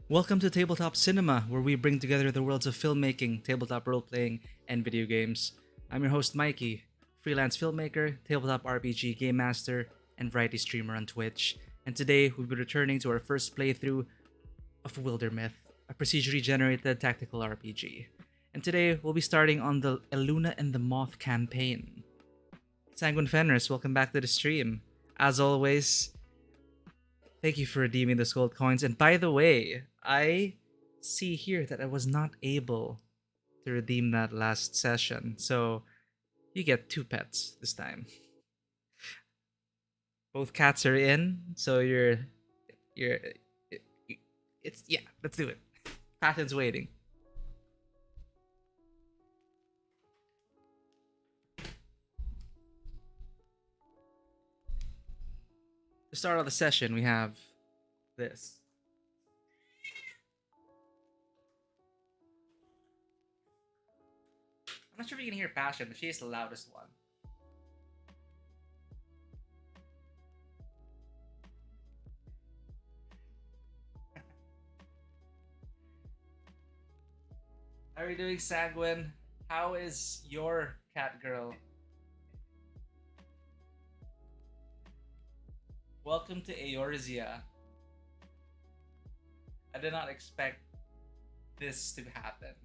Welcome to Tabletop Cinema, where we bring together the worlds of filmmaking, tabletop role-playing, and video games. I'm your host, Mikey, freelance filmmaker, tabletop RPG game master, and variety streamer on Twitch. And today, we'll be returning to our first playthrough of Wildermyth, a procedurally generated tactical RPG. And today, we'll be starting on the Eluna and the Moth campaign. Sanguine Fenris, welcome back to the stream. As always, thank you for redeeming those gold coins. And by the way, I see here that I was not able to redeem that last session. So you get 2 pets this time. Both cats are in, so it's yeah, let's do it. Patton's waiting. To start off the session, we have this. I'm not sure if you can hear Passion, but she is the loudest one. How are you doing, Sanguine? How is your cat girl? Welcome to Eorzea. I did not expect this to happen.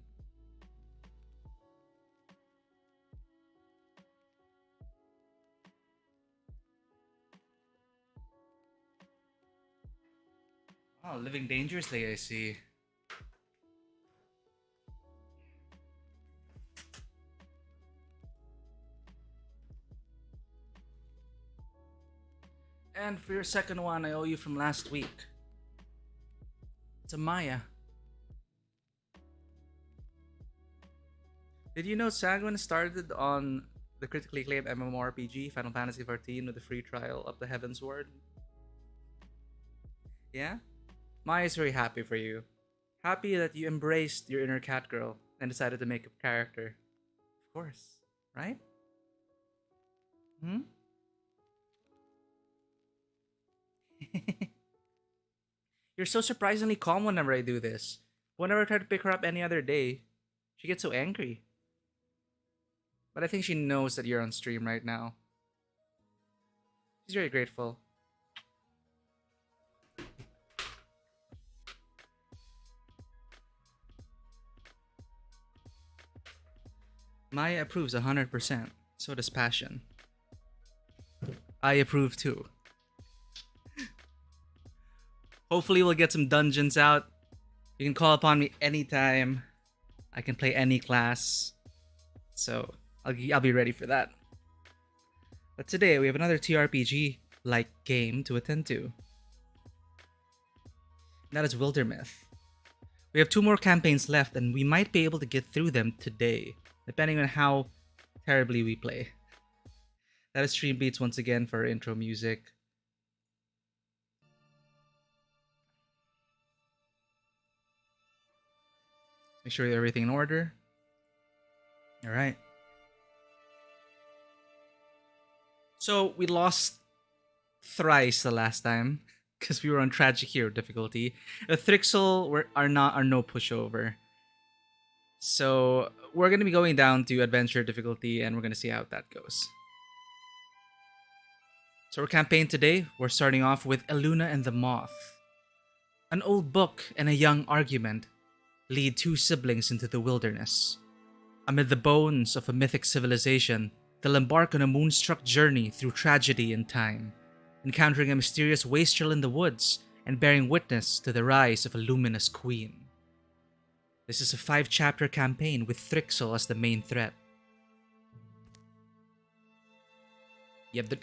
Oh, living dangerously, I see. And for your second one, I owe you from last week. It's a Maya. Did you know Sanguine started on the critically acclaimed MMORPG Final Fantasy XIV with a free trial of the Heavensward? Yeah? Maya's very happy for you. Happy that you embraced your inner cat girl and decided to make a character. Of course, right? Hmm? You're so surprisingly calm whenever I do this. Whenever I try to pick her up any other day, she gets so angry. But I think she knows that you're on stream right now. She's very grateful. Maya approves 100%. So does Passion. I approve too. Hopefully we'll get some dungeons out. You can call upon me anytime. I can play any class. So I'll be ready for that. But today we have another TRPG-like game to attend to. That is Wildermyth. We have 2 more campaigns left, and we might be able to get through them today, depending on how terribly we play. That is Stream Beats once again for our intro music. Make sure you have everything in order. Alright. So we lost thrice the last time because we were on Tragic Hero difficulty. Thrixel are no pushover. So we're going to be going down to Adventure difficulty, and we're going to see how that goes. So our campaign today, we're starting off with Eluna and the Moth. An old book and a young argument lead 2 siblings into the wilderness. Amid the bones of a mythic civilization, they'll embark on a moonstruck journey through tragedy and time, encountering a mysterious wastrel in the woods and bearing witness to the rise of a luminous queen. This is a 5-chapter campaign with Thrixel as the main threat. Yep,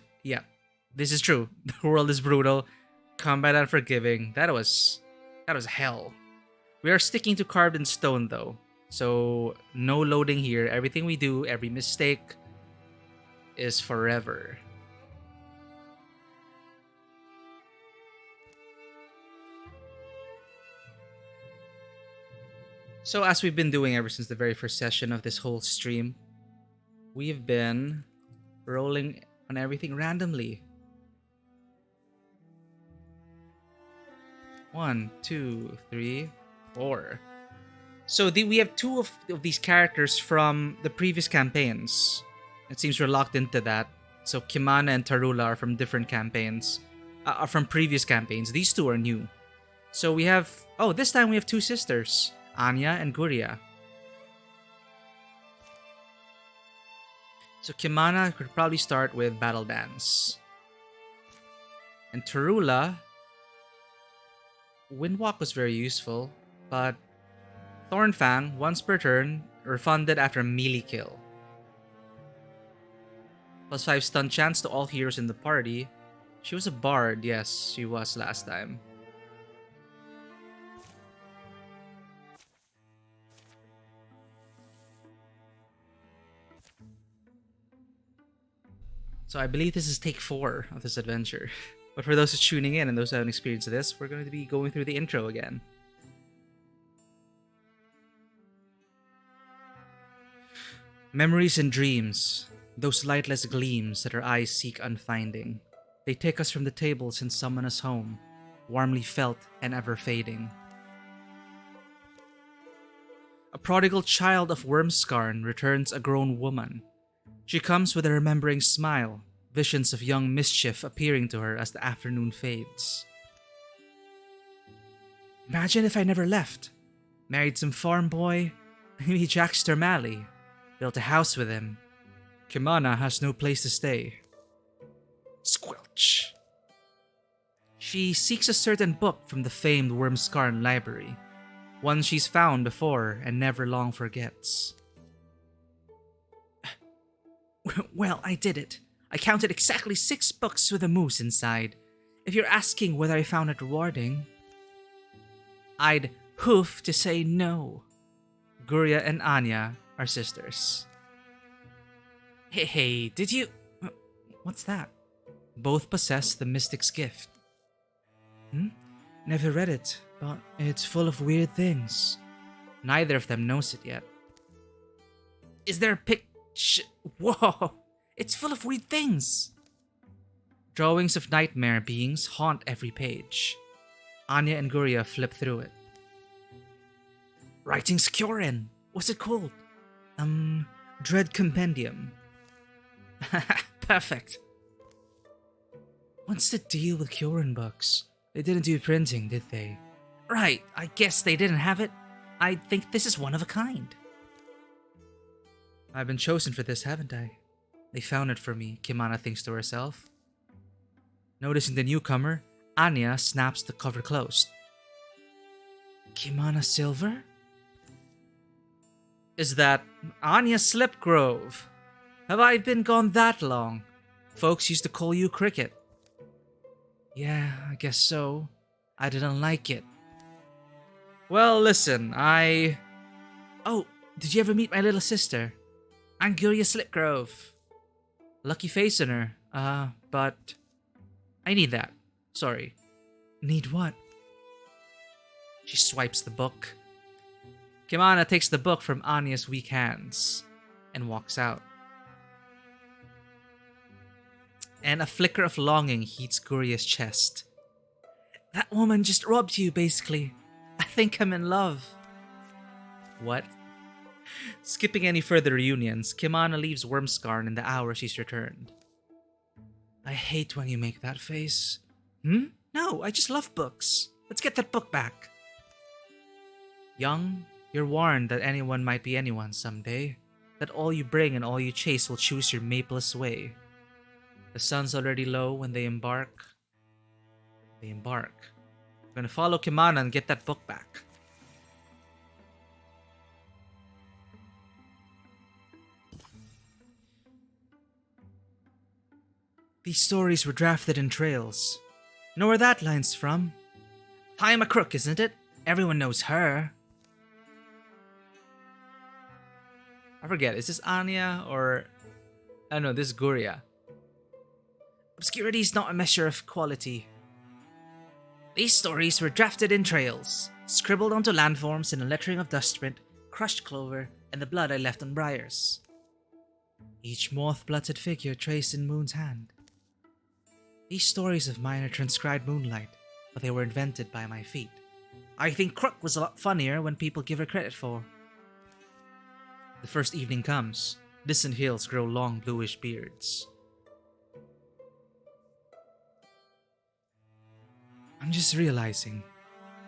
this is true. The world is brutal, combat unforgiving. That was hell. We are sticking to carved in stone though, so no loading here. Everything we do, every mistake is forever. So as we've been doing ever since the very first session of this whole stream, we've been rolling on everything randomly. 1, 2, 3, 4. So we have 2 of these characters from the previous campaigns. It seems we're locked into that. So Kimana and Tarula are from different campaigns. Are from previous campaigns. These 2 are new. So we have... Oh, this time we have 2 sisters. Anya and Guria. So Kimana could probably start with Battle Dance. And Tarula... Windwalk was very useful, but Thornfang, once per turn, refunded after a melee kill. +5 stun chance to all heroes in the party. She was a bard, yes, she was last time. So I believe this is take 4 of this adventure. But for those who's tuning in and those who haven't experienced this, we're going to be going through the intro again. Memories and dreams, those lightless gleams that our eyes seek unfinding. They take us from the tables and summon us home, warmly felt and ever fading. A prodigal child of Wormskarn returns a grown woman. She comes with a remembering smile, visions of young mischief appearing to her as the afternoon fades. Imagine if I never left. Married some farm boy, maybe Jackster Malley. Built a house with him. Kimana has no place to stay. Squelch. She seeks a certain book from the famed Wormskarn library. One she's found before and never long forgets. Well, I did it. I counted exactly 6 books with a moose inside. If you're asking whether I found it rewarding, I'd hoof to say no. Guria and Anya are sisters. Hey, did you... What's that? Both possess the mystic's gift. Never read it, but it's full of weird things. Neither of them knows it yet. Is there a Whoa! It's full of weird things! Drawings of nightmare beings haunt every page. Anya and Guria flip through it. Writing's Kyorin! What's it called? Dread Compendium. Perfect. What's the deal with Kyorin books? They didn't do printing, did they? Right, I guess they didn't have it. I think this is one of a kind. I've been chosen for this, haven't I? They found it for me, Kimana thinks to herself. Noticing the newcomer, Anya snaps the cover closed. Kimana Silver? Is that Anya Slipgrove? Have I been gone that long? Folks used to call you Cricket. Yeah, I guess so. I didn't like it. Well, listen, Oh, did you ever meet my little sister? Anguria Slipgrove. Lucky face on her. But I need that. Sorry. Need what? She swipes the book. Kimana takes the book from Anya's weak hands and walks out. And a flicker of longing heats Guria's chest. That woman just robbed you, basically. I think I'm in love. What? Skipping any further reunions, Kimana leaves Wormscarn in the hour she's returned. I hate when you make that face. No, I just love books. Let's get that book back. Young, you're warned that anyone might be anyone someday. That all you bring and all you chase will choose your mapeless way. The sun's already low when they embark. I'm gonna follow Kimana and get that book back. These stories were drafted in trails. Know where that line's from? I'm a crook, isn't it? Everyone knows her. I forget, is this Anya or... I know, this is Guria. Obscurity's not a measure of quality. These stories were drafted in trails, scribbled onto landforms in a lettering of dustprint, crushed clover, and the blood I left on briars. Each moth-blotted figure traced in Moon's hand. These stories of mine are transcribed moonlight, but they were invented by my feet. I think Crook was a lot funnier when people give her credit for. The first evening comes. Distant hills grow long bluish beards. I'm just realizing,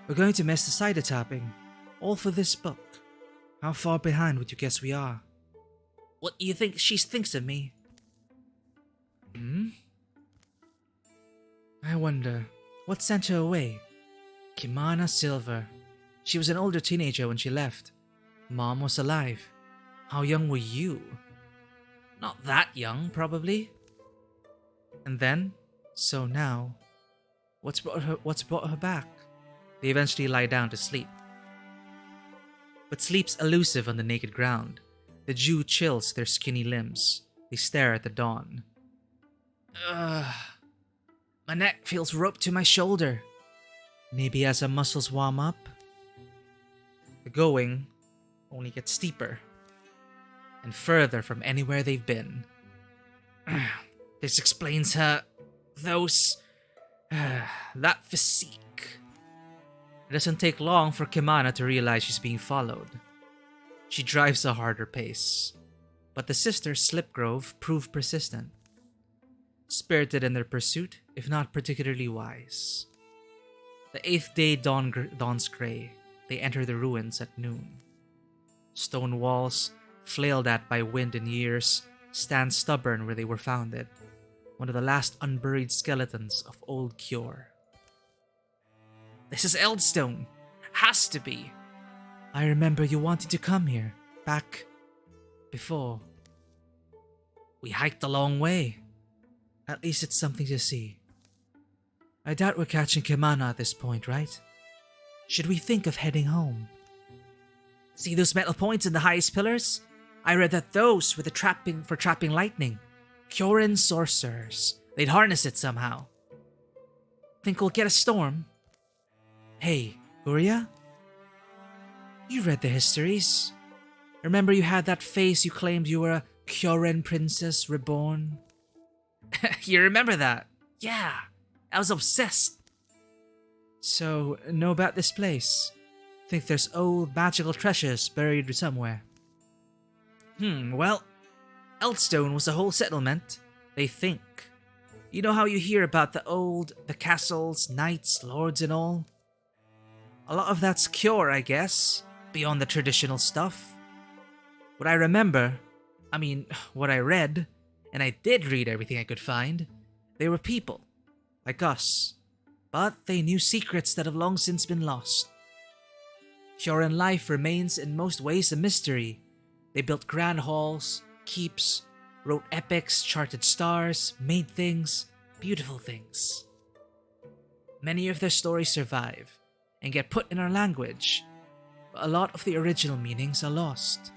we're going to miss the cider tapping, all for this book. How far behind would you guess we are? What do you think she thinks of me? I wonder, what sent her away? Kimana Silver. She was an older teenager when she left. Mom was alive. How young were you? Not that young, probably. And then, so now, what's brought her back? They eventually lie down to sleep. But sleep's elusive on the naked ground. The dew chills their skinny limbs. They stare at the dawn. My neck feels roped to my shoulder. Maybe as our muscles warm up. The going only gets steeper and further from anywhere they've been. This explains her... that physique. It doesn't take long for Kimana to realize she's being followed. She drives a harder pace. But the sisters Slipgrove prove persistent. Spirited in their pursuit, if not particularly wise. The 8th day dawns gray. They enter the ruins at noon. Stone walls, flailed at by wind and years, stand stubborn where they were founded. One of the last unburied skeletons of old Cure. This is Eldstone. Has to be. I remember you wanted to come here, back before. We hiked a long way. At least it's something to see. I doubt we're catching Kimana at this point, right? Should we think of heading home? See those metal points in the highest pillars? I read that those were the trapping lightning. Kyoran sorcerers. They'd harness it somehow. Think we'll get a storm? Hey, Guria? You read the histories. Remember you had that face you claimed you were a Kyoran princess reborn? You remember that? Yeah, I was obsessed. So, know about this place? Think there's old magical treasures buried somewhere? Well, Eldstone was a whole settlement, they think. You know how you hear about the castles, knights, lords and all? A lot of that's Cure, I guess, beyond the traditional stuff. What I read, and I did read everything I could find, they were people, like us. But they knew secrets that have long since been lost. Kyoran life remains in most ways a mystery. They built grand halls, keeps, wrote epics, charted stars, made things, beautiful things. Many of their stories survive and get put in our language, but a lot of the original meanings are lost.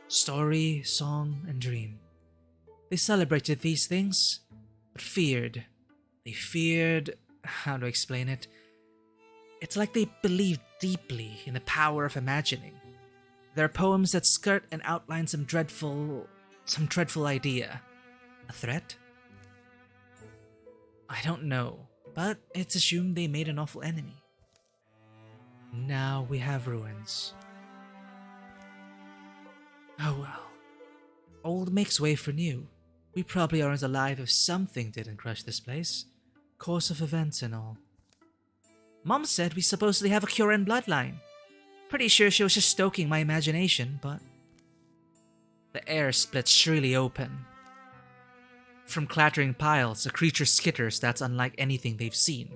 Story, song, and dream. They celebrated these things, but feared. They feared. How to explain it? It's like they believed deeply in the power of imagining. There are poems that skirt and outline some dreadful idea. A threat? I don't know, but it's assumed they made an awful enemy. Now we have ruins. Oh well. Old makes way for new. We probably aren't alive if something didn't crush this place. Course of events and all. Mom said we supposedly have a cure in bloodline. Pretty sure she was just stoking my imagination, but... The air splits shrilly open. From clattering piles, a creature skitters that's unlike anything they've seen.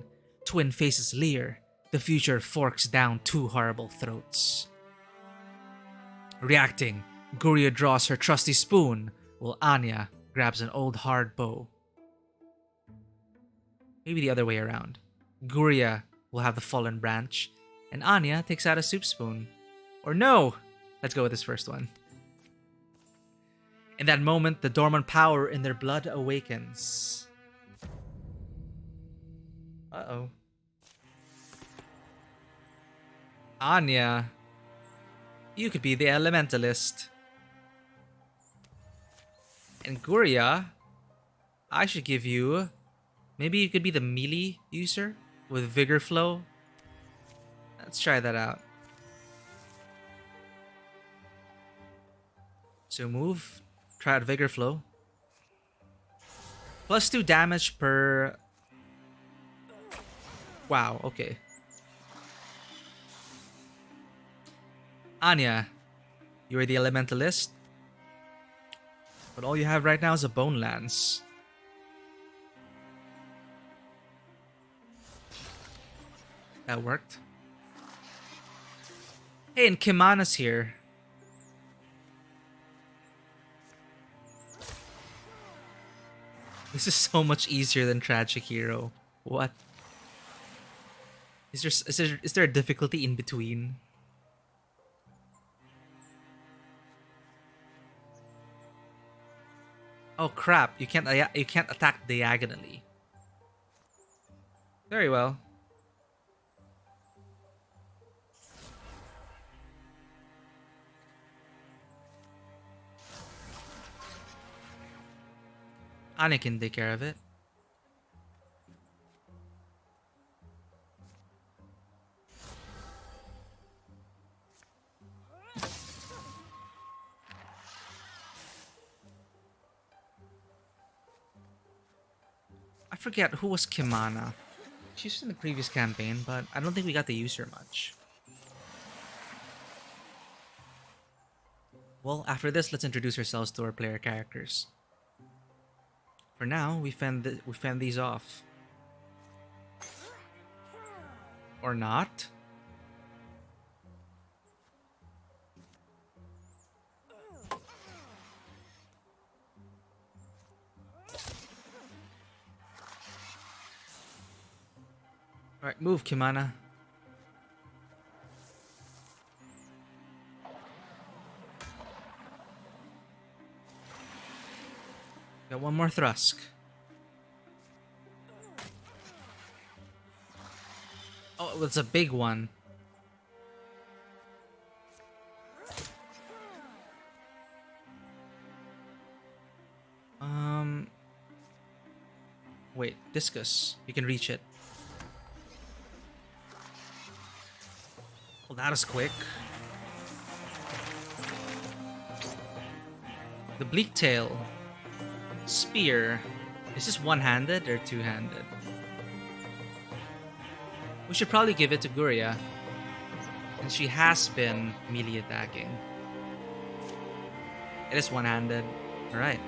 Twin faces leer. The future forks down two horrible throats. Reacting, Guria draws her trusty spoon, while Anya grabs an old hard bow. Maybe the other way around. Guria will have the fallen branch, and Anya takes out a soup spoon. Or no! Let's go with this first one. In that moment, the dormant power in their blood awakens. Uh-oh. Anya, you could be the elementalist. And Guria, I should give you... Maybe you could be the melee user with Vigor Flow. Let's try that out. So move, try out Vigor Flow. +2 damage per... Wow, okay. Anya, you are the elementalist. But all you have right now is a Bone Lance. That worked. Hey, and Kimana's here. This is so much easier than Tragic Hero. What? Is there a difficulty in between? Oh crap! You can't attack diagonally. Very well. Anya can take care of it. I forget who was Kimana. She's in the previous campaign, but I don't think we got to use her much. Well, after this, let's introduce ourselves to our player characters. For now, we fend these off. Or not. Alright, move, Kimana. Got one more thrust. Oh, it's a big one. Wait, discus. You can reach it. Well, that is quick. The bleak tail. Spear. Is this one-handed or two-handed? We should probably give it to Guria. And she has been melee attacking. It is one-handed. Alright.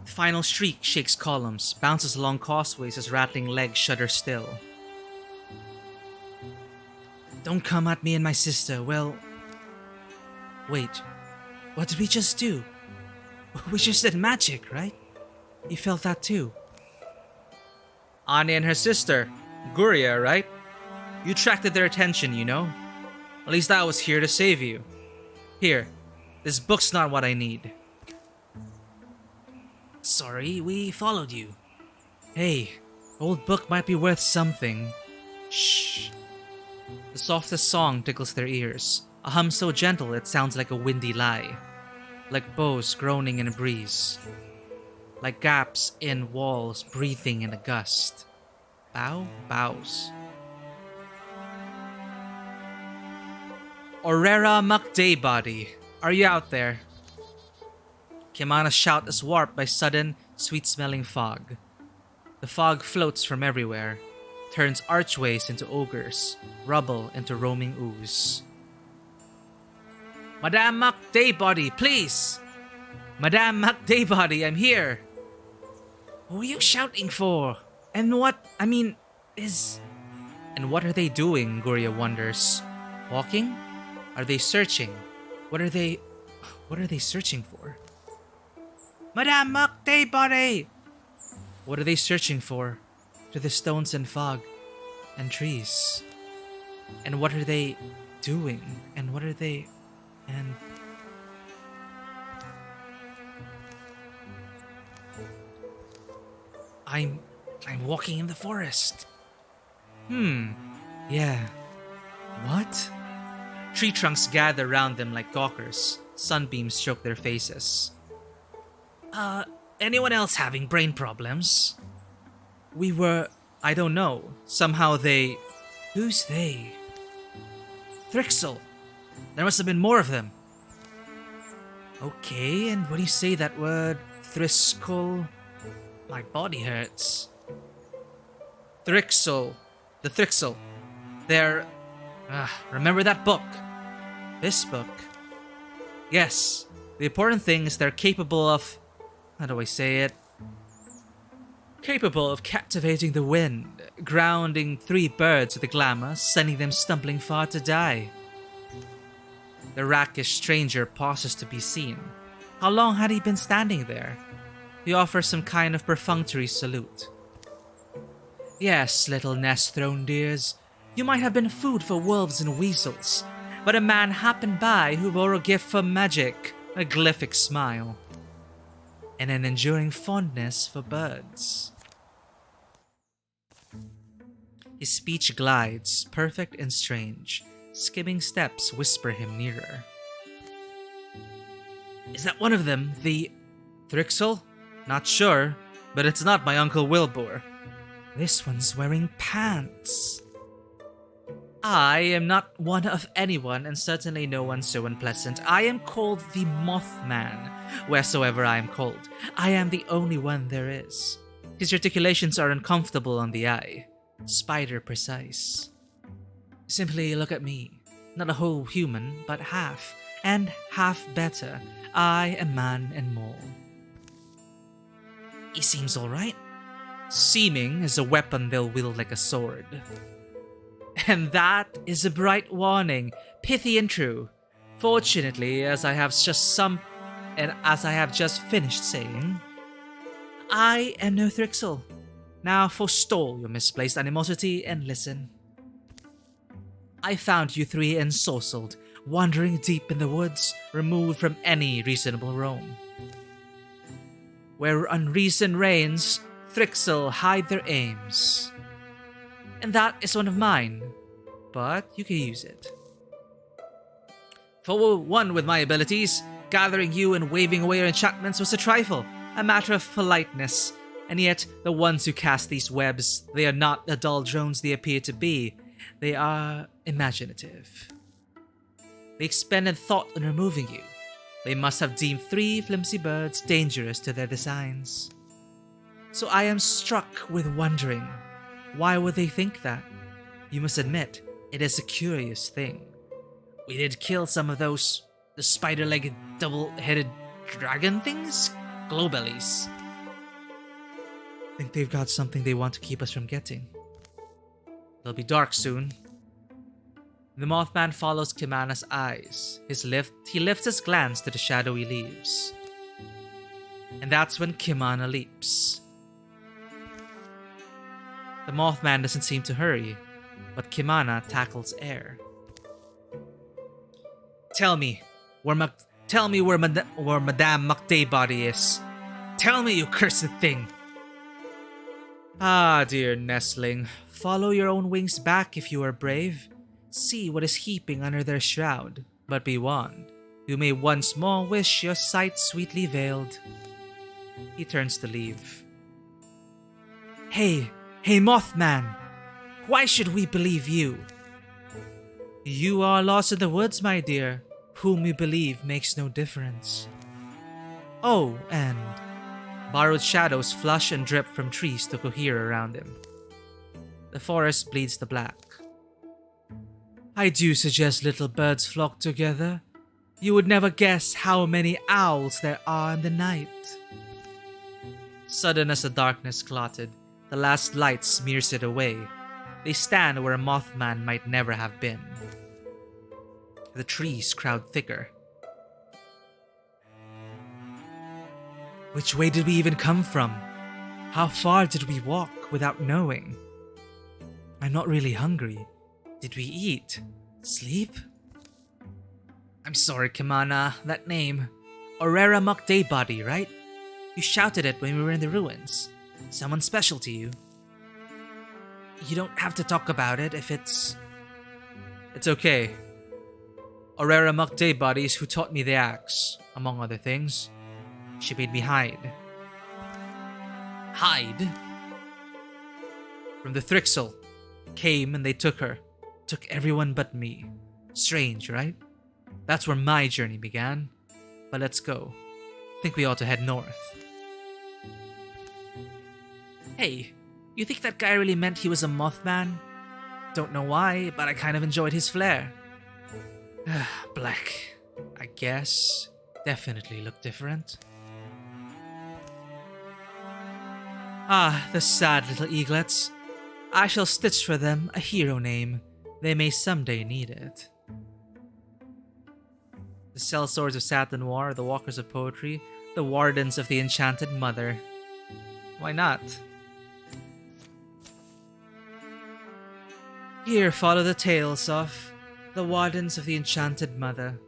The final shriek shakes columns, bounces along causeways as rattling legs shudder still. Don't come at me and my sister, well... Wait. What did we just do? We just did magic, right? You felt that too. Anya and her sister. Guria, right? You attracted their attention, you know? At least I was here to save you. Here, this book's not what I need. Sorry, we followed you. Hey, old book might be worth something. Shh. The softest song tickles their ears, a hum so gentle it sounds like a windy lie. Like bows groaning in a breeze. Like gaps in walls breathing in a gust. Bows. Aurora McDaybody, are you out there? Kimana's shout is warped by sudden, sweet-smelling fog. The fog floats from everywhere, turns archways into ogres, rubble into roaming ooze. Madame McDaybody, please! Madame McDaybody, I'm here! Who are you shouting for? And what are they doing, Guria wonders. Walking? Are they searching? What are they searching for? Madame McDaybody! What are they searching for? To the stones and fog and trees. And what are they doing? And what are they... And... I'm walking in the forest. Yeah. What? Tree trunks gather around them like gawkers. Sunbeams choke their faces. Anyone else having brain problems? I don't know. Somehow they... Who's they? Thrixel. There must have been more of them. Okay, and when you say that word, Thriskel, my body hurts. Thrixel. The Thrixel. They're... remember that book? This book? Yes. The important thing is they're capable of... How do I say it? Capable of captivating the wind, grounding 3 birds with a glamour, sending them stumbling far to die. The rakish stranger pauses to be seen. How long had he been standing there? He offers some kind of perfunctory salute. Yes, little nest-thrown dears, you might have been food for wolves and weasels, but a man happened by who bore a gift for magic, a glyphic smile, and an enduring fondness for birds. His speech glides, perfect and strange. Skimming steps whisper him nearer. Is that one of them, the... Thrixel? Not sure, but it's not my Uncle Wilbur. This one's wearing pants. I am not one of anyone, and certainly no one so unpleasant. I am called the Mothman, wheresoever I am called. I am the only one there is. His articulations are uncomfortable on the eye. Spider precise. Simply look at me. Not a whole human, but half, and half better. I am man and more. He seems alright. Seeming is a weapon they'll wield like a sword. And that is a bright warning, pithy and true. Fortunately, as I have just finished saying, I am no Thrixel. Now forestall your misplaced animosity and listen. I found you 3 ensorcelled, wandering deep in the woods, removed from any reasonable roam. Where unreason reigns, Thrixel hide their aims. And that is one of mine, but you can use it. For one with my abilities, gathering you and waving away your enchantments was a trifle, a matter of politeness. And yet, the ones who cast these webs, they are not the dull drones they appear to be. They are imaginative. They expended thought on removing you. They must have deemed 3 flimsy birds dangerous to their designs. So I am struck with wondering, why would they think that? You must admit, it is a curious thing. We did kill some of those, the spider-legged, double-headed dragon things? Globellies. Think they've got something they want to keep us from getting. It'll be dark soon. The Mothman follows Kimana's eyes. He lifts his glance to the shadowy leaves. And that's when Kimana leaps. The Mothman doesn't seem to hurry, but Kimana tackles air. Tell me where Madame McDaybody is. Tell me, you cursed thing. Ah, dear nestling, follow your own wings back if you are brave. See what is heaping under their shroud, but be warned, you may once more wish your sight sweetly veiled. He turns to leave. Hey, Mothman! Why should we believe you? You are lost in the woods, my dear. Whom you believe makes no difference. Oh, and borrowed shadows flush and drip from trees to cohere around him. The forest bleeds to black. I do suggest little birds flock together. You would never guess how many owls there are in the night. Sudden as the darkness clotted, the last light smears it away. They stand where a Mothman might never have been. The trees crowd thicker. Which way did we even come from? How far did we walk without knowing? I'm not really hungry. Did we eat? Sleep? I'm sorry, Kimana, that name. Aurora McDaybody, right? You shouted it when we were in the ruins. Someone special to you. You don't have to talk about it if it's... It's okay. Aurora McDaybody is who taught me the axe, among other things. She made me hide. Hide? From the Thrixel. Came and they took her. Took everyone but me. Strange, right? That's where my journey began. But let's go. Think we ought to head north. Hey, you think that guy really meant he was a Mothman? Don't know why, but I kind of enjoyed his flair. Black, I guess. Definitely look different. Ah, the sad little eaglets. I shall stitch for them a hero name. They may someday need it. The sellswords of Satin War, the walkers of poetry, the wardens of the enchanted mother. Why not? Here follow the tales of the wardens of the enchanted mother.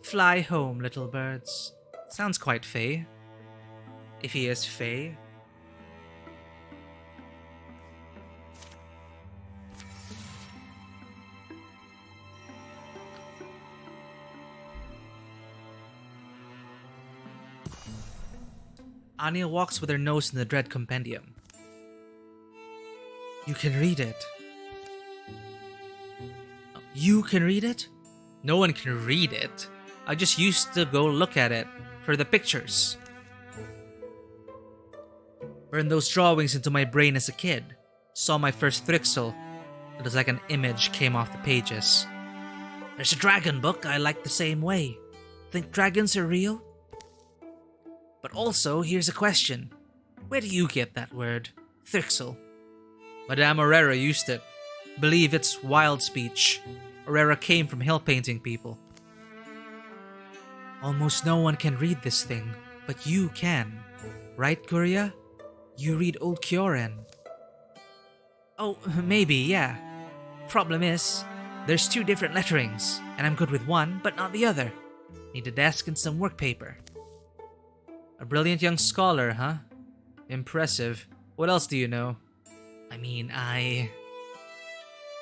Fly home, little birds. Sounds quite fey. If he is fey. Anya walks with her nose in the Dread Compendium. You can read it. You can read it? No one can read it. I just used to go look at it for the pictures. Burned those drawings into my brain as a kid. Saw my first Thrixel. It was like an image came off the pages. There's a dragon book I like the same way. Think dragons are real? But also, here's a question. Where do you get that word? Thrixel. Madame Aurora used it. Believe it's wild speech. Aurora came from hill painting people. Almost no one can read this thing, but you can. Right, Guria? You read Old Kyoren. Oh, maybe, yeah. Problem is, there's 2 different letterings, and I'm good with one, but not the other. Need a desk and some work paper. A brilliant young scholar, huh? Impressive. What else do you know?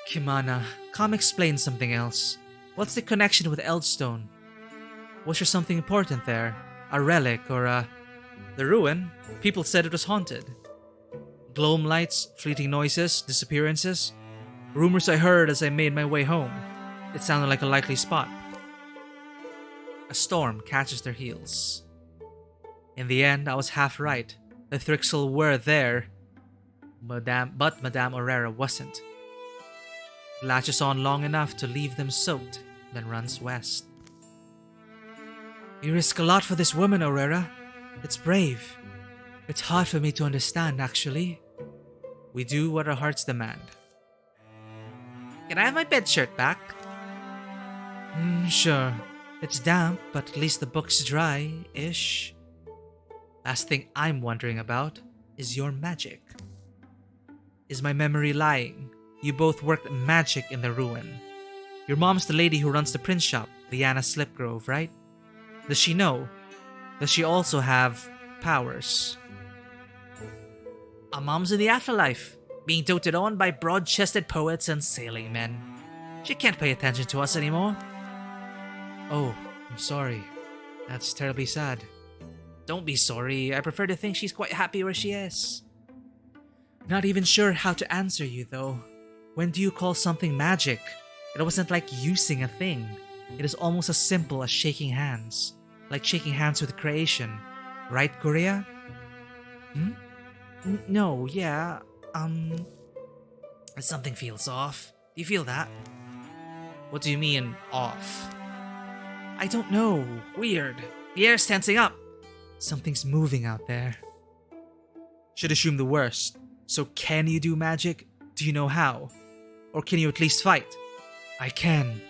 Kimana, come explain something else. What's the connection with Eldstone? Was there something important there? A relic or a... The ruin? People said it was haunted. Gloam lights, fleeting noises, disappearances. Rumors I heard as I made my way home. It sounded like a likely spot. A storm catches their heels. In the end, I was half right. The Thrixel were there, but Madame Aurora wasn't. Latches on long enough to leave them soaked, then runs west. You risk a lot for this woman, Aurora. It's brave. It's hard for me to understand, actually. We do what our hearts demand. Can I have my bed shirt back? Sure. It's damp, but at least the book's dry-ish. Last thing I'm wondering about is your magic. is my memory lying? You both worked magic in the ruin. Your mom's the lady who runs the print shop, Liana Slipgrove, right? Does she know? Does she also have powers? Our mom's in the afterlife, being doted on by broad-chested poets and sailing men. She can't pay attention to us anymore. Oh, I'm sorry. That's terribly sad. Don't be sorry. I prefer to think she's quite happy where she is. Not even sure how to answer you, though. When do you call something magic? It wasn't like using a thing. It is almost as simple as shaking hands. Like shaking hands with creation. Right, Guria? No, yeah. Something feels off. Do you feel that? What do you mean, off? I don't know. Weird. The air's tensing up. Something's moving out there. Should assume the worst. So can you do magic? Do you know how? Or can you at least fight? I can.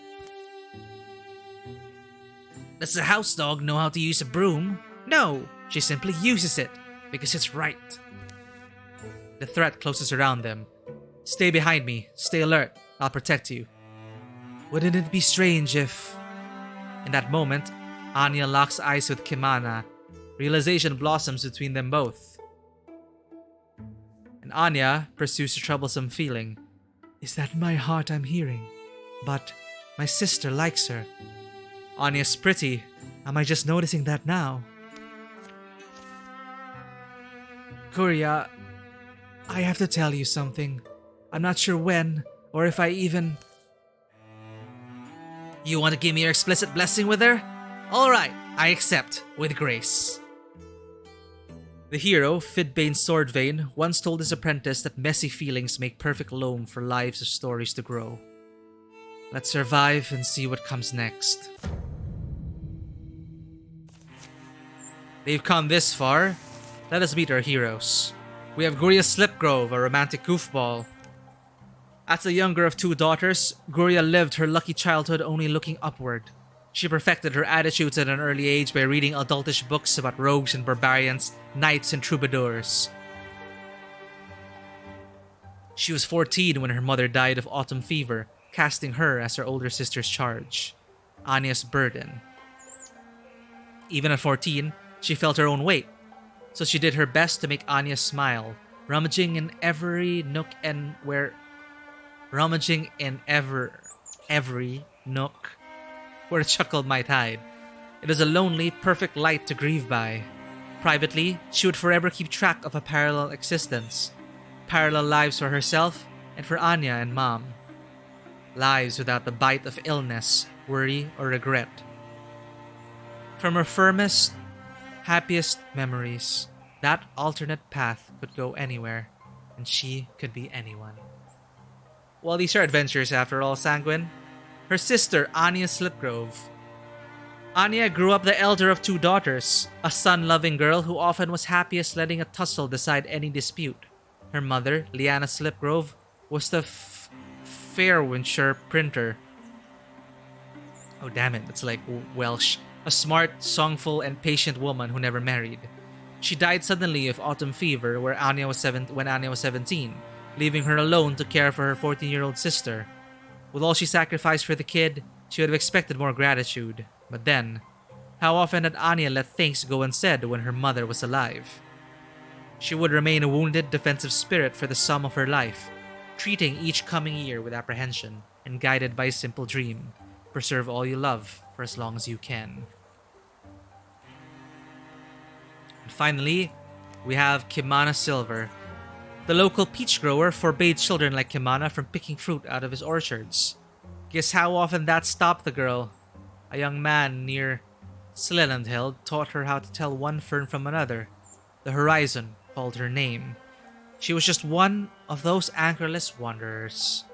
Does the house dog know how to use a broom? No, she simply uses it because it's right. The threat closes around them. Stay behind me. Stay alert. I'll protect you. Wouldn't it be strange if... In that moment, Anya locks eyes with Kimana. Realization blossoms between them both. And Anya pursues a troublesome feeling. Is that my heart I'm hearing? But my sister likes her. Anya's pretty. Am I just noticing that now? Kuria, I have to tell you something. I'm not sure when, or if I even... You want to give me your explicit blessing with her? Alright, I accept, with grace. The hero, Fidbane Swordvane, once told his apprentice that messy feelings make perfect loam for lives of stories to grow. Let's survive and see what comes next. They've come this far. Let us meet our heroes. We have Guria Slipgrove, a romantic goofball. As the younger of two daughters, Guria lived her lucky childhood only looking upward. She perfected her attitudes at an early age by reading adultish books about rogues and barbarians, knights and troubadours. She was 14 when her mother died of autumn fever, casting her as her older sister's charge, Anya's burden. Even at 14, she felt her own weight, so she did her best to make Anya smile, rummaging in every nook where a chuckle might hide. It is a lonely, perfect light to grieve by. Privately, she would forever keep track of a parallel existence. Parallel lives for herself and for Anya and Mom. Lives without the bite of illness, worry, or regret. From her firmest, happiest memories, that alternate path could go anywhere, and she could be anyone. Well, these are adventures after all, Sanguine. Her sister, Anya Slipgrove. Anya grew up the elder of two daughters, a son-loving girl who often was happiest letting a tussle decide any dispute. Her mother, Liana Slipgrove, was the Fairwinshire printer. Oh damn it, that's like Welsh. A smart, songful, and patient woman who never married. She died suddenly of autumn fever when Anya was 17, leaving her alone to care for her 14-year-old sister. With all she sacrificed for the kid, she would have expected more gratitude. But then, how often had Anya let things go unsaid when her mother was alive? She would remain a wounded, defensive spirit for the sum of her life, treating each coming year with apprehension and guided by a simple dream: preserve all you love for as long as you can. And finally, we have Kimana Silver. The local peach grower forbade children like Kimana from picking fruit out of his orchards. Guess how often that stopped the girl? A young man near Slilandhill taught her how to tell one fern from another. The horizon called her name. She was just one of those anchorless wanderers.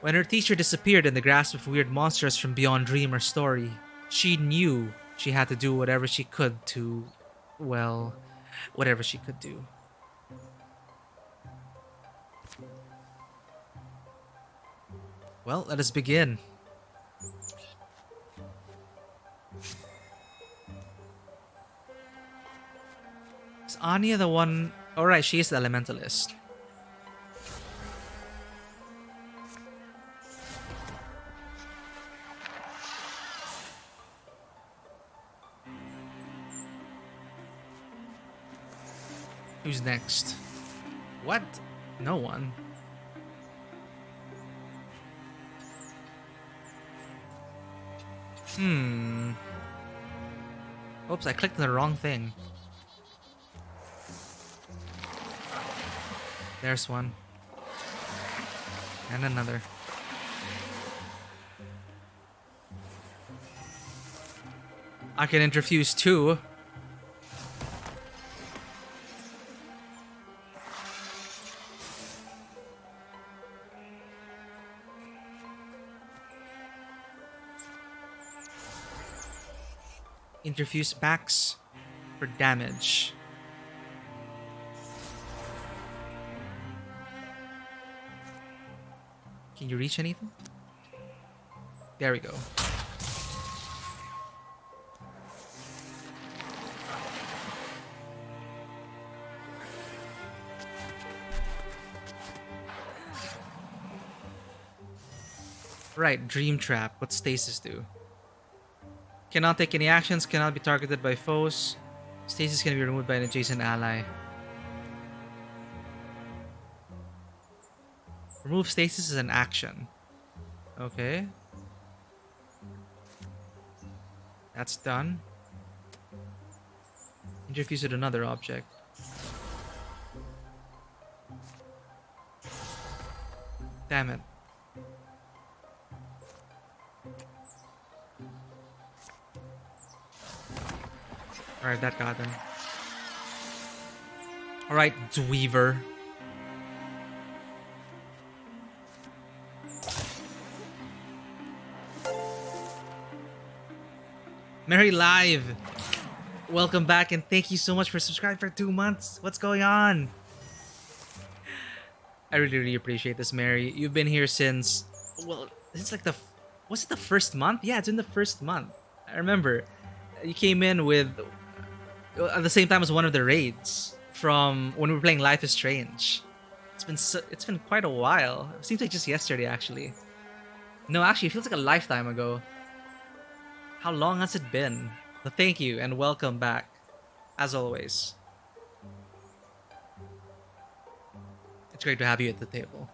When her teacher disappeared in the grasp of weird monsters from beyond dream or story, she knew she had to do whatever she could to, well, whatever she could do. Well, let us begin. Is Anya the one... Alright, she is the elementalist. Who's next? What? No one. Oops, I clicked the wrong thing. There's one. And another. I can interfuse two. Interfuse max for damage. Can you reach anything? There we go. Right, Dream Trap. What's Stasis do? Cannot take any actions, cannot be targeted by foes. Stasis can be removed by an adjacent ally. Remove stasis is an action. Okay. That's done. Interfuse with another object. Damn it. Alright, that got him. Alright, Dweaver. Mary Live! Welcome back and thank you so much for subscribing for 2 months. What's going on? I really appreciate this, Mary. You've been here since... Well, it's like the... Was it the first month? Yeah, it's in the first month. I remember. You came in with... At the same time as one of the raids from when we were playing Life is Strange. It's been quite a while. It seems like just yesterday, actually. No, actually, it feels like a lifetime ago. How long has it been? But thank you and welcome back, as always. It's great to have you at the table.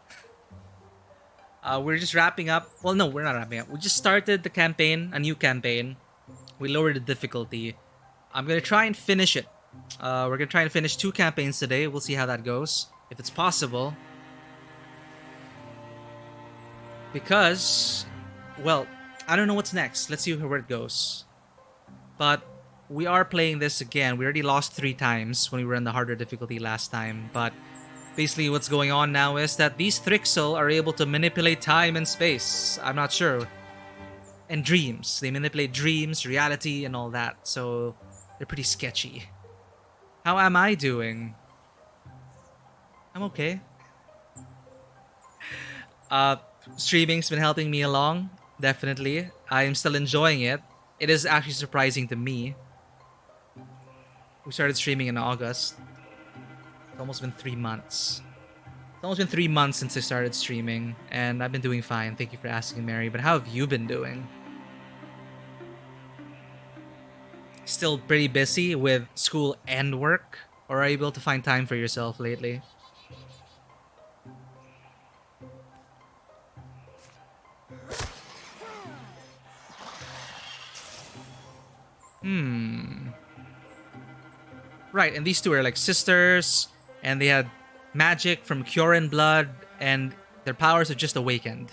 We're just wrapping up. Well, no, we're not wrapping up. We just started the campaign, a new campaign. We lowered the difficulty. I'm gonna try and finish it. We're gonna try and finish 2 campaigns today. We'll see how that goes, if it's possible. Because, well, I don't know what's next. Let's see where it goes. But we are playing this again. We already lost 3 times when we were in the harder difficulty last time. But basically what's going on now is that these Thrixel are able to manipulate time and space. I'm not sure. And dreams. They manipulate dreams, reality, and all that. So they're pretty sketchy. How am I doing? I'm okay. Streaming's been helping me along. Definitely. I am still enjoying it. It is actually surprising to me. We started streaming in August. It's almost been 3 months. It's almost been 3 months since I started streaming, and I've been doing fine. Thank you for asking, Mary. But how have you been doing? Still pretty busy with school and work? Or are you able to find time for yourself lately? Right, and these two are like sisters, and they had magic from Kyoran blood, and their powers have just awakened.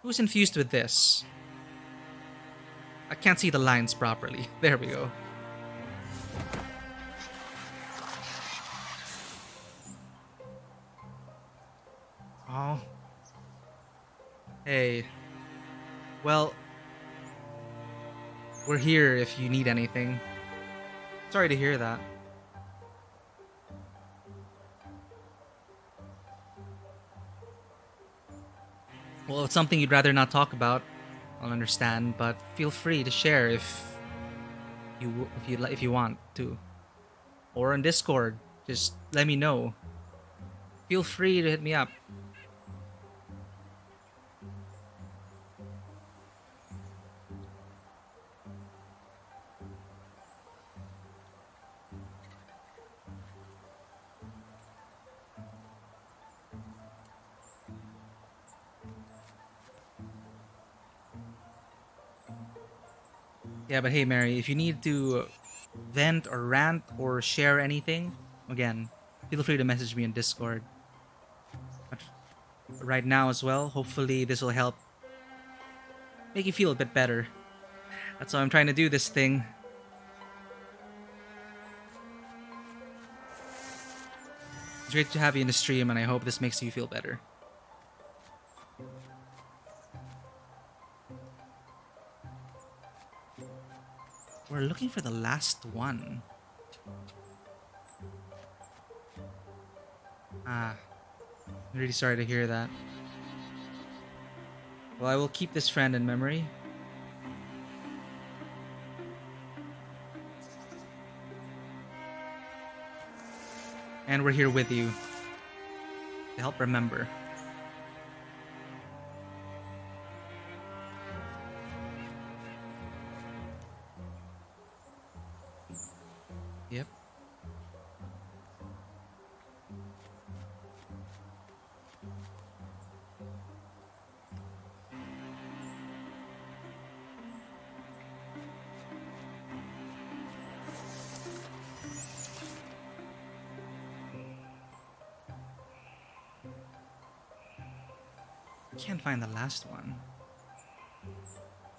Who's infused with this? I can't see the lines properly. There we go. Oh. Hey. Well, we're here if you need anything. Sorry to hear that. Well, if it's something you'd rather not talk about, I'll understand, but feel free to share if you want to. Or on Discord, just let me know. Feel free to hit me up. Yeah, but hey, Mary, if you need to vent or rant or share anything, again, feel free to message me on Discord. But right now as well, hopefully this will help make you feel a bit better. That's why I'm trying to do this thing. It's great to have you in the stream, and I hope this makes you feel better. We're looking for the last one. Ah, I'm really sorry to hear that. Well, I will keep this friend in memory. And we're here with you to help remember. Yep. Can't find the last one.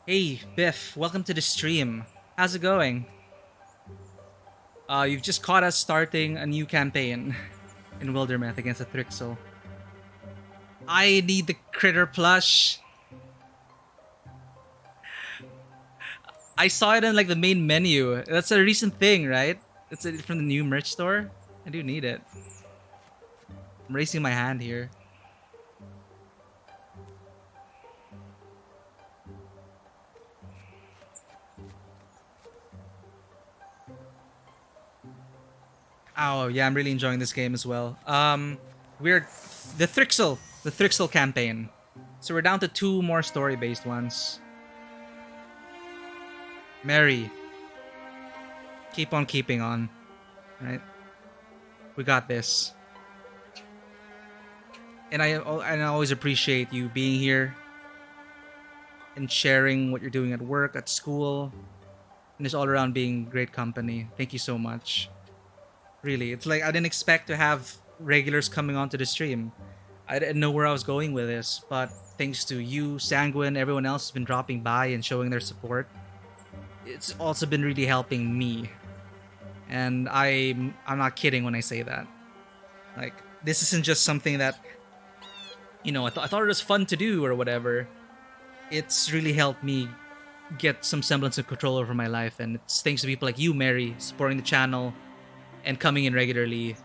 Hey, Biff, welcome to the stream. How's it going? You've just caught us starting a new campaign in Wildermyth against a Thrixel. I need the critter plush. I saw it in like the main menu. That's a recent thing, right? It's from the new merch store. I do need it. I'm raising my hand here. Oh yeah, I'm really enjoying this game as well. We're the Thrixel campaign. So we're down to 2 more story-based ones. Mary, keep on keeping on, right? We got this. And I always appreciate you being here and sharing what you're doing at work, at school, and just all around being great company. Thank you so much. Really, it's like I didn't expect to have regulars coming onto the stream. I didn't know where I was going with this, but thanks to you, Sanguine, everyone else has been dropping by and showing their support. It's also been really helping me. And I'm not kidding when I say that. Like, this isn't just something that, I thought it was fun to do or whatever. It's really helped me get some semblance of control over my life, and it's thanks to people like you, Mary, supporting the channel and coming in regularly.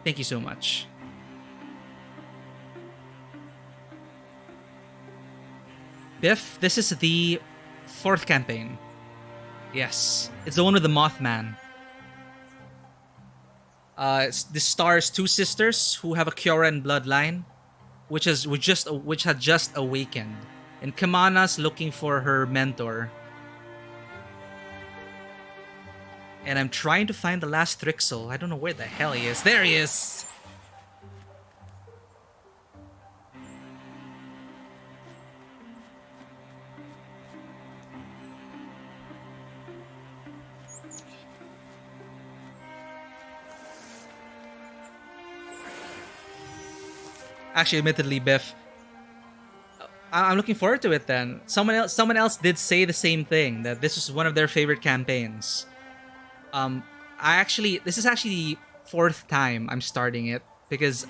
Thank you so much. Biff, this is the 4th campaign. Yes, it's the one with the Mothman. This stars 2 sisters who have a Kyoran bloodline, which had just awakened, and Kamana's looking for her mentor. And I'm trying to find the last Thrixel. I don't know where the hell he is. There he is! Actually, admittedly, Biff, I'm looking forward to it then. Someone else did say the same thing, that this was one of their favorite campaigns. This is actually the 4th time I'm starting it, because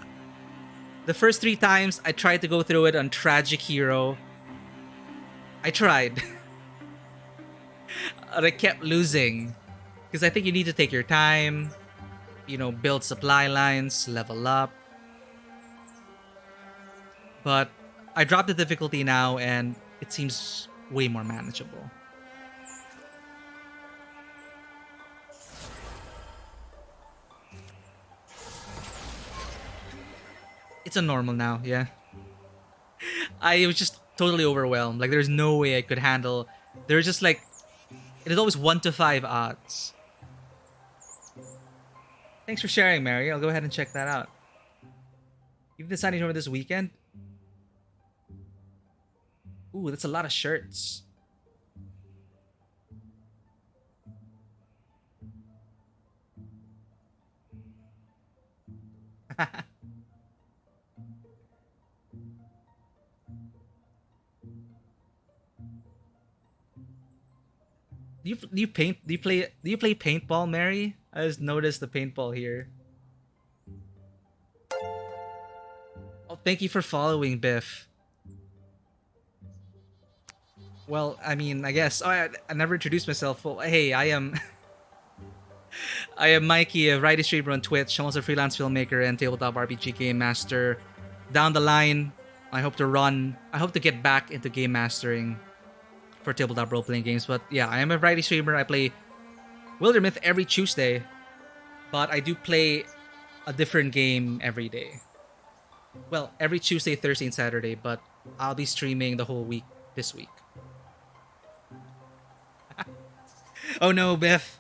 the first 3 times I tried to go through it on Tragic Hero. I tried. And I kept losing. Because I think you need to take your time, build supply lines, level up. But I dropped the difficulty now and it seems way more manageable. It's a normal now, yeah. I was just totally overwhelmed. Like, there's no way I could handle. There's just like, it is always 1 to 5 odds. Thanks for sharing, Mary. I'll go ahead and check that out. You've decided over this weekend? Ooh, that's a lot of shirts. Do you play paintball, Mary? I just noticed the paintball here. Oh, thank you for following, Biff. Well, I mean, I guess I never introduced myself. Well, hey, I am I am Mikey, a writing streamer on Twitch. I'm also a freelance filmmaker and tabletop RPG game master. Down the line, I hope to get back into game mastering for tabletop role-playing games. But yeah, I am a writing streamer. I play Wildermyth every Tuesday, but I do play a different game every day. Well, every Tuesday, Thursday, and Saturday, but I'll be streaming the whole week this week. Oh no, Biff.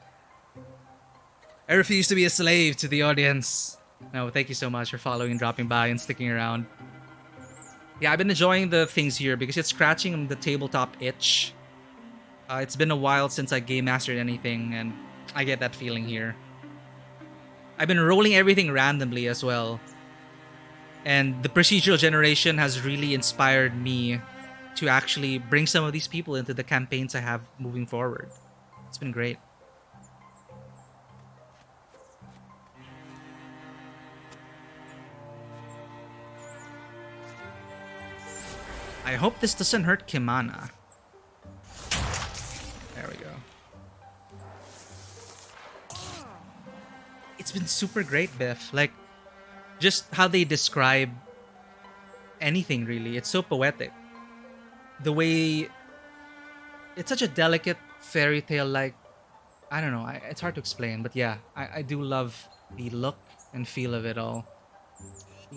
I refuse to be a slave to the audience. No, thank you so much for following, dropping by, and sticking around. Yeah, I've been enjoying the things here because it's scratching the tabletop itch. It's been a while since I game mastered anything, and I get that feeling here. I've been rolling everything randomly as well. And the procedural generation has really inspired me to actually bring some of these people into the campaigns I have moving forward. It's been great. I hope this doesn't hurt Kimana. There we go. It's been super great, Biff. Like, just how they describe anything, really. It's so poetic. The way... It's such a delicate fairy tale, like... I don't know, it's hard to explain, but yeah, I do love the look and feel of it all.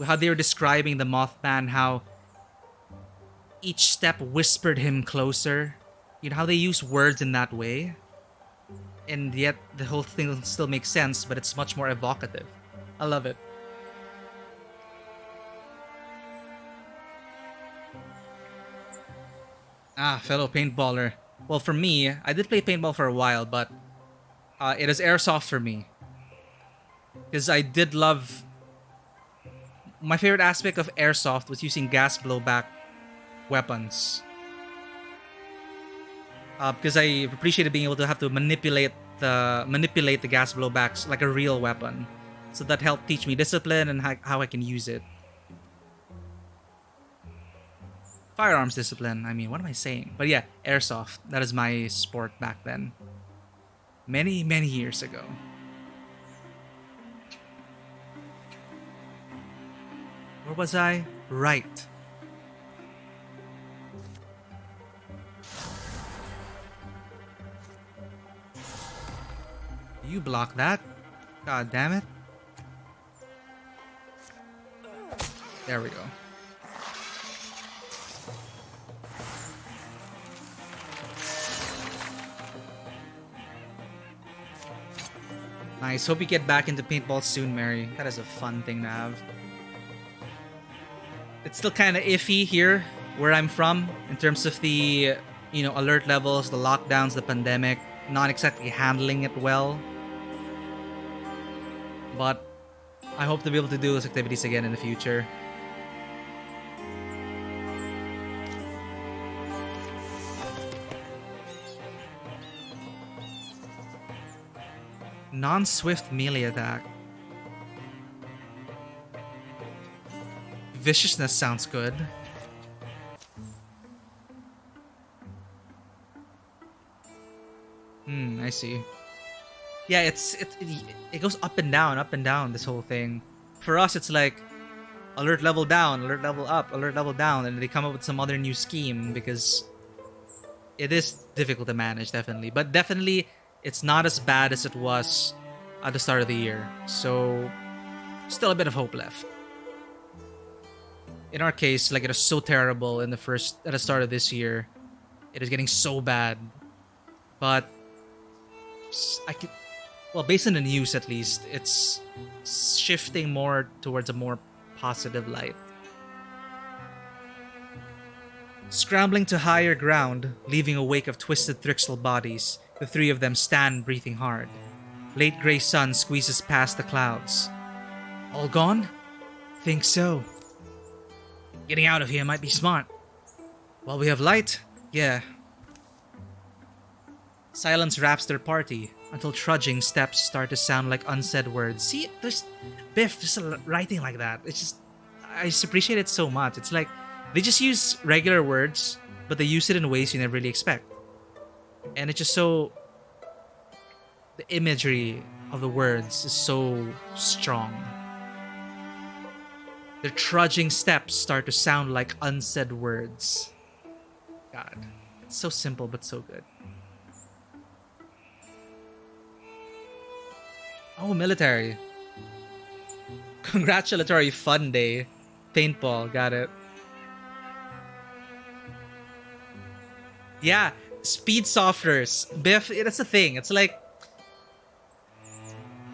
How they were describing the Mothman, how each step whispered him closer. You know, how they use words in that way. And yet, the whole thing still makes sense, but it's much more evocative. I love it. Ah, fellow paintballer. Well, for me, I did play paintball for a while, but it is airsoft for me. Because I did love... My favorite aspect of airsoft was using gas blowback weapons. Because I appreciated being able to have to manipulate the gas blowbacks like a real weapon. So that helped teach me discipline and how I can use it. Firearms discipline, I mean, what am I saying? But yeah, airsoft. That is my sport back then. Many, many years ago. Where was I? Right. You block that? God damn it. There we go. Nice. Hope you get back into paintball soon, Mary. That is a fun thing to have. It's still kind of iffy here where I'm from in terms of the, alert levels, the lockdowns, the pandemic. Not exactly handling it well. But I hope to be able to do those activities again in the future. Non-swift melee attack. Viciousness sounds good. I see. Yeah, it goes up and down, this whole thing. For us, it's like alert level down, alert level up, alert level down, and they come up with some other new scheme because it is difficult to manage, definitely. But definitely, it's not as bad as it was at the start of the year. So, still a bit of hope left. In our case, like, it was so terrible at the start of this year. It is getting so bad. But based on the news at least, it's shifting more towards a more positive light. Scrambling to higher ground, leaving a wake of twisted Thrixtal bodies, the three of them stand breathing hard. Late gray sun squeezes past the clouds. All gone? Think so. Getting out of here might be smart. While we have light, yeah. Silence wraps their party until trudging steps start to sound like unsaid words. See, there's Biff, just writing like that. It's just, I just appreciate it so much. It's like they just use regular words, but they use it in ways you never really expect. And it's just so, the imagery of the words is so strong. Their trudging steps start to sound like unsaid words. God, it's so simple but so good. Oh, military. Congratulatory fun day. Paintball, got it. Yeah, speed softeners. Biff, that's the thing. It's like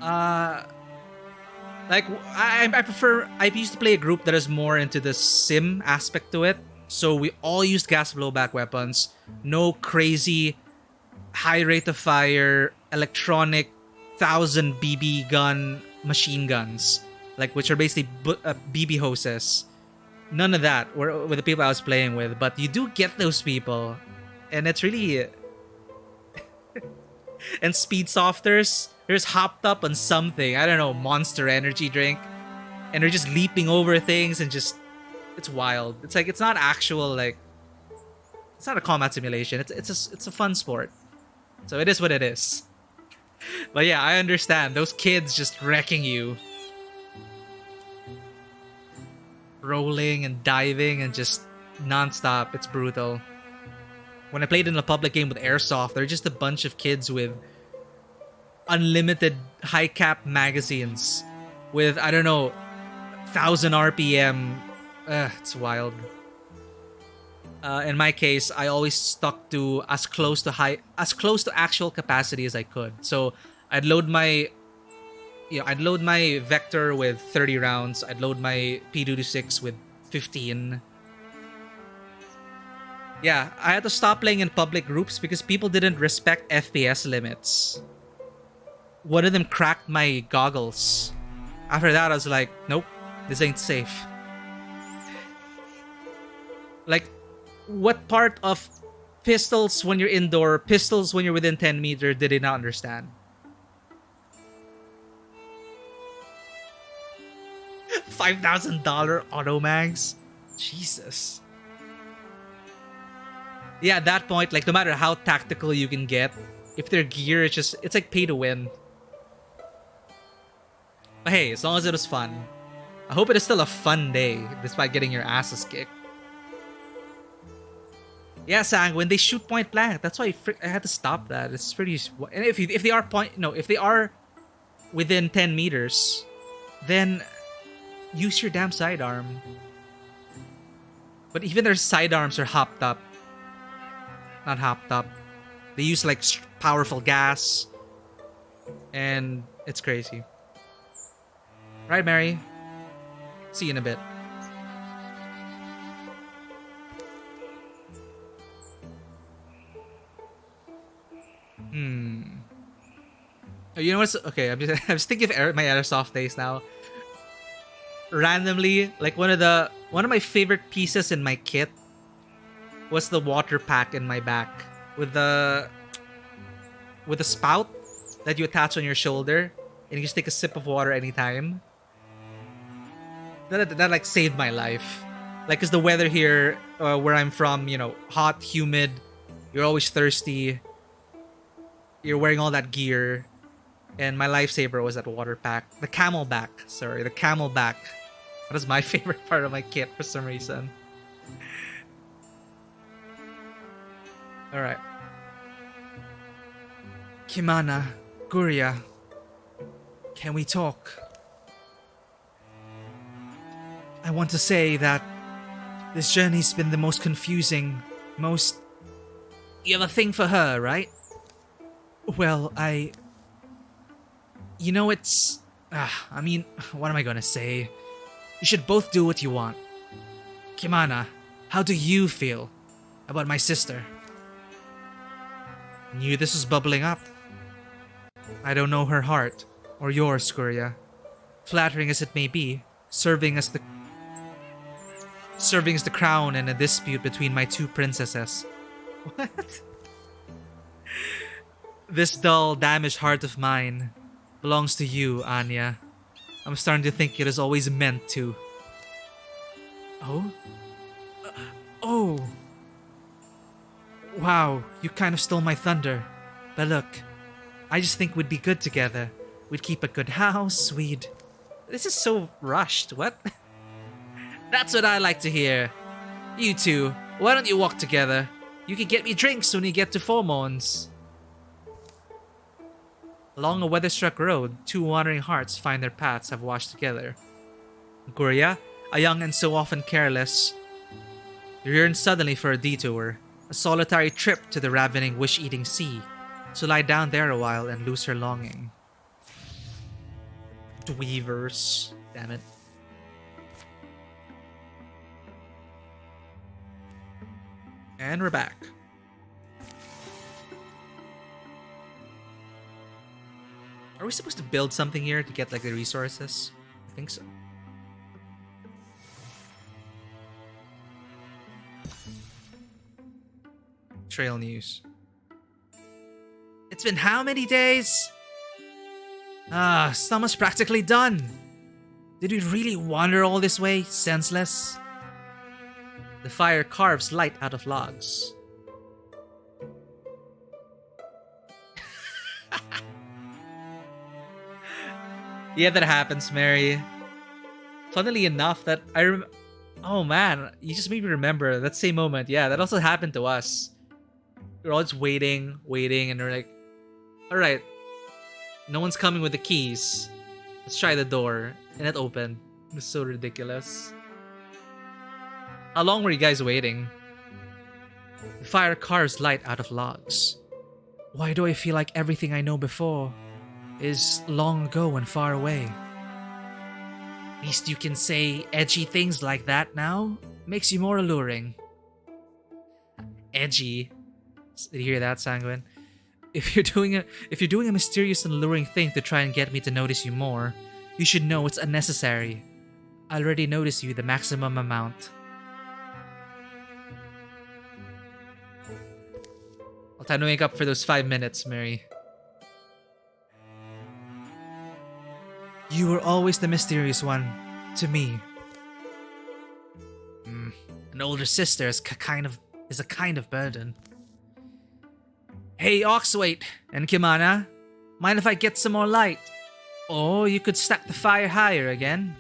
I used to play a group that is more into the sim aspect to it. So we all used gas blowback weapons. No crazy high rate of fire, electronic 1,000 BB gun machine guns, like which are basically BB hoses. None of that were with the people I was playing with, but you do get those people, and it's really. And speed softers, they're just hopped up on something, I don't know, Monster Energy drink, and they're just leaping over things and just, it's wild. It's like it's not actual like, it's not a combat simulation. It's a fun sport, so it is what it is. But yeah, I understand those kids just wrecking you, rolling and diving and just non-stop. It's brutal. When I played in a public game with airsoft, they're just a bunch of kids with unlimited high cap magazines with, I don't know, 1,000 RPM. It's wild. In my case, I always stuck to as close to actual capacity as I could. So I'd load my Vector with 30 rounds. I'd load my P226 with 15. Yeah, I had to stop playing in public groups because people didn't respect FPS limits. One of them cracked my goggles. After that, I was like, nope, this ain't safe. Like, what part of pistols when you're indoor, pistols when you're within 10 meters did they not understand? $5,000 auto mags? Jesus. Yeah, at that point, like, no matter how tactical you can get, if their gear is just, it's like pay to win. But hey, as long as it was fun. I hope it is still a fun day, despite getting your asses kicked. Yeah, Sang, when they shoot point blank, that's why I had to stop that. It's pretty. And if they are within 10 meters, then use your damn sidearm. But even their sidearms are hopped up. Not hopped up. They use like powerful gas, and it's crazy. Right, Mary? See you in a bit. Oh, you know what's okay? I'm just thinking of my airsoft days now. Randomly, like one of my favorite pieces in my kit was the water pack in my back with the spout that you attach on your shoulder, and you just take a sip of water anytime. That like saved my life. Like, cause the weather here, where I'm from, you know, hot, humid. You're always thirsty. You're wearing all that gear, and my lifesaver was that water pack. The camelback. That is my favorite part of my kit for some reason. All right. Kimana, Guria, can we talk? I want to say that this journey's been the most confusing, most... You have a thing for her, right? Well, You know, it's... I mean, what am I gonna say? You should both do what you want. Kimana, how do you feel about my sister? Knew this was bubbling up. I don't know her heart, or yours, Guria. Flattering as it may be, serving as the crown in a dispute between my two princesses. What? This dull, damaged heart of mine belongs to you, Anya. I'm starting to think it is always meant to. Oh? Oh! Wow, you kind of stole my thunder. But look, I just think we'd be good together. We'd keep a good house, we'd... This is so rushed, what? That's what I like to hear. You two, why don't you walk together? You can get me drinks when you get to Formons. Along a weather-struck road, two wandering hearts find their paths have washed together. Guria, a young and so often careless, yearns suddenly for a detour, a solitary trip to the ravening, wish-eating sea, to lie down there a while and lose her longing. Dweevers. Damn it. And we're back. Are we supposed to build something here to get like the resources? I think so. Trail news. It's been how many days? Summer's practically done. Did we really wander all this way, senseless? The fire carves light out of logs. Yeah, that happens, Mary. Funnily enough, that oh man, you just made me remember that same moment. Yeah, that also happened to us. We're all just waiting, and we're like, all right, no one's coming with the keys. Let's try the door, and it opened. It was so ridiculous. How long were you guys waiting? The fire carves light out of logs. Why do I feel like everything I know before is long ago and far away? At least you can say edgy things like that now. Makes you more alluring. Edgy. Did you hear that, Sanguine? If you're doing a mysterious and alluring thing to try and get me to notice you more, you should know it's unnecessary. I already notice you the maximum amount. Well, time to make up for those 5 minutes, Mary. You were always the mysterious one, to me. An older sister is a kind of burden. Hey, Oxweight and Kimana, mind if I get some more light? Or you could stack the fire higher again.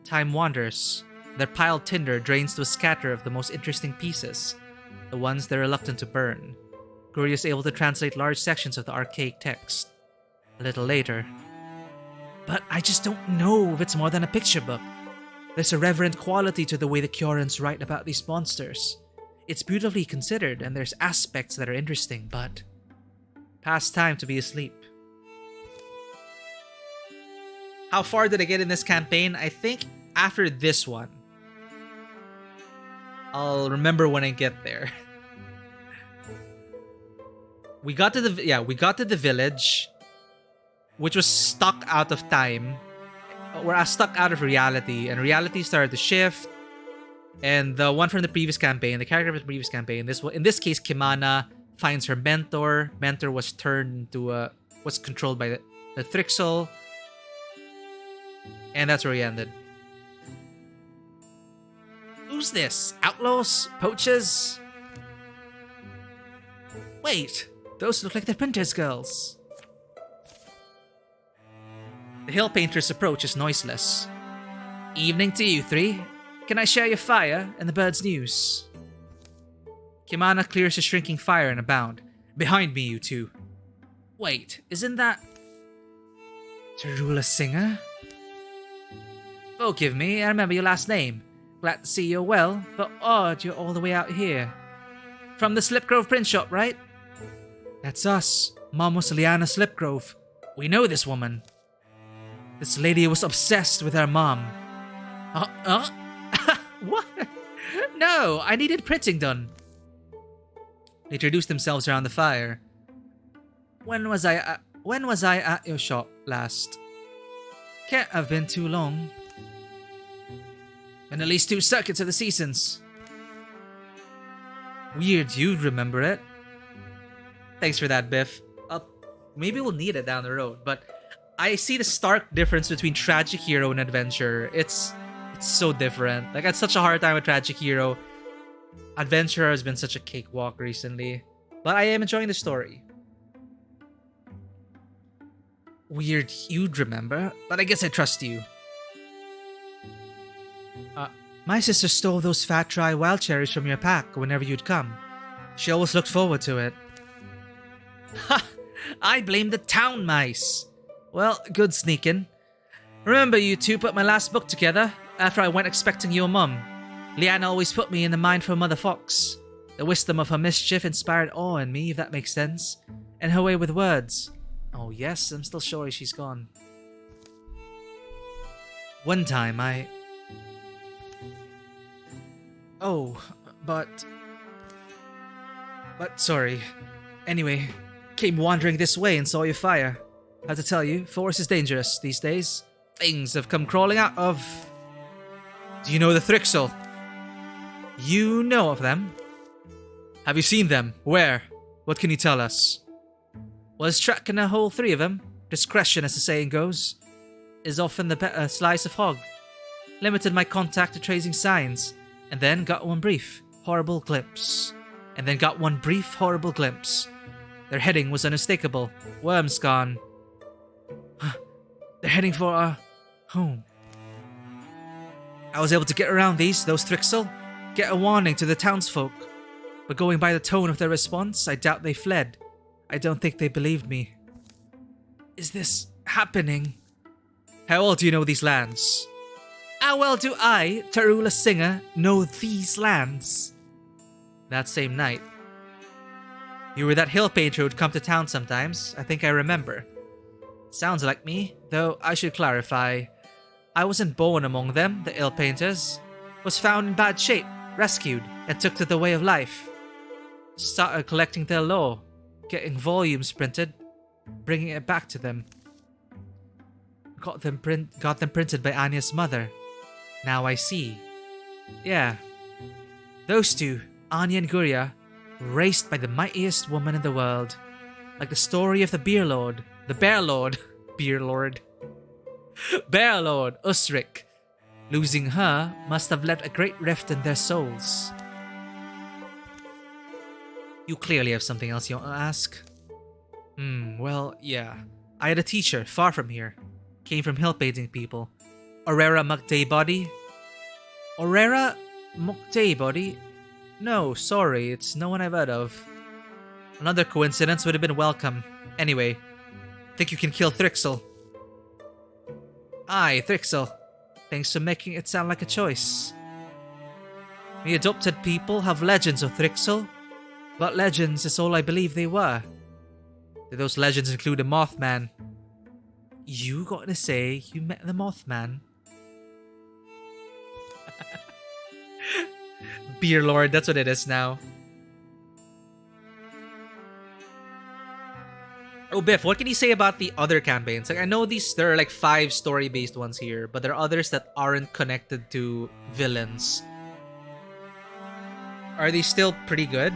Time wanders. Their piled tinder drains to a scatter of the most interesting pieces, the ones they're reluctant to burn. Guria is able to translate large sections of the archaic text. A little later. But I just don't know if it's more than a picture book. There's a reverent quality to the way the Kyorans write about these monsters. It's beautifully considered, and there's aspects that are interesting, but... Past time to be asleep. How far did I get in this campaign? I think after this one. I'll remember when I get there. We got to the village, which was stuck out of time. We're stuck out of reality, and reality started to shift. And the one from the previous campaign, the character from the previous campaign, in this case, Kimana finds her mentor. Mentor was turned into was controlled by the Thrixel. And that's where we ended. Who's this? Outlaws? Poachers? Wait, those look like the Printer's girls. The hill painter's approach is noiseless. Evening to you three. Can I share your fire and the bird's news? Kimana clears a shrinking fire in a bound. Behind me, you two. Wait, isn't that... Tarula Singer? Forgive me, I remember your last name. Glad to see you're well, but odd you're all the way out here. From the Slipgrove print shop, right? That's us. Mom was Liana Slipgrove. We know this woman. This lady was obsessed with her mom. What? No, I needed printing done. They introduced themselves around the fire. When was I at your shop last? Can't have been too long. And at least 2 circuits of the seasons. Weird you'd remember it. Thanks for that, Biff. Maybe we'll need it down the road, but I see the stark difference between Tragic Hero and Adventure. It's so different. Like, I had such a hard time with Tragic Hero. Adventure has been such a cakewalk recently, but I am enjoying the story. Weird you'd remember, but I guess I trust you. My sister stole those fat, dry wild cherries from your pack whenever you'd come. She always looked forward to it. Ha! I blame the town mice. Well, good sneaking. Remember you two put my last book together after I went expecting your mum. Leanne always put me in the mind for Mother Fox. The wisdom of her mischief inspired awe in me, if that makes sense. And her way with words. Oh yes, I'm still sorry she's gone. One time Oh, but sorry. Anyway, came wandering this way and saw your fire. Had to tell you, forest is dangerous these days. Things have come crawling out of... Do you know the Thrixel? You know of them? Have you seen them? Where? What can you tell us? Was tracking a whole 3 of them. Discretion, as the saying goes, is often the better slice of hog. Limited my contact to tracing signs, and then got one brief, horrible glimpse. And then got one brief, horrible glimpse. Their heading was unmistakable. Worms gone. They're heading for our home. I was able to get around those Thrixel, get a warning to the townsfolk. But going by the tone of their response, I doubt they fled. I don't think they believed me. Is this happening? How well do you know these lands? How well do I, Tarula Singer, know these lands? That same night. You were that hill painter who'd come to town sometimes. I think I remember. Sounds like me, though I should clarify. I wasn't born among them, the ill painters. Was found in bad shape, rescued, and took to the way of life. Started collecting their lore, getting volumes printed, bringing it back to them. Got them printed by Anya's mother. Now I see. Yeah. Those two, Anya and Guria, raised by the mightiest woman in the world. Like the story of the Bear Lord, Usrik. Losing her must have left a great rift in their souls. You clearly have something else you want to ask. Well, yeah. I had a teacher far from here. Came from hill painting people. Aurora Mukdaybody? Aurora Mukdaybody? No, sorry, it's no one I've heard of. Another coincidence would have been welcome. Anyway, think you can kill Thrixel? Aye, Thrixel. Thanks for making it sound like a choice. The adopted people have legends of Thrixel, but legends is all I believe they were. Did those legends include a Mothman? You got to say you met the Mothman? Beer Lord, that's what it is now. Oh, Biff, what can you say about the other campaigns? Like, I know there are like 5 story-based ones here, but there are others that aren't connected to villains. Are they still pretty good?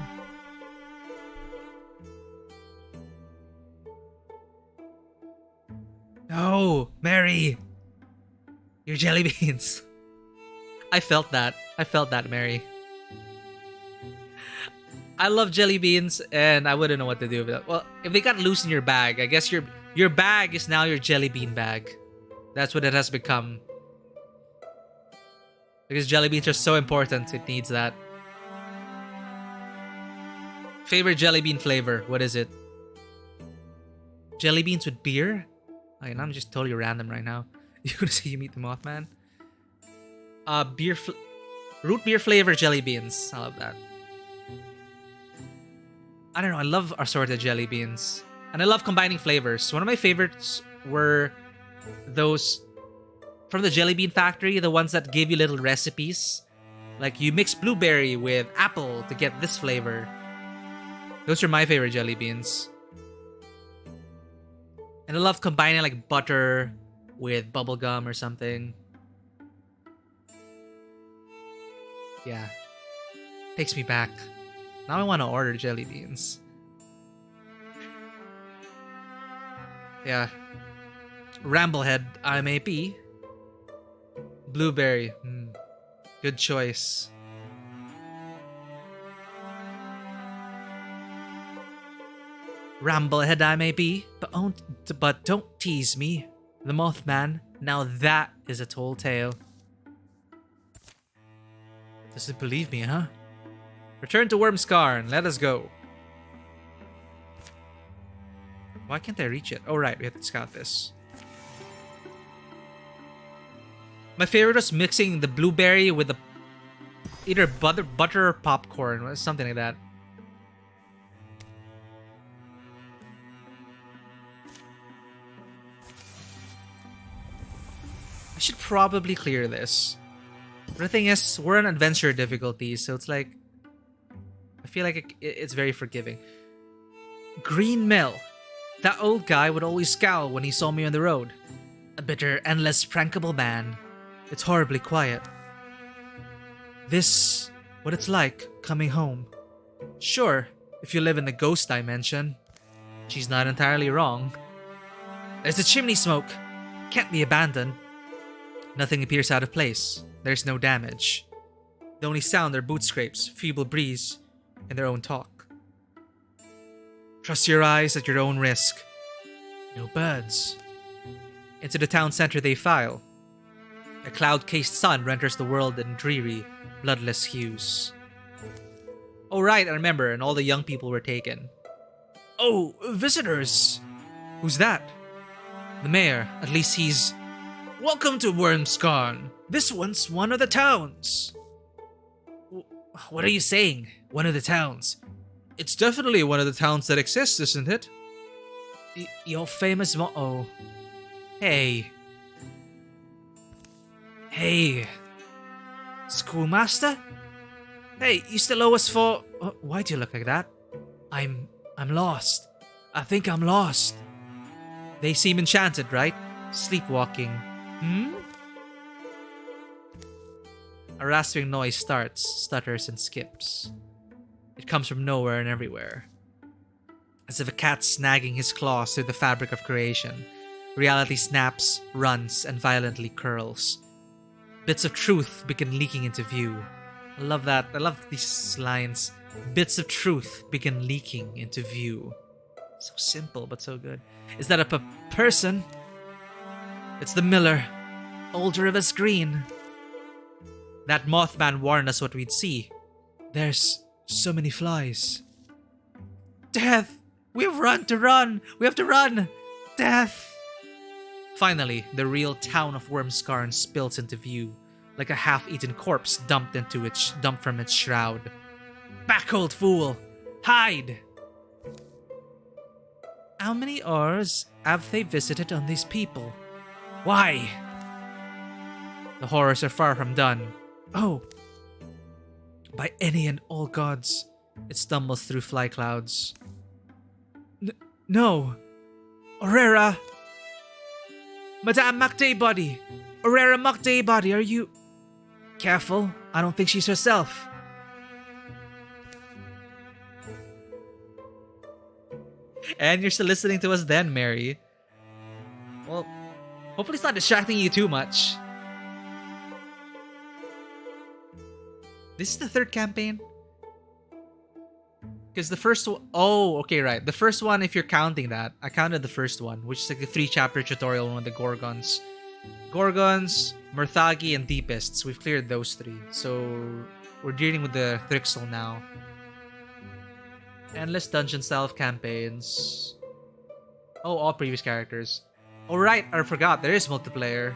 Oh, Mary! Your jelly beans. I felt that, Mary. I love jelly beans, and I wouldn't know what to do with it. Well, if they got loose in your bag, I guess your bag is now your jelly bean bag. That's what it has become. Because jelly beans are so important, it needs that. Favorite jelly bean flavor, what is it? Jelly beans with beer? I mean, I'm just totally random right now. You're gonna say you meet the Mothman? Root beer flavor jelly beans. I love that. I don't know, I love assorted jelly beans. And I love combining flavors. One of my favorites were those from the Jelly Bean Factory, the ones that give you little recipes. Like, you mix blueberry with apple to get this flavor. Those are my favorite jelly beans. And I love combining like butter with bubblegum or something. Yeah. Takes me back. Now I want to order jelly beans. Yeah. Ramblehead, I may be. Blueberry. Good choice. Ramblehead I may be, but don't tease me. The Mothman, now that is a tall tale. Doesn't believe me, huh? Return to Wormscar and let us go. Why can't I reach it? Oh right, we have to scout this. My favorite was mixing the blueberry with the either butter or popcorn, or something like that. I should probably clear this. But the thing is, we're on adventure difficulty, so it's like... I feel like it's very forgiving. Green Mill. That old guy would always scowl when he saw me on the road. A bitter and less prankable man. It's horribly quiet. This... what it's like coming home. Sure, if you live in the ghost dimension. She's not entirely wrong. There's a chimney smoke. Can't be abandoned. Nothing appears out of place. There's no damage. The only sound are boot scrapes, feeble breeze, and their own talk. Trust your eyes at your own risk. No birds. Into the town center they file. A cloud-cased sun renders the world in dreary, bloodless hues. Oh right, I remember, and all the young people were taken. Oh, visitors! Who's that? The mayor. At least he's... Welcome to Wormscarn. This one's one of the towns. What are you saying? One of the towns? It's definitely one of the towns that exists, isn't it? Your famous oh. Hey. Hey. Schoolmaster? Hey, you still owe us for... why do you look like that? I'm lost. I think I'm lost. They seem enchanted, right? Sleepwalking. A rasping noise starts, stutters, and skips. It comes from nowhere and everywhere. As if a cat snagging his claws through the fabric of creation, reality snaps, runs, and violently curls. Bits of truth begin leaking into view. I love that. I love these lines. Bits of truth begin leaking into view. So simple, but so good. Is that a person? It's the miller. Old River's Green. That Mothman warned us what we'd see. There's so many flies. Death! We've run to run! We have to run! Death! Finally, the real town of Wormscarn spills into view, like a half-eaten corpse dumped from its shroud. Back, old fool! Hide! How many hours have they visited on these people? Why? The horrors are far from done. Oh! By any and all gods, it stumbles through fly clouds. No! Aurora! Madame Macdaybody! Aurora Macdaybody, are you... Careful, I don't think she's herself. And you're still listening to us then, Mary. Well, hopefully it's not distracting you too much. This is the third campaign? Because the first one... Oh, okay, right. The first one, if you're counting that, I counted the first one, which is like the 3-chapter tutorial on the Gorgons. Gorgons, Murthagi, and Deepists. We've cleared those 3. So, we're dealing with the Thrixel now. Endless dungeon style campaigns. Oh, all previous characters. Oh, right, I forgot. There is multiplayer.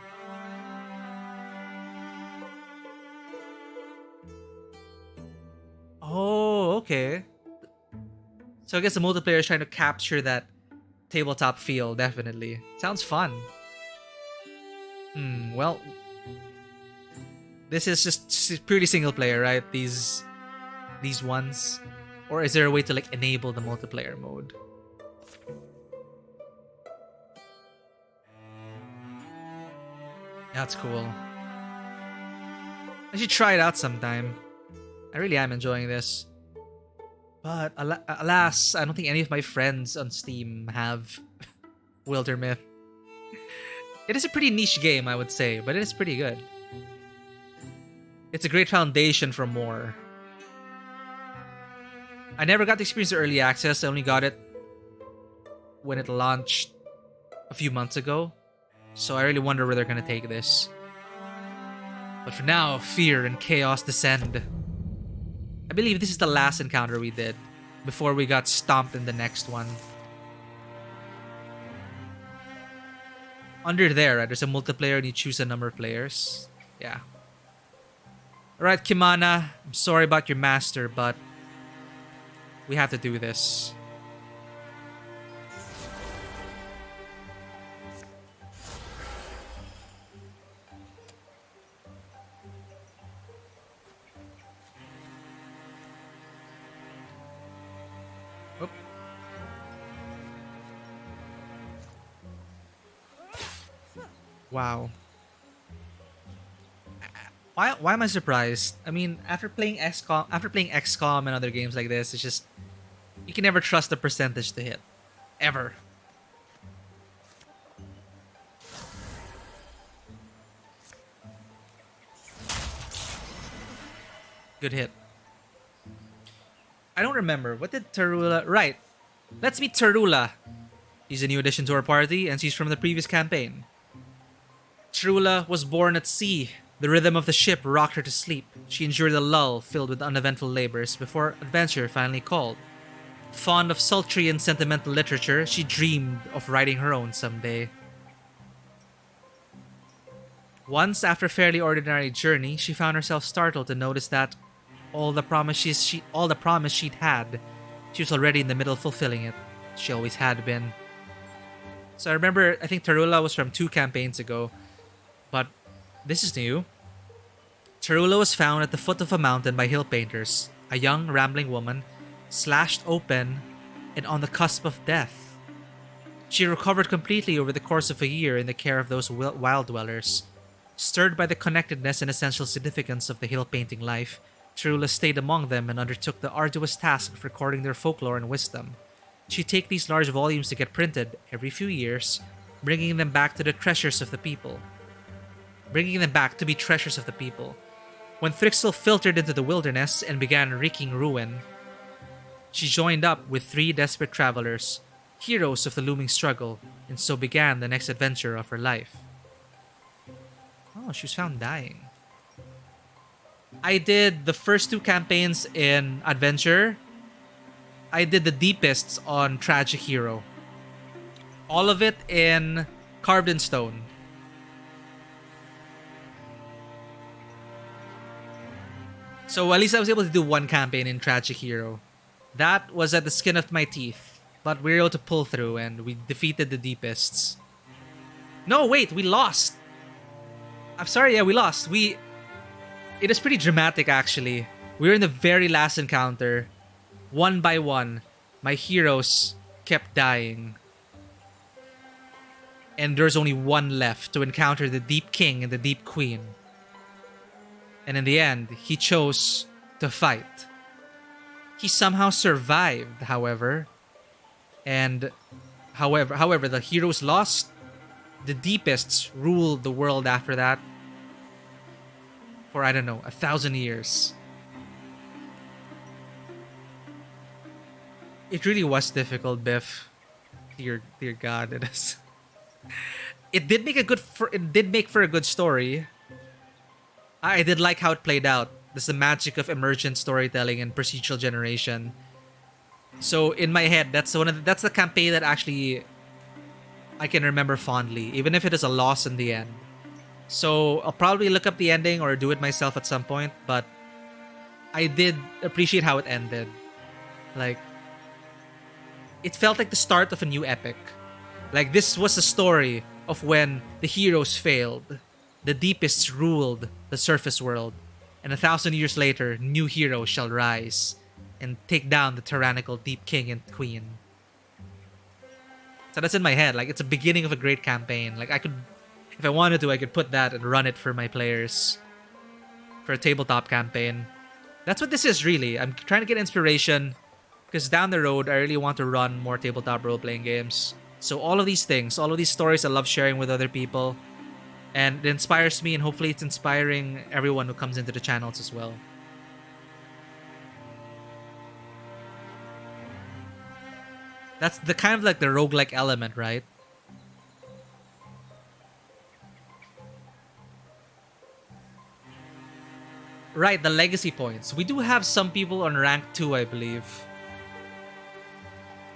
Oh, okay. So I guess the multiplayer is trying to capture that tabletop feel, definitely. Sounds fun. Well... This is just purely single player, right? These ones? Or is there a way to, like, enable the multiplayer mode? That's cool. I should try it out sometime. I really am enjoying this. But alas, I don't think any of my friends on Steam have Wildermyth. It is a pretty niche game, I would say, but it is pretty good. It's a great foundation for more. I never got to experience the early access. I only got it when it launched a few months ago. So I really wonder where they're going to take this. But for now, fear and chaos descend. I believe this is the last encounter we did before we got stomped in the next one. Under there, right, there's a multiplayer and you choose a number of players. Yeah. Alright, Kimana, I'm sorry about your master, but we have to do this. Oop. Wow. Why am I surprised? I mean, after playing XCOM and other games like this, it's just you can never trust the percentage to hit. Ever. Good hit. I don't remember. What did Tarula... Right. Let's meet Tarula. She's a new addition to our party, and she's from the previous campaign. Tarula was born at sea. The rhythm of the ship rocked her to sleep. She endured a lull filled with uneventful labors before adventure finally called. Fond of sultry and sentimental literature, she dreamed of writing her own someday. Once, after a fairly ordinary journey, she found herself startled to notice that all the promise she'd had, she was already in the middle of fulfilling it. She always had been. So I remember, I think Tarula was from 2 campaigns ago, but this is new. Tarula was found at the foot of a mountain by hill painters, a young, rambling woman, slashed open and on the cusp of death. She recovered completely over the course of a year in the care of those wild dwellers. Stirred by the connectedness and essential significance of the hill painting life, Tarula stayed among them and undertook the arduous task of recording their folklore and wisdom. She'd take these large volumes to get printed every few years, bringing them back to be treasures of the people. When Thrixel filtered into the wilderness and began wreaking ruin, she joined up with 3 desperate travelers, heroes of the looming struggle, and so began the next adventure of her life. Oh, she was found dying. I did the first 2 campaigns in Adventure. I did the deepest on Tragic Hero. All of it in Carved in Stone. So at least I was able to do 1 campaign in Tragic Hero. That was at the skin of my teeth, but we were able to pull through and we defeated the deepists. No, wait, we lost. I'm sorry, yeah, we lost. It is pretty dramatic, actually. We were in the very last encounter. One by one, my heroes kept dying. And there's only one left to encounter the Deep King and the Deep Queen. And in the end, he chose to fight. He somehow survived, however. And however, the heroes lost. The Deepists ruled the world after that. For, I don't know, 1,000 years. It really was difficult, Biff. Dear God, it is. It did make for a good story. I did like how it played out. There's the magic of emergent storytelling and procedural generation. So in my head, that's the campaign that actually I can remember fondly, even if it is a loss in the end. So I'll probably look up the ending or do it myself at some point, but I did appreciate how it ended. Like, it felt like the start of a new epic. Like, this was the story of when the heroes failed. The Deepists ruled the surface world. And 1,000 years later, new heroes shall rise and take down the tyrannical Deep King and Queen. So that's in my head. Like, it's a beginning of a great campaign. Like, I could, if I wanted to, I could put that and run it for my players. For a tabletop campaign. That's what this is really. I'm trying to get inspiration because down the road, I really want to run more tabletop role-playing games. So all of these things, all of these stories I love sharing with other people, and it inspires me, and hopefully it's inspiring everyone who comes into the channels as well. That's the kind of like the roguelike element, right? Right, the legacy points. We do have some people on rank 2, I believe.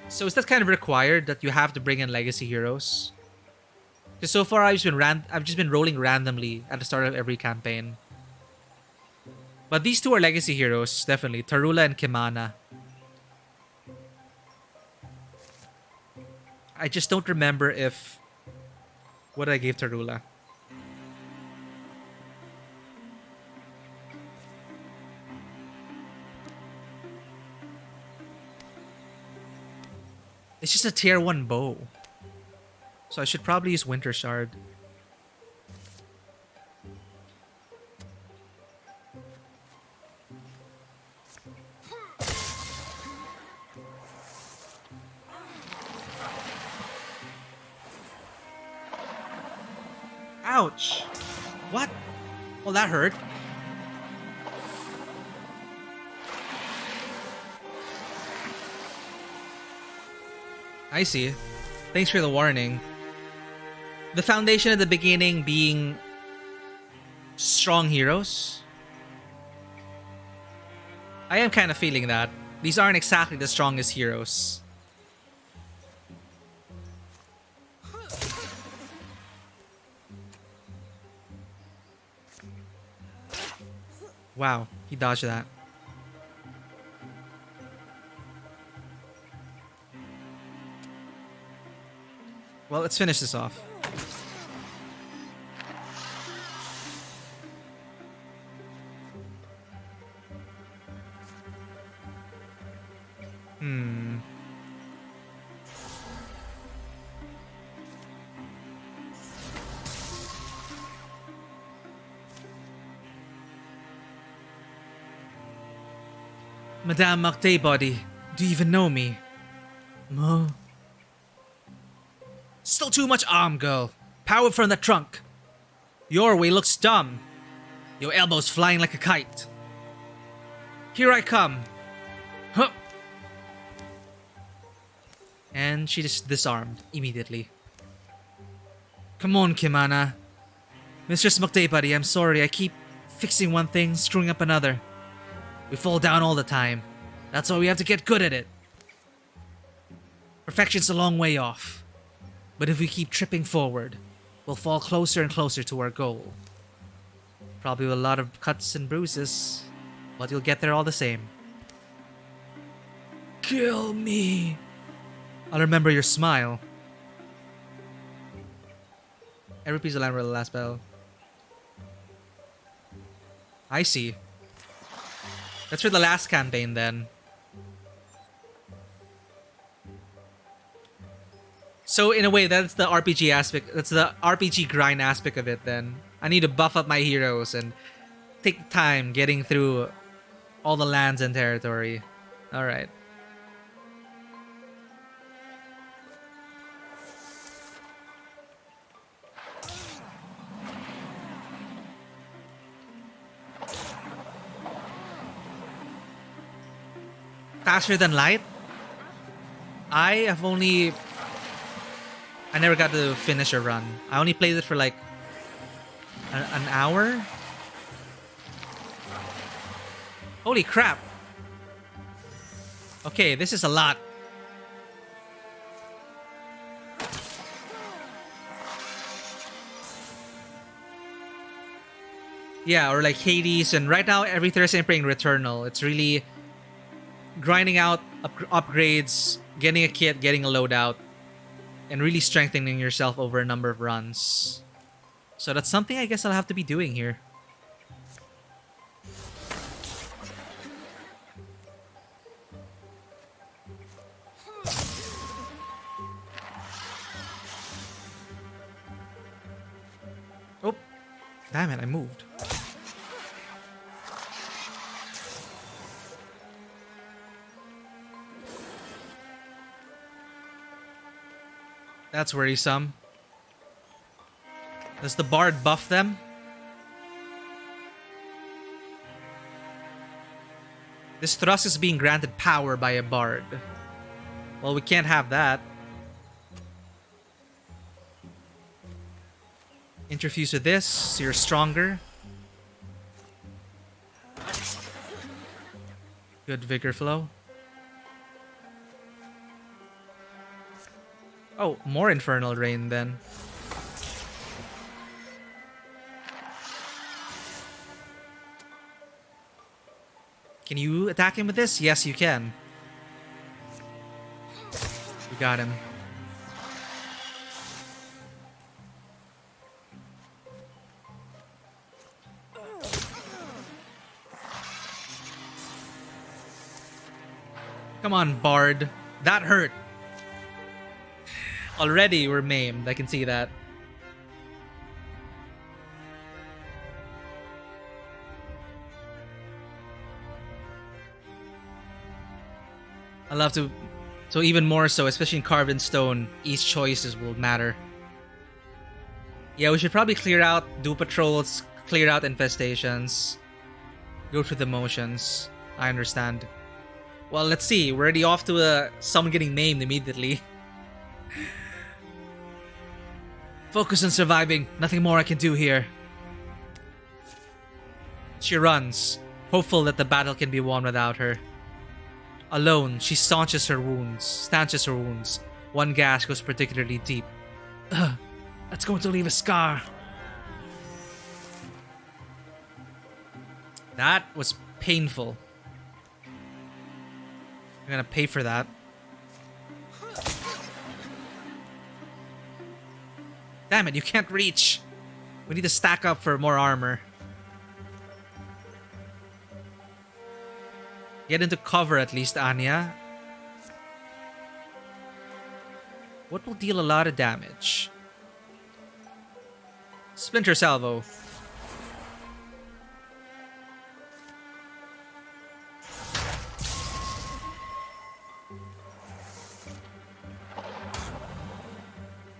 So is that kind of required that you have to bring in legacy heroes? Because so far I've just been rolling randomly at the start of every campaign. But these two are legacy heroes, definitely. Tarula and Kimana. I just don't remember if... what I gave Tarula. It's just a tier 1 bow. So I should probably use Winter Shard. Ouch! What? Well, that hurt. I see. Thanks for the warning. The foundation at the beginning being strong heroes. I am kind of feeling that. These aren't exactly the strongest heroes. Wow, he dodged that. Well, let's finish this off. Madame Body, do you even know me? Mo? Still too much arm, girl. Power from the trunk. Your way looks dumb. Your elbows flying like a kite. Here I come. Huh. And she just disarmed immediately. Come on, Kimana. Mistress Body, I'm sorry. I keep fixing one thing, screwing up another. We fall down all the time. That's why we have to get good at it. Perfection's a long way off. But if we keep tripping forward, we'll fall closer and closer to our goal. Probably with a lot of cuts and bruises, but you'll get there all the same. Kill me. I'll remember your smile. Every piece of land for the last battle. I see. That's for the last campaign then. So in a way, that's the RPG aspect. That's the RPG grind aspect of it then. I need to buff up my heroes and take time getting through all the lands and territory. Alright. Faster than light? I never got to finish a run. I only played it for like an hour? Holy crap. Okay, this is a lot. Yeah, or like Hades, and right now every Thursday I'm playing Returnal. It's really grinding out upgrades, getting a kit, getting a loadout, and really strengthening yourself over a number of runs. So that's something I guess I'll have to be doing here. Oh, damn it, I moved. That's worrisome. Does the bard buff them? This thrust is being granted power by a bard. Well, we can't have that. Interfuse with this, so you're stronger. Good vigor flow. Oh, more Infernal Rain then. Can you attack him with this? Yes, you can. We got him. Come on, Bard. That hurt. Already we're maimed. I can see that. I love to... So even more so, especially in carved in stone, each choices will matter. Yeah, we should probably clear out, do patrols, clear out infestations. Go through the motions. I understand. Well, let's see. We're already off to someone getting maimed immediately. Focus on surviving. Nothing more I can do here. She runs, hopeful that the battle can be won without her. Alone, she stanches her wounds. One gash goes particularly deep. That's going to leave a scar. That was painful. I'm gonna pay for that. Damn it, you can't reach. We need to stack up for more armor. Get into cover at least, Anya. What will deal a lot of damage? Splinter Salvo.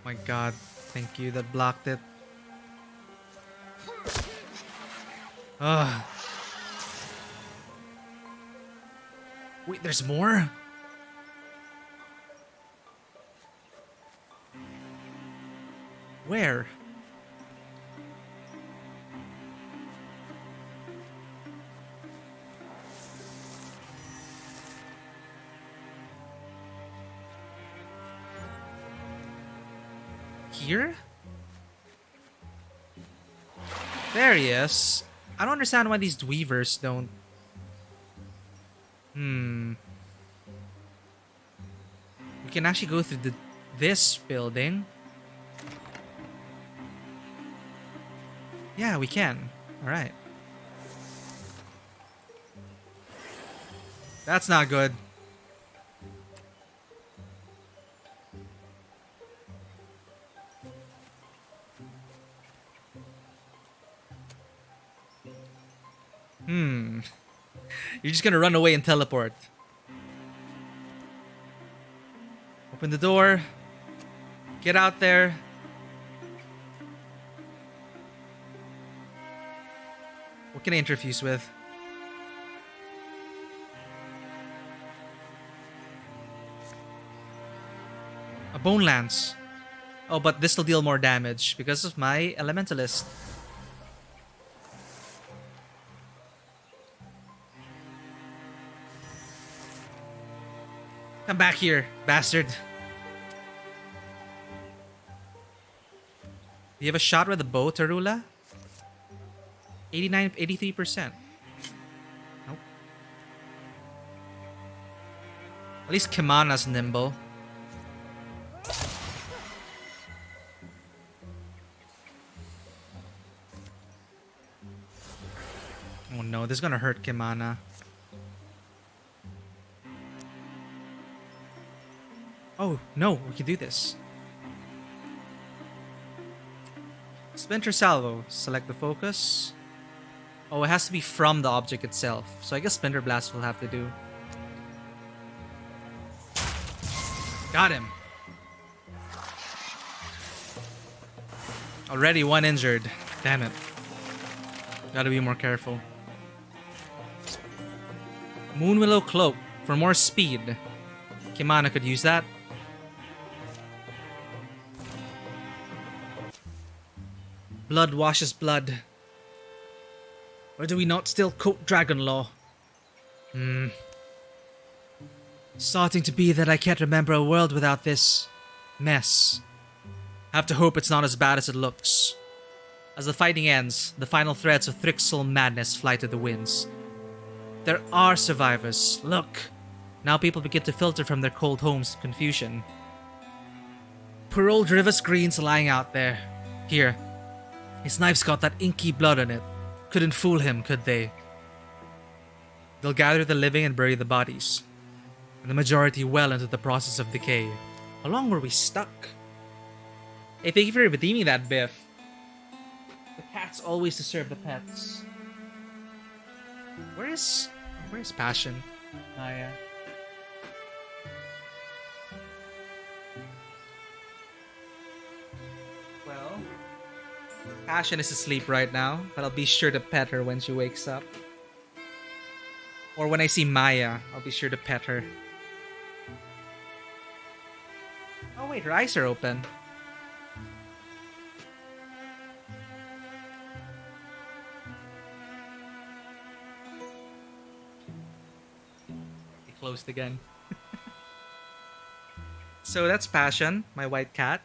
My god, thank you, that blocked it. Ugh. Wait, there's more? Where? Here? There he is. I don't understand why these dweavers don't... We can actually go through this building. Yeah, we can. Alright. That's not good. You're just gonna run away and teleport. Open the door. Get out there. What can I interfuse with? A bone lance. Oh, but this will deal more damage because of my elementalist. Come back here, bastard. Do you have a shot with a bow, Tarula? 83%. Nope. At least Kimana's nimble. Oh no, this is gonna hurt Kimana. Oh, no, we can do this. Splinter Salvo. Select the focus. Oh, it has to be from the object itself. So I guess Splinter Blast will have to do. Got him. Already one injured. Damn it. Gotta be more careful. Moonwillow Cloak for more speed. Kimana could use that. Blood washes blood. Or do we not still quote Dragon Law? Starting to be that I can't remember a world without this mess. Have to hope it's not as bad as it looks. As the fighting ends, the final threads of Thrixel madness fly to the winds. There are survivors. Look! Now people begin to filter from their cold homes in confusion. Poor old Rivers Green's lying out there. Here. His knife's got that inky blood on it. Couldn't fool him, could they? They'll gather the living and bury the bodies. And the majority well into the process of decay. How long were we stuck? Hey, thank you for redeeming that, Biff. The cats always deserve the pets. Where's Passion? Oh, yeah. Well, Passion is asleep right now, but I'll be sure to pet her when she wakes up. Or when I see Maya, I'll be sure to pet her. Oh wait, her eyes are open. They closed again. So that's Passion, my white cat.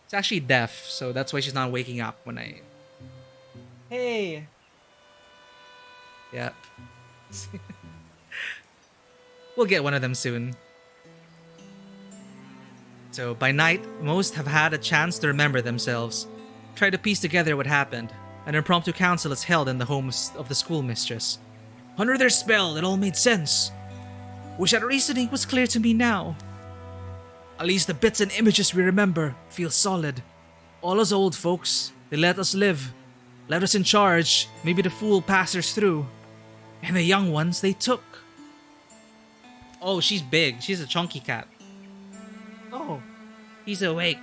It's actually deaf, so that's why she's not waking up when I... Hey! Yeah. We'll get one of them soon. So, by night, most have had a chance to remember themselves. Try to piece together what happened. An impromptu council is held in the home of the schoolmistress. Under their spell, it all made sense. Wish that reasoning was clear to me now. At least the bits and images we remember feel solid. All us old folks, they let us live. Let us in charge, maybe the fool passed us through. And the young ones they took. Oh, she's big. She's a chunky cat. Oh, he's awake.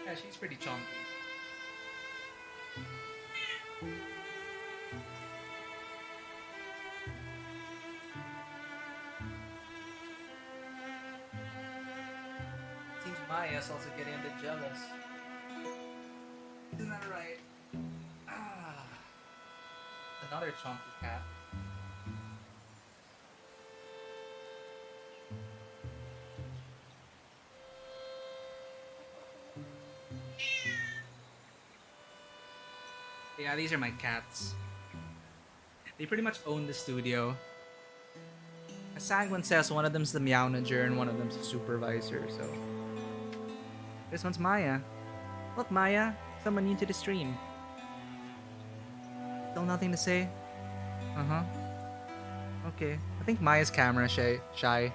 Yeah, she's pretty chunky. Seems Maya's also getting a bit jealous. Isn't that right? Ah, another chunky cat. Yeah, these are my cats. They pretty much own the studio. As Sanguine says, one of them's the meownager and one of them's the supervisor, so... This one's Maya. Look, Maya, someone new to the stream. Still nothing to say? Uh-huh. Okay. I think Maya's camera shy.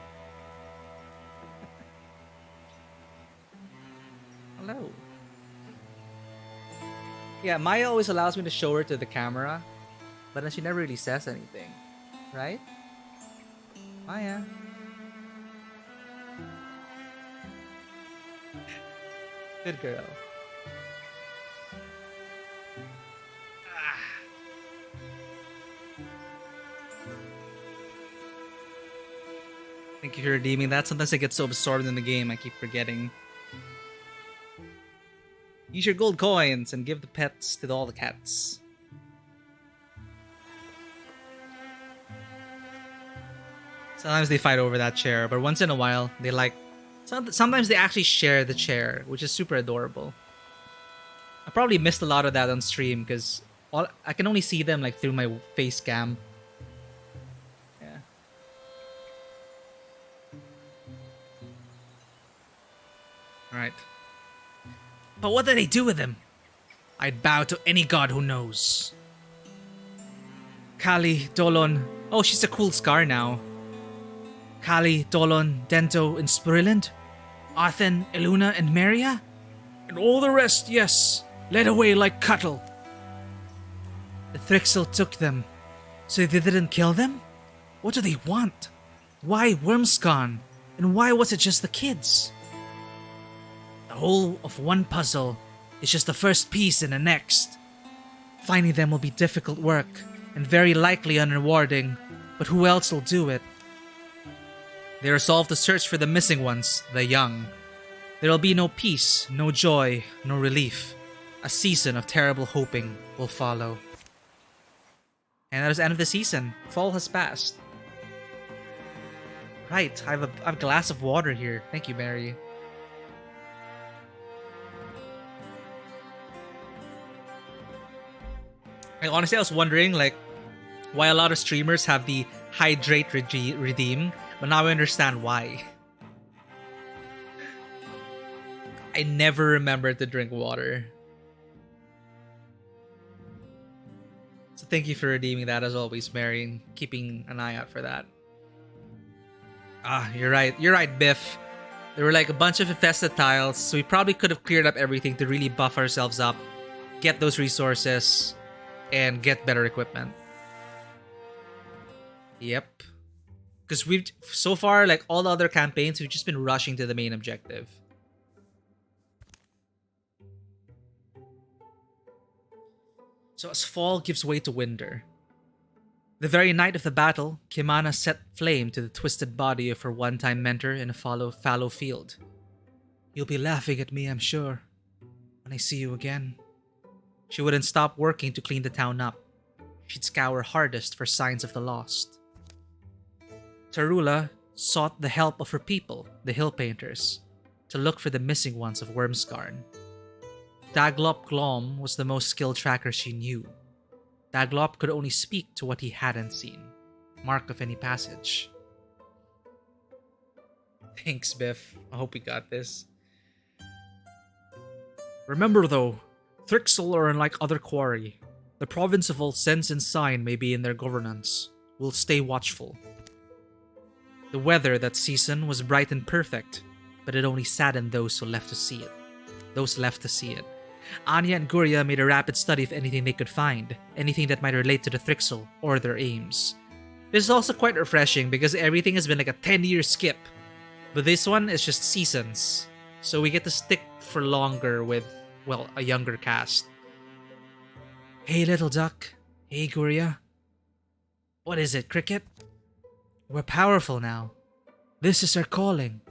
Hello. Yeah, Maya always allows me to show her to the camera, but then she never really says anything. Right? Maya. Good girl. Thank you for redeeming that. Sometimes I get so absorbed in the game, I keep forgetting. Use your gold coins and give the pets to all the cats. Sometimes they fight over that chair, but once in a while, they like... Sometimes they actually share the chair, which is super adorable. I probably missed a lot of that on stream, because I can only see them like through my face cam. Yeah. Alright. But what did they do with him? I'd bow to any god who knows. Kali, Dolon... Oh, she's a cool scar now. Kali, Dolon, Dento, and Spuriland? Arthen, Eluna, and Maria? And all the rest, yes, led away like cattle. The Thrixel took them, so they didn't kill them? What do they want? Why Wormscarn? And why was it just the kids? The whole of one puzzle is just the first piece in the next. Finding them will be difficult work, and very likely unrewarding, but who else will do it? They resolve to search for the missing ones, the young. There will be no peace, no joy, no relief. A season of terrible hoping will follow. And that is the end of the season. Fall has passed. Right, I have a glass of water here. Thank you, Mary. Honestly, I was wondering, like, why a lot of streamers have the hydrate redeem, but now I understand why. I never remembered to drink water. So thank you for redeeming that as always, Mary, and keeping an eye out for that. Ah, you're right. You're right, Biff. There were like a bunch of infested tiles, so we probably could have cleared up everything to really buff ourselves up, get those resources, and get better equipment. Yep. Because we've, so far, like all the other campaigns, we've just been rushing to the main objective. So as fall gives way to winter, the very night of the battle, Kimana set flame to the twisted body of her one-time mentor in a fallow field. You'll be laughing at me, I'm sure, when I see you again. She wouldn't stop working to clean the town up. She'd scour hardest for signs of the lost. Tarula sought the help of her people, the Hill Painters, to look for the missing ones of Wormscarn. Daglop Glom was the most skilled tracker she knew. Daglop could only speak to what he hadn't seen. Mark of any passage. Thanks, Biff. I hope we got this. Remember though, Thrixel are unlike other quarry. The province of all sense and sign may be in their governance. We'll stay watchful. The weather that season was bright and perfect, but it only saddened those who left to see it. Those left to see it. Anya and Guria made a rapid study of anything they could find, anything that might relate to the Thrixel or their aims. This is also quite refreshing because everything has been like a 10-year skip, but this one is just seasons, so we get to stick for longer with, well, a younger cast. Hey little duck, hey Guria. What is it, Cricket? We're powerful now. This is our calling,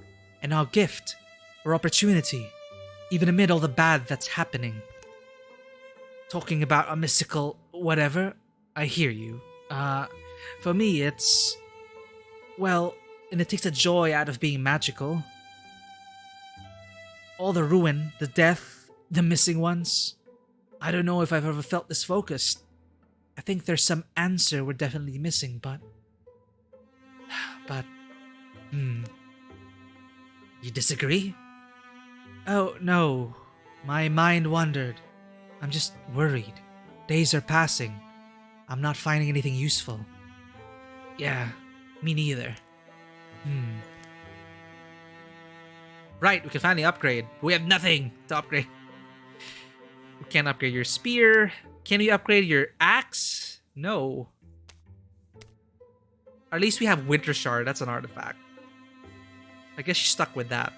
and our gift, our opportunity. Even amid all the bad that's happening. Talking about a mystical whatever, I hear you. For me it's... well, and it takes the joy out of being magical. All the ruin, the death, the missing ones. I don't know if I've ever felt this focused. I think there's some answer we're definitely missing, but... You disagree? Oh, no. My mind wandered. I'm just worried. Days are passing. I'm not finding anything useful. Yeah, me neither. Right, we can finally upgrade. We have nothing to upgrade. We can't upgrade your spear. Can we upgrade your axe? No. Or at least we have Winter Shard. That's an artifact. I guess she's stuck with that.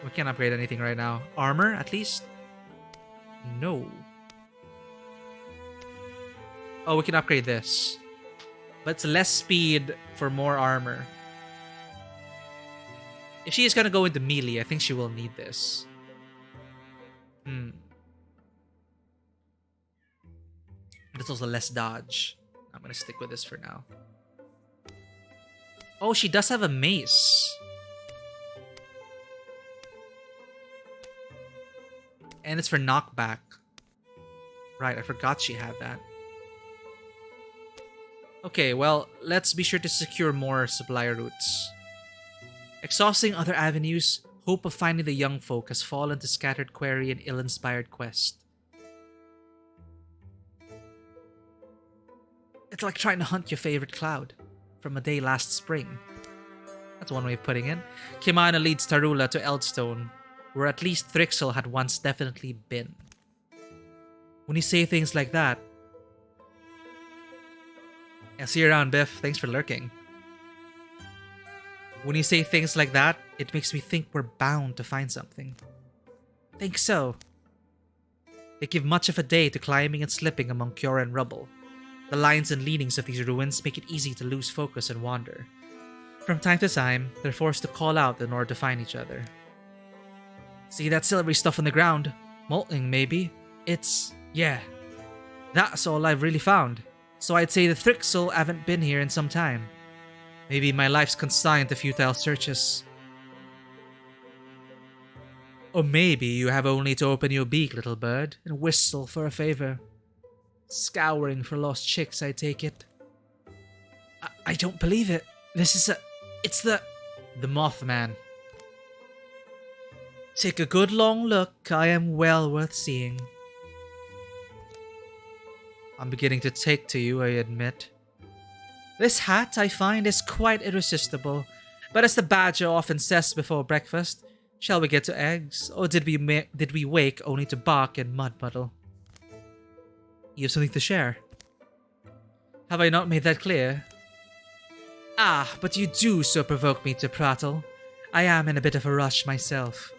We can't upgrade anything right now. Armor, at least? No. Oh, we can upgrade this. But it's less speed for more armor. If she is gonna go into melee, I think she will need this. But it's also less dodge. I'm gonna stick with this for now. Oh, she does have a mace. And it's for knockback. Right, I forgot she had that. Okay, well, let's be sure to secure more supply routes. Exhausting other avenues, hope of finding the young folk has fallen to scattered query and ill-inspired quest. It's like trying to hunt your favorite cloud from a day last spring. That's one way of putting it. Kimana leads Tarula to Eldstone, where at least Thrixel had once definitely been. When you say things like that... I'll see you around, Biff. Thanks for lurking. When you say things like that, it makes me think we're bound to find something. Think so. They give much of a day to climbing and slipping among Kyoran rubble. The lines and leanings of these ruins make it easy to lose focus and wander. From time to time, they're forced to call out in order to find each other. See that silvery stuff on the ground? Molting, maybe? Yeah. That's all I've really found. So I'd say the Thrixel haven't been here in some time. Maybe my life's consigned to futile searches. Or maybe you have only to open your beak, little bird, and whistle for a favor. Scouring for lost chicks, I take it. I don't believe it. It's the Mothman. Take a good long look. I am well worth seeing. I'm beginning to take to you, I admit. This hat, I find, is quite irresistible. But as the badger often says before breakfast, shall we get to eggs, or did we wake only to bark and mud puddle? You have something to share. Have I not made that clear? Ah, but you do so provoke me to prattle. I am in a bit of a rush myself.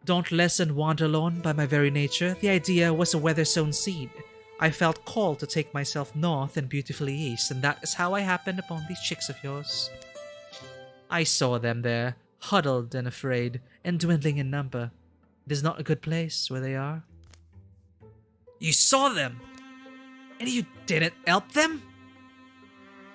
Dauntless and wanderlorn by my very nature, the idea was a weather-sown seed. I felt called to take myself north and beautifully east, and that is how I happened upon these chicks of yours. I saw them there, huddled and afraid, and dwindling in number. It is not a good place where they are. You saw them? And you didn't help them?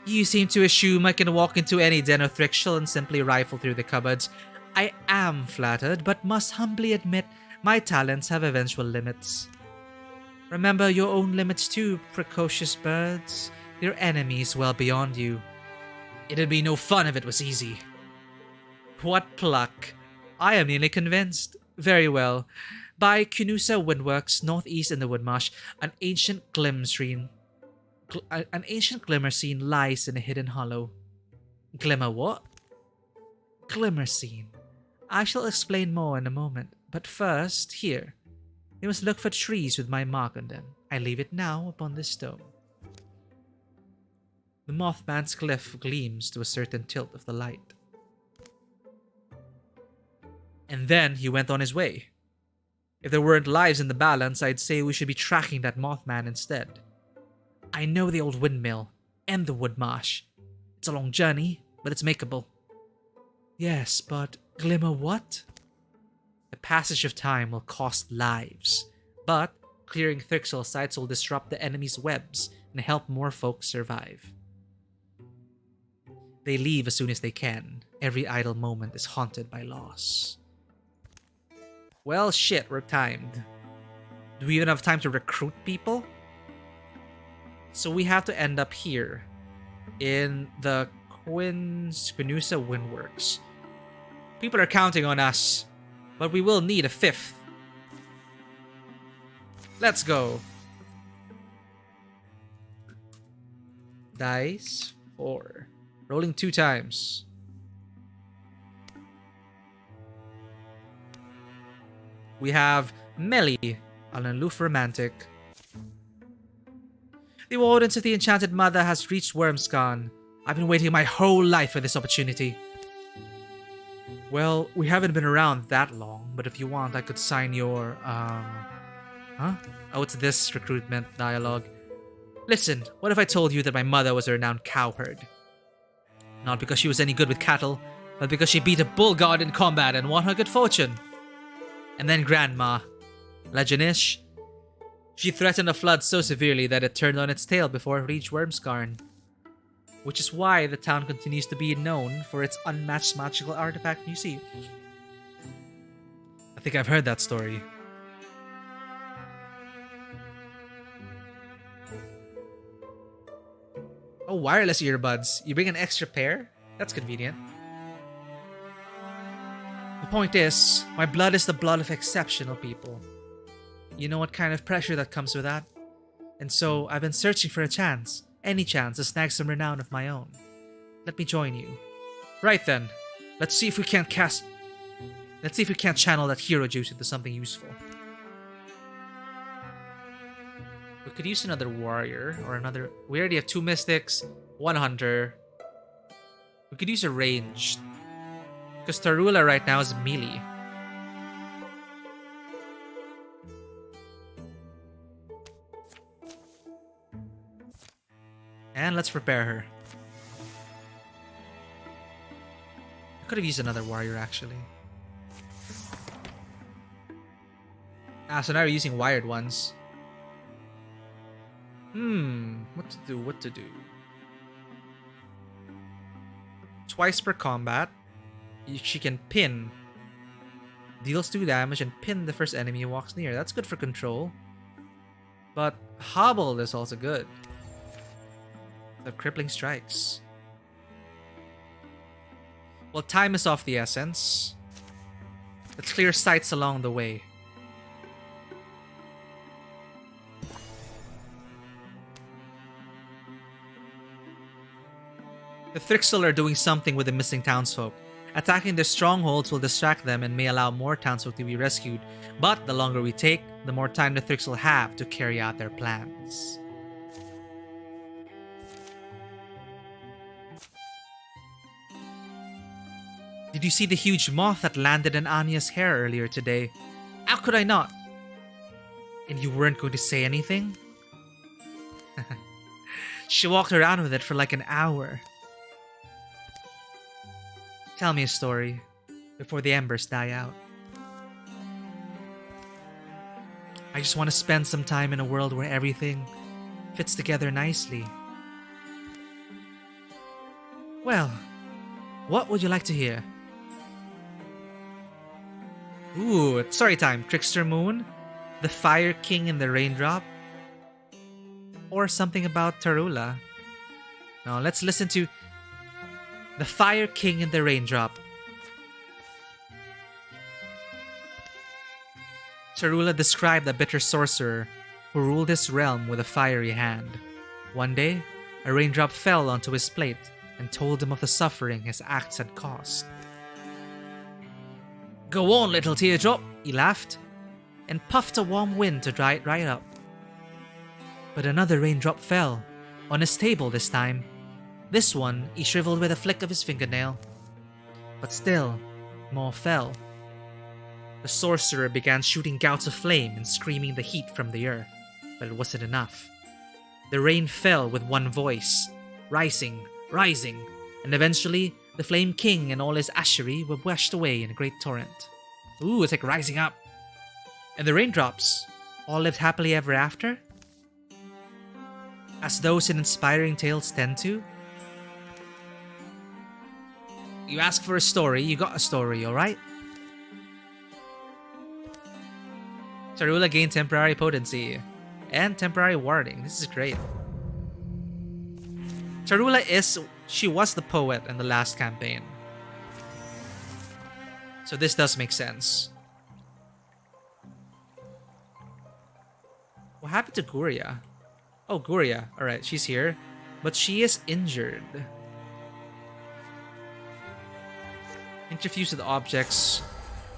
You seem to assume I can walk into any den of Thrixel and simply rifle through the cupboards. I am flattered, but must humbly admit my talents have eventual limits. Remember your own limits too, precocious birds. Your enemies well beyond you. It'd be no fun if it was easy. What pluck! I am nearly convinced. Very well. By Kunusa Windworks, northeast in the Woodmarsh, an ancient glimmer scene lies in a hidden hollow. Glimmer what? Glimmer scene. I shall explain more in a moment, but first, here. You must look for trees with my mark on them. I leave it now upon this stone. The Mothman's glyph gleams to a certain tilt of the light. And then he went on his way. If there weren't lives in the balance, I'd say we should be tracking that Mothman instead. I know the old windmill and the Woodmarsh. It's a long journey, but it's makeable. Yes, but Glimmer what? The passage of time will cost lives, but clearing Thrixel sites will disrupt the enemy's webs and help more folks survive. They leave as soon as they can. Every idle moment is haunted by loss. Well, shit, we're timed. Do we even have time to recruit people? So we have to end up here in the Kunusa Windworks. People are counting on us, but we will need a fifth. Let's go. Dice 4. Rolling 2 times. We have Melly, an aloof romantic. The Wardens of the Enchanted Mother has reached Wormscarn. I've been waiting my whole life for this opportunity. Well, we haven't been around that long, but if you want, I could sign your, Huh? Oh, it's this recruitment dialogue. Listen, what if I told you that my mother was a renowned cowherd? Not because she was any good with cattle, but because she beat a bull god in combat and won her good fortune. And then Grandma, legend-ish, she threatened a flood so severely that it turned on its tail before it reached Wormscarn. Which is why the town continues to be known for its unmatched magical artifact you see. I think I've heard that story. Oh, wireless earbuds. You bring an extra pair? That's convenient. The point is, my blood is the blood of exceptional people. You know what kind of pressure that comes with that? And so, I've been searching for a chance, any chance, to snag some renown of my own. Let me join you. Right then. Let's see if we can't channel that hero juice into something useful. We could use another warrior or another... We already have 2 mystics, 1 hunter. We could use a ranged. Because Tarula right now is melee. And let's prepare her. I could have used another warrior actually. So now we're using wired ones. What to do? Twice per combat, she can pin. Deals 2 damage and pin the first enemy who walks near. That's good for control. But hobbled is also good. The crippling strikes. Well, time is of the essence. Let's clear sights along the way. The Thrixel are doing something with the missing townsfolk. Attacking their strongholds will distract them and may allow more townsfolk to be rescued, but the longer we take, the more time the Thrixel have to carry out their plans. Did you see the huge moth that landed in Anya's hair earlier today? How could I not? And you weren't going to say anything? She walked around with it for like an hour. Tell me a story before the embers die out. I just want to spend some time in a world where everything fits together nicely. Well, what would you like to hear? Ooh, it's story time. Trickster Moon, the Fire King and the Raindrop, or something about Tarula. Now let's listen to The Fire King and the Raindrop. Tarula described a bitter sorcerer who ruled his realm with a fiery hand. One day, a raindrop fell onto his plate and told him of the suffering his acts had caused. Go on, little teardrop, he laughed, and puffed a warm wind to dry it right up. But another raindrop fell, on his table this time. This one he shriveled with a flick of his fingernail. But still, more fell. The sorcerer began shooting gouts of flame and screaming the heat from the earth, but it wasn't enough. The rain fell with one voice, rising, rising, and eventually the Flame King and all his ashery were washed away in a great torrent. Ooh, it's like rising up. And the raindrops all lived happily ever after? As those in inspiring tales tend to? You ask for a story, you got a story, alright? Tarula gained temporary potency and temporary warding. This is great. Tarula she was the poet in the last campaign. So this does make sense. What happened to Guria? Oh, Guria. Alright, she's here. But she is injured. Interfuse with objects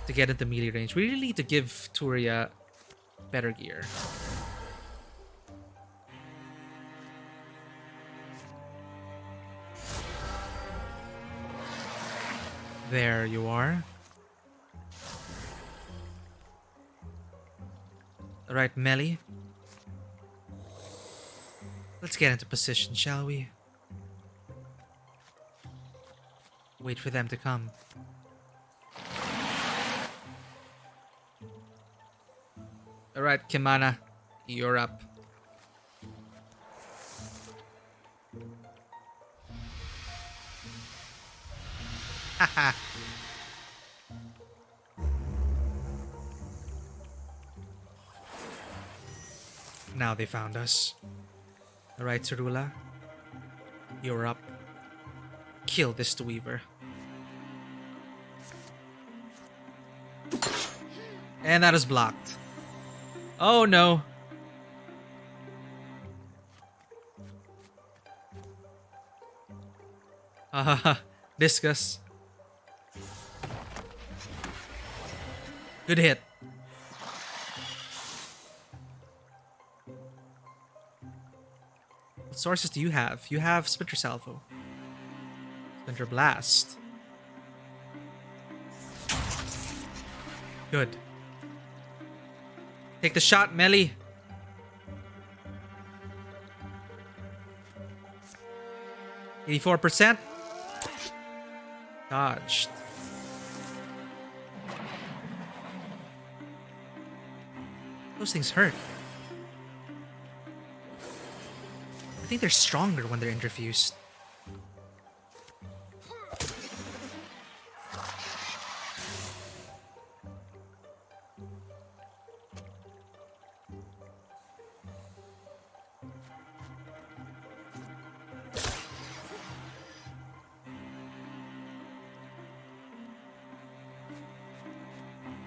to get into melee range. We really need to give Turia better gear. There you are. Alright, melee. Let's get into position, shall we? Wait for them to come. Alright, Kimana, you're up. Haha. Now they found us. Alright, Tarula, you're up. Kill this Weaver. And that is blocked. Oh no. Discus. Good hit. What sources do you have? You have Splinter Salvo. Splinter Blast. Good. Take the shot, Melly. %. Dodged. Those things hurt. I think they're stronger when they're interfused.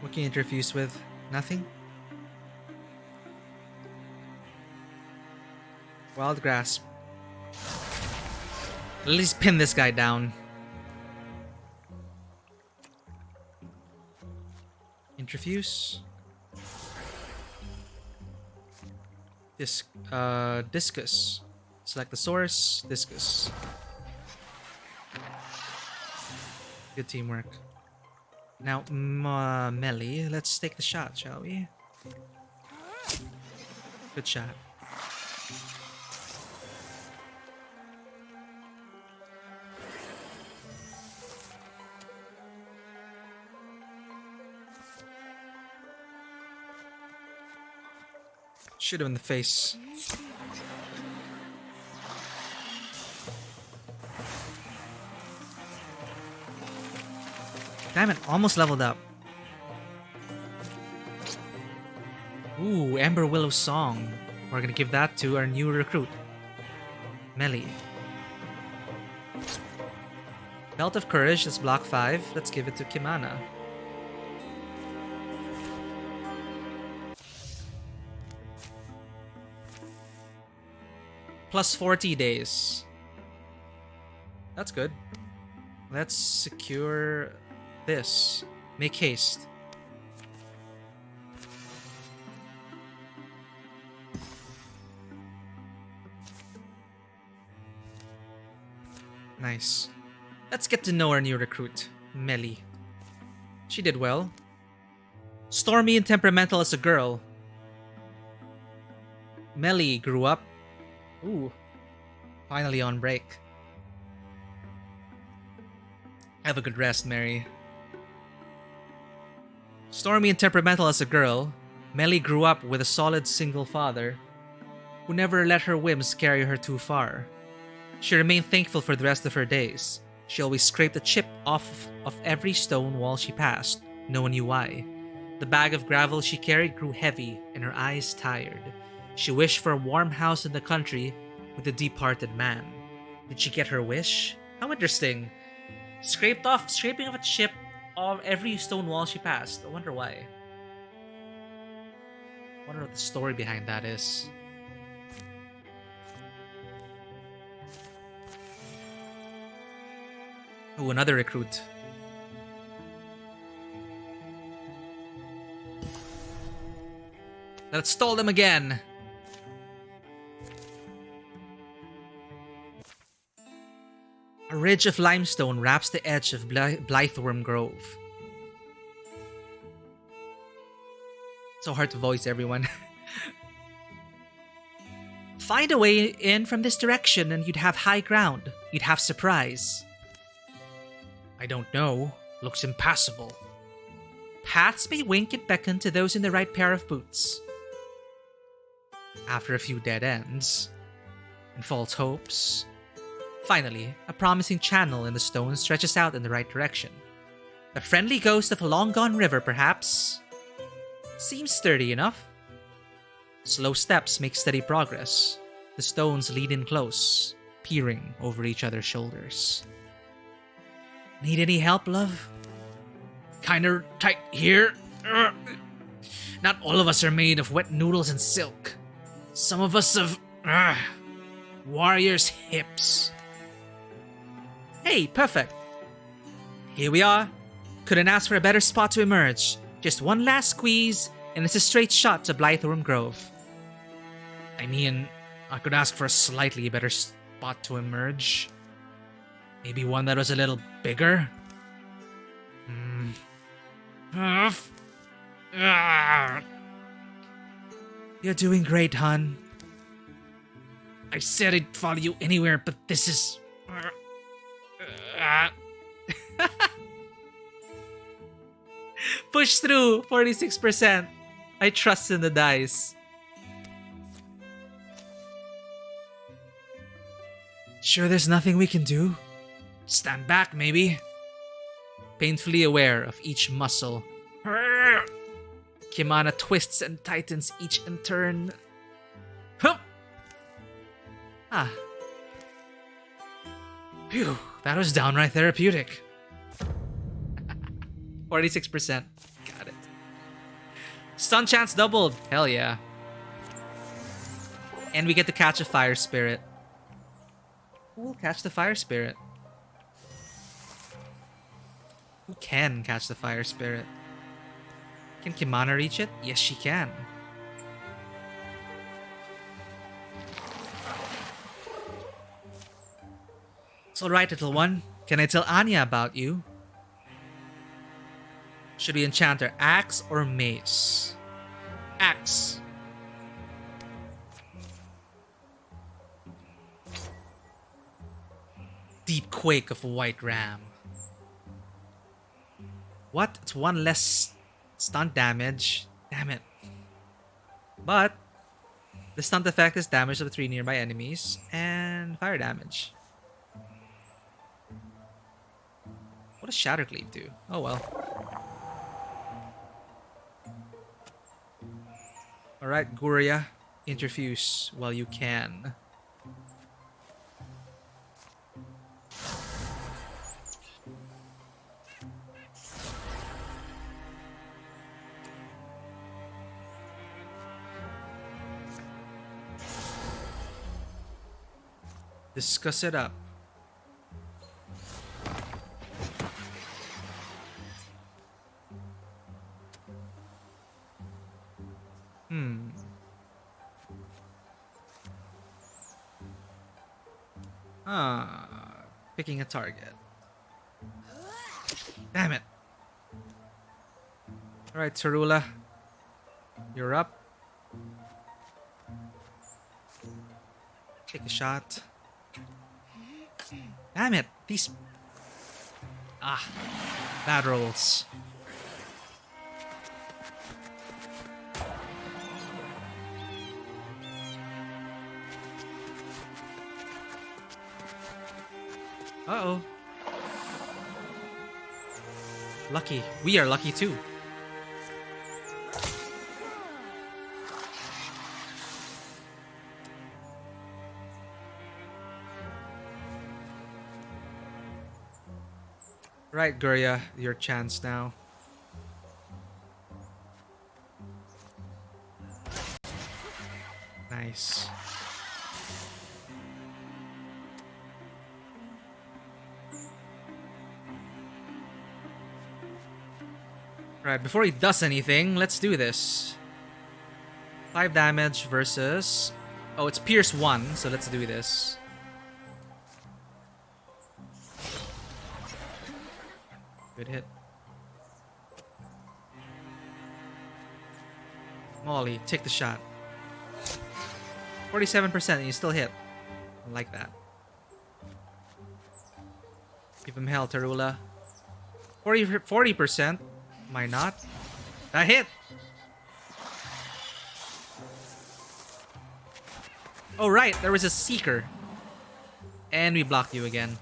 What can you interfuse with? Nothing? Wild Grasp. At least pin this guy down. Interfuse. Discus. Select the source. Discus. Good teamwork. Now, Melly, let's take the shot, shall we? Good shot. Shoot him in the face. Damn it, almost leveled up. Ooh, Ember Willow Song. We're gonna give that to our new recruit, Melly. Belt of Courage is block 5. Let's give it to Kimana. Plus 40 days. That's good. Let's secure this. Make haste. Nice. Let's get to know our new recruit, Melly. She did well. Stormy and temperamental as a girl. Melly grew up. Ooh. Finally on break. Have a good rest, Mary. Stormy and temperamental as a girl, Melly grew up with a solid single father who never let her whims carry her too far. She remained thankful for the rest of her days. She always scraped a chip off of every stone wall she passed. No one knew why. The bag of gravel she carried grew heavy and her eyes tired. She wished for a warm house in the country with a departed man. Did she get her wish? How interesting. Scraping of a chip of every stone wall she passed. I wonder why. I wonder what the story behind that is. Ooh, another recruit. Let's stall them again. A ridge of limestone wraps the edge of Blytheworm Grove. So hard to voice, everyone. Find a way in from this direction and you'd have high ground. You'd have surprise. I don't know. Looks impassable. Paths may wink and beckon to those in the right pair of boots. After a few dead ends and false hopes, finally, a promising channel in the stone stretches out in the right direction. The friendly ghost of a long-gone river, perhaps. Seems sturdy enough. Slow steps make steady progress. The stones lead in close, peering over each other's shoulders. Need any help, love? Kinda tight here. Not all of us are made of wet noodles and silk. Some of us have warriors' hips. Hey, perfect. Here we are. Couldn't ask for a better spot to emerge. Just one last squeeze, and it's a straight shot to Blythorn Grove. I mean, I could ask for a slightly better spot to emerge. Maybe one that was a little bigger? You're doing great, hon. I said I'd follow you anywhere, but this is... Push through, 46%. I trust in the dice. Sure there's nothing we can do? Stand back, maybe. Painfully aware of each muscle. Kimana twists and tightens each in turn. Huh. Ah. Phew, that was downright therapeutic. 46%. Got it. Stun chance doubled. Hell yeah. And we get to catch a fire spirit. Who will catch the fire spirit? Who can catch the fire spirit? Can Kimana reach it? Yes, she can. It's alright, little one. Can I tell Anya about you? Should we enchant her axe or mace? Axe. Deep quake of a white ram. What? It's one less stunt damage. Damn it. But the stunt effect is damage of 3 nearby enemies and fire damage. What does Shattercleave do? Oh well. Alright, Guria, interfuse while you can. Discuss it up. Picking a target. Damn it. Alright, Tarula. You're up. Take a shot. Damn it. These... bad rolls. Uh-oh. Lucky. We are lucky too. Right, Guria, your chance now. Nice. Right, before he does anything, let's do this. 5 damage versus... Oh, it's Pierce 1, so let's do this. Good hit. Molly, take the shot. 47% and you still hit. I like that. Give him hell, Tarula. 40%. Why not? That hit! Oh right, there was a Seeker. And we blocked you again.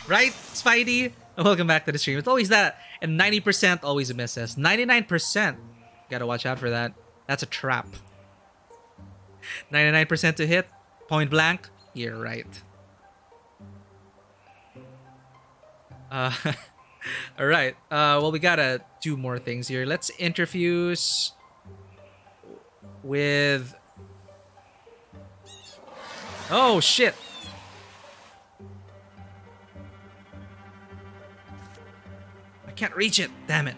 Right, Spidey? Welcome back to the stream. It's always that. And 90% always misses. 99%. Gotta watch out for that. That's a trap. 99% to hit. Point blank. You're right. Uh, all right. Well, we gotta do more things here. Let's interfuse with. Oh shit! I can't reach it. Damn it.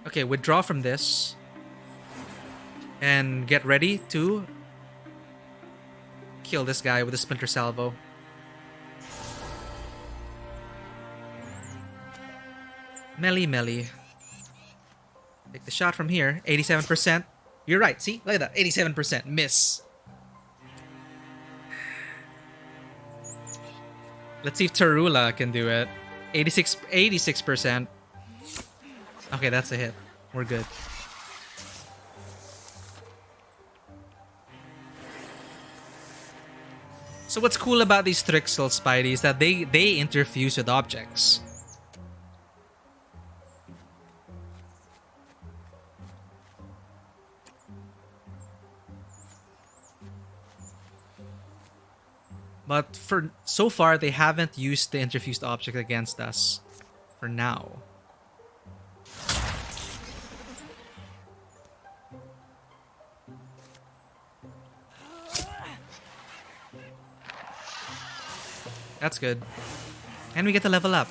Okay, withdraw from this and get ready to kill this guy with a splinter salvo. Melee. Take the shot from here. 87%. You're right. See? Look at that. 87%. Miss. Let's see if Tarula can do it. 86%. Okay, that's a hit. We're good. So what's cool about these Trixel Spidey is that they interfuse with objects. But for so far, they haven't used the interfused object against us. For now. That's good. And we get to level up.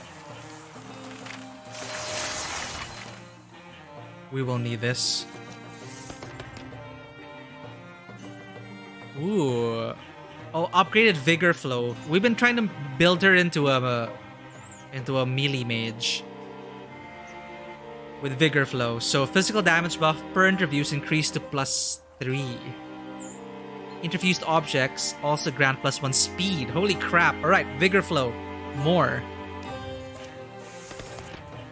We will need this. Ooh. Oh, upgraded Vigor Flow. We've been trying to build her into a melee mage. With Vigor Flow. So physical damage buff per interviews increased to +3. Interfused objects also grant +1 speed. Holy crap. Alright, Vigor Flow. More.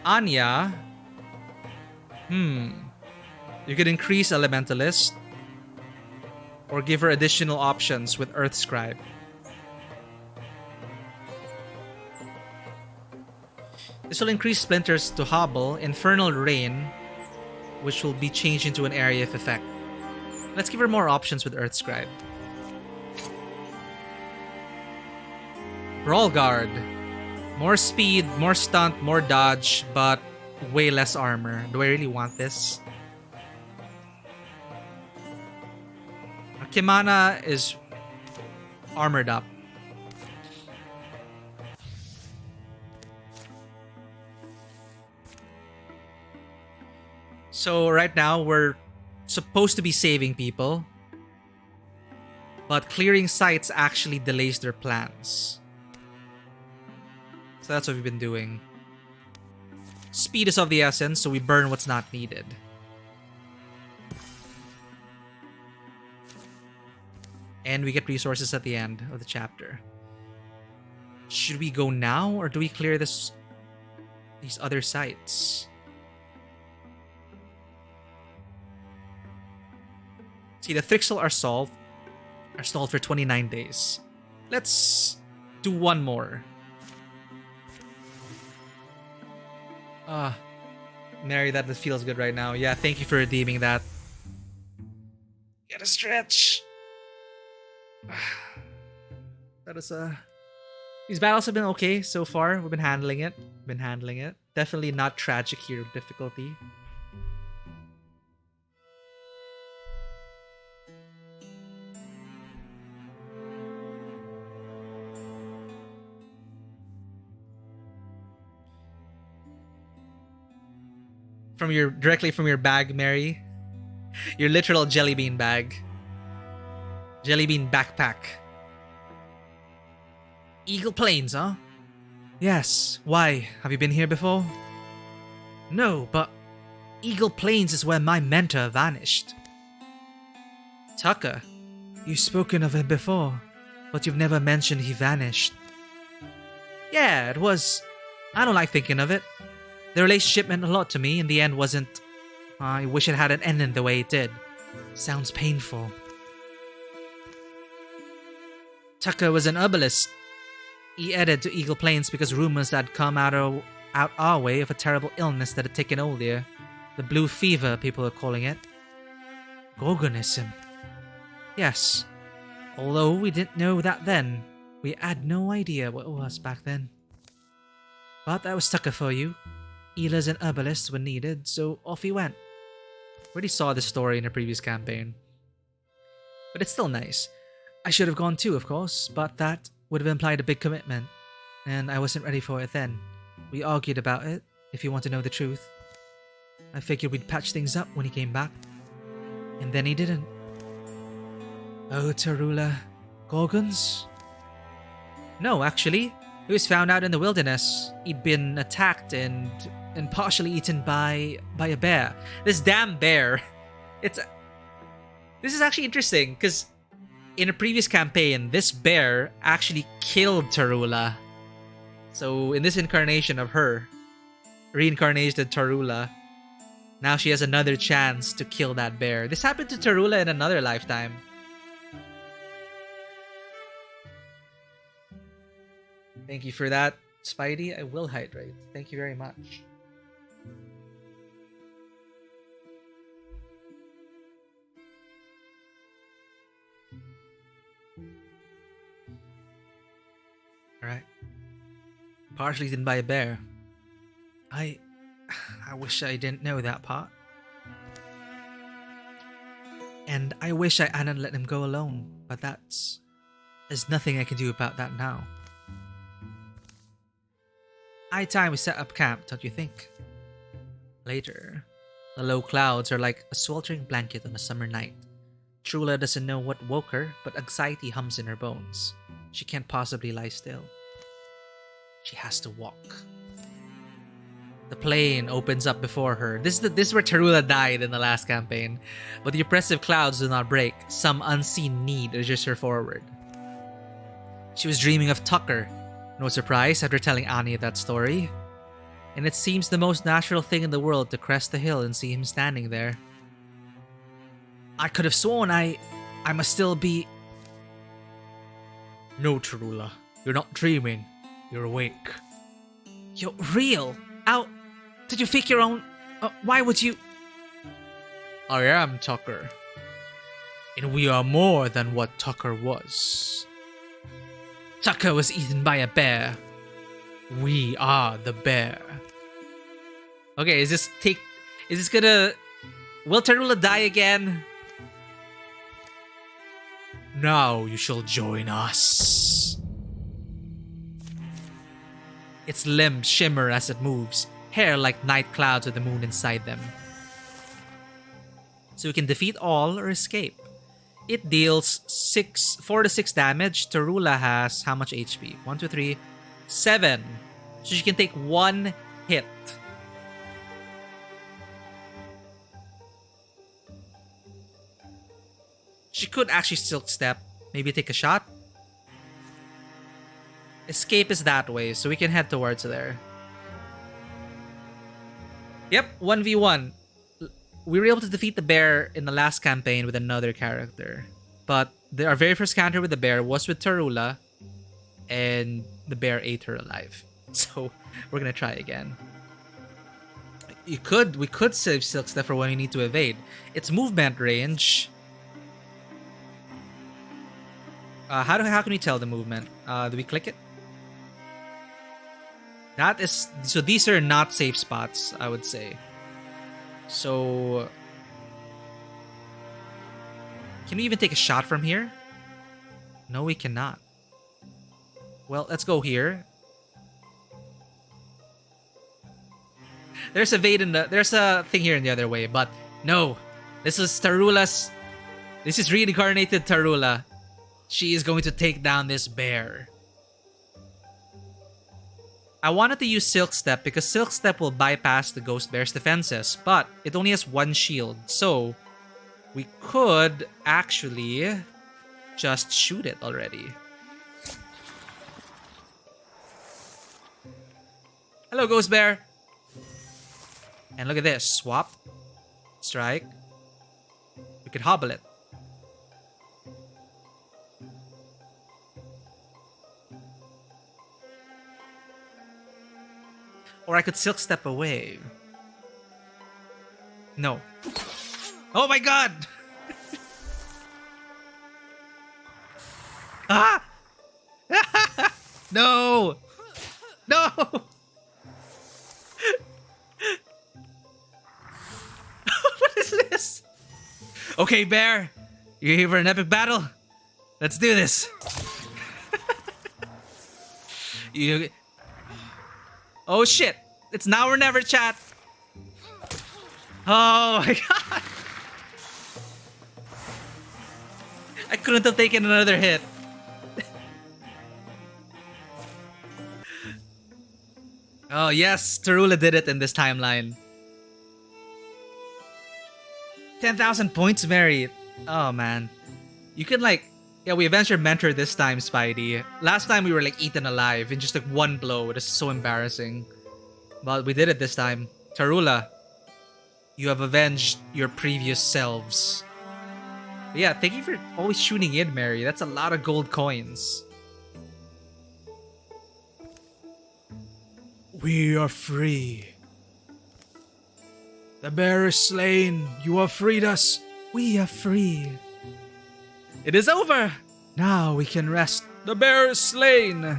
Anya. You could increase Elementalist. Or give her additional options with Earth Scribe. This will increase Splinters to Hobble, Infernal Rain, which will be changed into an area of effect. Let's give her more options with Earth Scribe. Brawl Guard. More speed, more stunt, more dodge, but way less armor. Do I really want this? Kimana is armored up. So right now we're supposed to be saving people, but clearing sites actually delays their plans. So that's what we've been doing. Speed is of the essence, so we burn what's not needed. And we get resources at the end of the chapter. Should we go now, or do we clear these other sites? See, the Thrixel are stalled for 29 days. Let's do one more. Mary, that feels good right now. Yeah, thank you for redeeming that. Get a stretch. That is These battles have been okay so far. We've been handling it. Definitely not tragic here of difficulty. Directly from your bag, Mary. Your literal jelly bean bag. Jelly bean backpack. Eagle Plains, huh? Yes. Why? Have you been here before? No, but Eagle Plains is where my mentor vanished. Tucker? You've spoken of him before, but you've never mentioned he vanished. Yeah, it was... I don't like thinking of it. The relationship meant a lot to me. In the end, wasn't... I wish it hadn't ended the way it did. Sounds painful. Tucker was an herbalist. He headed to Eagle Plains because rumors had come out our way of a terrible illness that had taken hold here. The blue fever, people are calling it. Gorgonism. Yes. Although we didn't know that then, we had no idea what it was back then. But that was Tucker for you. Healers and herbalists were needed, so off he went. Already saw this story in a previous campaign. But it's still nice. I should have gone too, of course, but that would have implied a big commitment, and I wasn't ready for it then. We argued about it, if you want to know the truth. I figured we'd patch things up when he came back, and then he didn't. Oh, Tarula. Gorgons? No, actually. He was found out in the wilderness. He'd been attacked and partially eaten by a bear. This damn bear. This is actually interesting, because in a previous campaign, this bear actually killed Tarula. So in this incarnation of her, reincarnated Tarula, now she has another chance to kill that bear. This happened to Tarula in another lifetime. Thank you for that, Spidey. I will hydrate. Thank you very much. Alright. Partially eaten by a bear. I wish I didn't know that part. And I wish I hadn't let him go alone, but there's nothing I can do about that now. High time we set up camp, don't you think? Later, the low clouds are like a sweltering blanket on a summer night. Trula doesn't know what woke her, but anxiety hums in her bones. She can't possibly lie still. She has to walk. The plain opens up before her. This is where Tarula died in the last campaign. But the oppressive clouds do not break. Some unseen need urges her forward. She was dreaming of Tucker. No surprise after telling Annie that story. And it seems the most natural thing in the world to crest the hill and see him standing there. I could have sworn I must still be... No, Tarula. You're not dreaming. You're awake. You're real? How did you fake your own... why would you... I am Tucker. And we are more than what Tucker was. Tucker was eaten by a bear. We are the bear. Okay, is this gonna... Will Tarula die again? Now you shall join us. Its limbs shimmer as it moves, hair like night clouds with the moon inside them. So we can defeat all or escape. It deals 4 to 6 damage. Tarula has how much HP? 1, 2, 3, 7. So she can take 1 hit. She could actually Silk Step. Maybe take a shot. Escape is that way, so we can head towards there. Yep, 1v1. We were able to defeat the bear in the last campaign with another character. But our very first encounter with the bear was with Tarula, and the bear ate her alive. So we're gonna try again. We could save Silk Step for when we need to evade. Its movement range. How can we tell the movement? Do we click it? So these are not safe spots, I would say. So can we even take a shot from here? No, we cannot. Well, let's go here. There's a thing here in the other way, but no. This is Tarula's. This is reincarnated Tarula. She is going to take down this bear. I wanted to use Silk Step because Silk Step will bypass the Ghost Bear's defenses, but it only has 1 shield, so we could actually just shoot it already. Hello, Ghost Bear! And look at this. Swap. Strike. We could hobble it. Or I could Silk Step away. No. Oh my god! Ah! No! No! Okay, bear. You here for an epic battle? Let's do this. you. Oh shit! It's now or never, chat. Oh my god! I couldn't have taken another hit. Oh yes, Tarula did it in this timeline. 10,000 points, Mary. Oh man. You can like... Yeah, we avenged your mentor this time, Spidey. Last time we were like eaten alive in just like one blow. It is so embarrassing. But we did it this time. Tarula, you have avenged your previous selves. But yeah, thank you for always tuning in, Mary. That's a lot of gold coins. We are free. The bear is slain. You have freed us. We are free. It is over. Now we can rest. The bear is slain.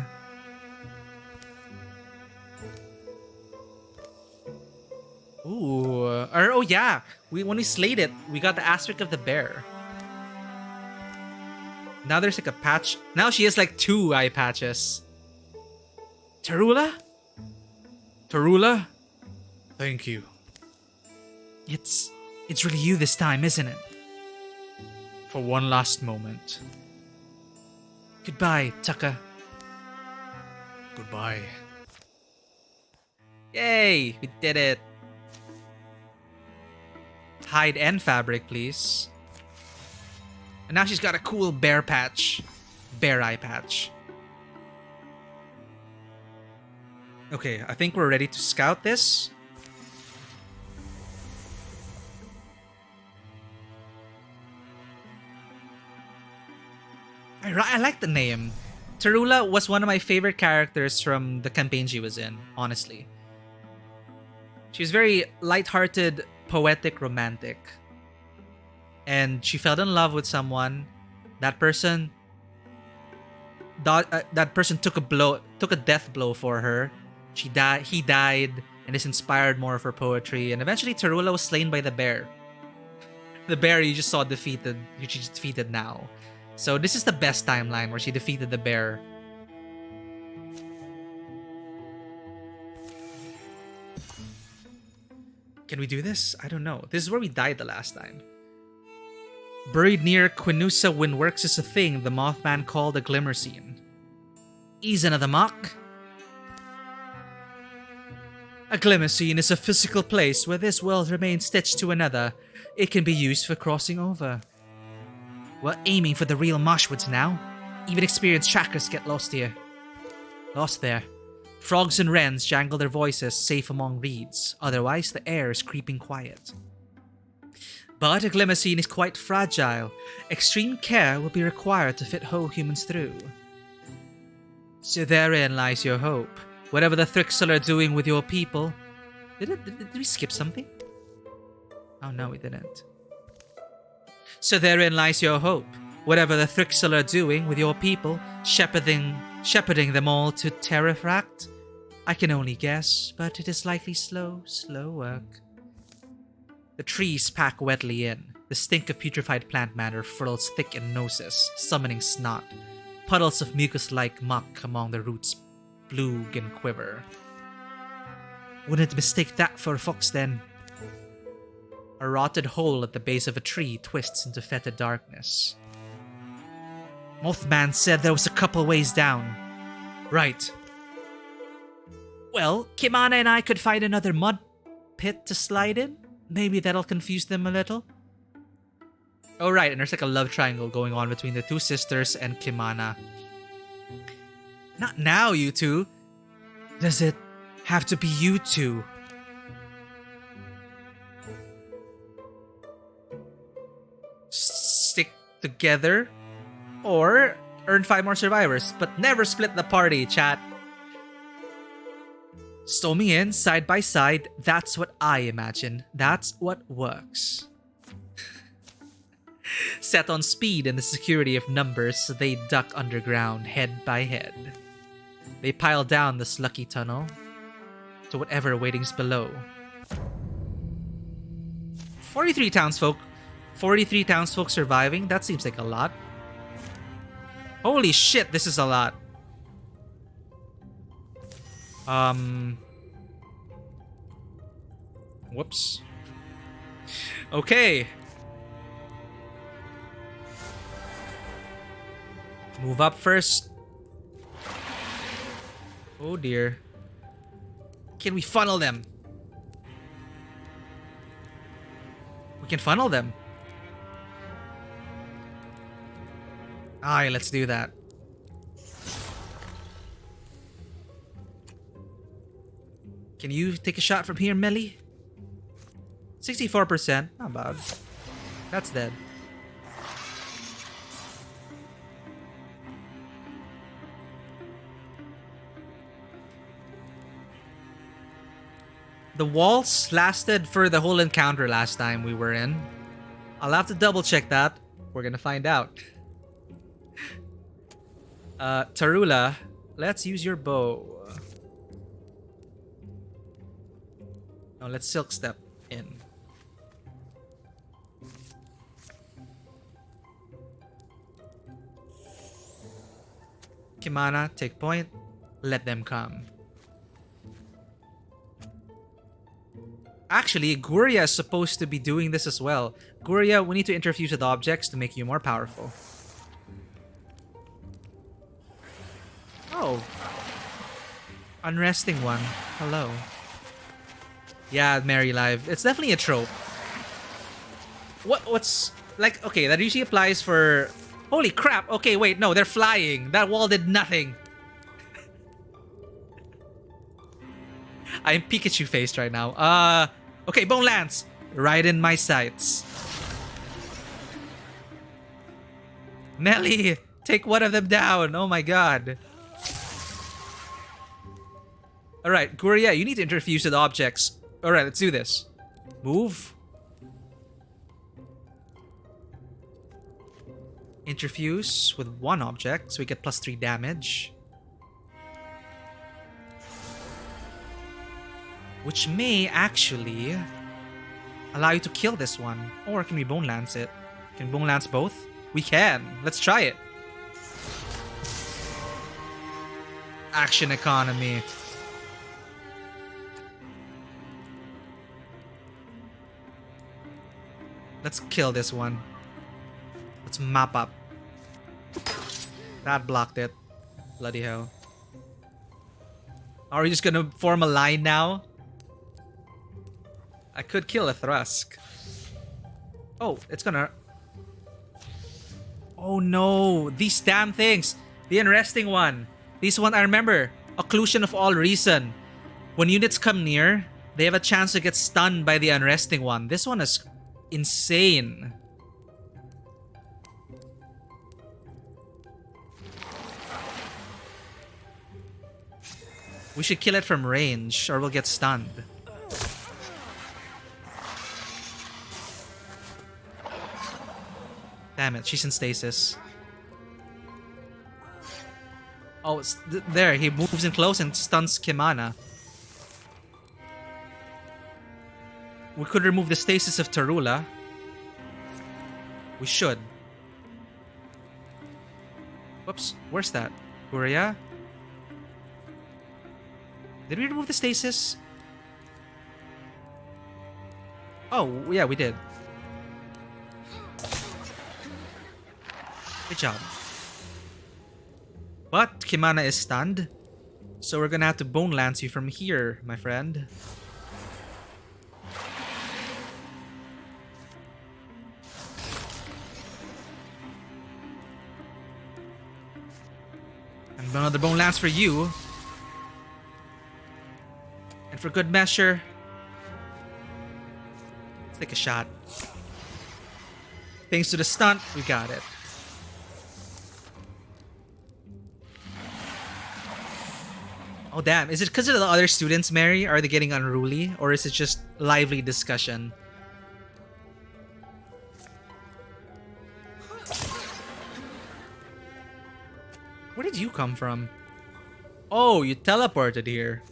Ooh. Oh yeah. When we slayed it, we got the aspect of the bear. Now there's like a patch. Now she has like 2 eye patches. Tarula? Tarula? Thank you. It's really you this time, isn't it? For one last moment. Goodbye, Tucker. Goodbye. Yay! We did it. Hide and fabric, please. And now she's got a cool bear patch. Bear eye patch. Okay, I think we're ready to scout this. I like the name. Tarula was one of my favorite characters from the campaign she was in, honestly. She was very lighthearted, poetic, romantic. And she fell in love with someone. That person took a death blow for her. He died, and this inspired more of her poetry. And eventually Tarula was slain by the bear. The bear you just saw defeated, which she's defeated now. So this is the best timeline where she defeated the bear. Can we do this? I don't know. This is where we died the last time. Buried near Quinusa Windworks is a thing the Mothman called a glimmer scene. Ease another mock. A glimmer scene is a physical place where this world remains stitched to another. It can be used for crossing over. We're aiming for the real Marshwoods now. Even experienced trackers get lost here. Lost there. Frogs and wrens jangle their voices safe among reeds. Otherwise, the air is creeping quiet. But a glimmer scene is quite fragile. Extreme care will be required to fit whole humans through. So therein lies your hope. Whatever the Thrixel are doing with your people... Did we skip something? Oh no, we didn't. So therein lies your hope. Whatever the Thrixel are doing with your people, shepherding them all to Terrafract? I can only guess, but it is likely slow work. The trees pack wetly in. The stink of putrefied plant matter furls thick in noses, summoning snot. Puddles of mucus-like muck among the roots bloog and quiver. Wouldn't mistake that for a fox then. A rotted hole at the base of a tree twists into fetid darkness. Mothman said there was a couple ways down. Right. Well, Kimana and I could find another mud pit to slide in. Maybe that'll confuse them a little. Oh right, and there's like a love triangle going on between the 2 sisters and Kimana. Not now, you two. Does it have to be you two? Stick together or earn 5 more survivors, but never split the party, chat. Storming in side by side, that's what I imagine. That's what works. Set on speed and the security of numbers, they duck underground head by head. They pile down the slucky tunnel to whatever waitings below. 43 townsfolk 43 townsfolk surviving? That seems like a lot. Holy shit, this is a lot. Whoops. Okay. Move up first. Oh dear. Can we funnel them? We can funnel them. Alright, let's do that. Can you take a shot from here, Melly? 64%. Not bad. That's dead. The walls lasted for the whole encounter last time we were in. I'll have to double check that. We're gonna find out. Tarula, let's use your bow. No, let's silk step in. Kimana, take point. Let them come. Actually, Guria is supposed to be doing this as well. Guria, we need to interfuse with objects to make you more powerful. Oh. Unresting one. Hello. Yeah, Mary Live. It's definitely a trope. What's... Like, okay, that usually applies for... Holy crap! Okay, wait, no, they're flying. That wall did nothing. I'm Pikachu-faced right now. Okay, Bone Lance. Right in my sights. Nelly, take one of them down. Oh my god. Alright, Guria, you need to interfuse with objects. Alright, let's do this. Move. Interfuse with one object, so we get +3 damage. Which may actually allow you to kill this one. Or can we Bone Lance it? Can Bone Lance both? We can. Let's try it. Action economy. Let's kill this one. Let's map up. That blocked it. Bloody hell. Are we just gonna form a line now? I could kill a Thrusk. Oh, it's gonna... Oh no! These damn things! The unresting one! This one, I remember. Occlusion of all reason. When units come near, they have a chance to get stunned by the unresting one. This one is insane. We should kill it from range, or we'll get stunned. Damn it, she's in stasis. Oh, it's there. He moves in close and stuns Kimana. We could remove the stasis of Tarula. We should. Whoops, where's that? Guria? Did we remove the stasis? Oh, yeah, we did. Good job. But Kimana is stunned, so we're gonna have to Bone Lance you from here, my friend. And another Bone Lance for you. And for good measure, let's take a shot. Thanks to the stunt, we got it. Oh damn, is it because of the other students, Mary? Are they getting unruly? Or is it just lively discussion? Where did you come from? Oh, you teleported here.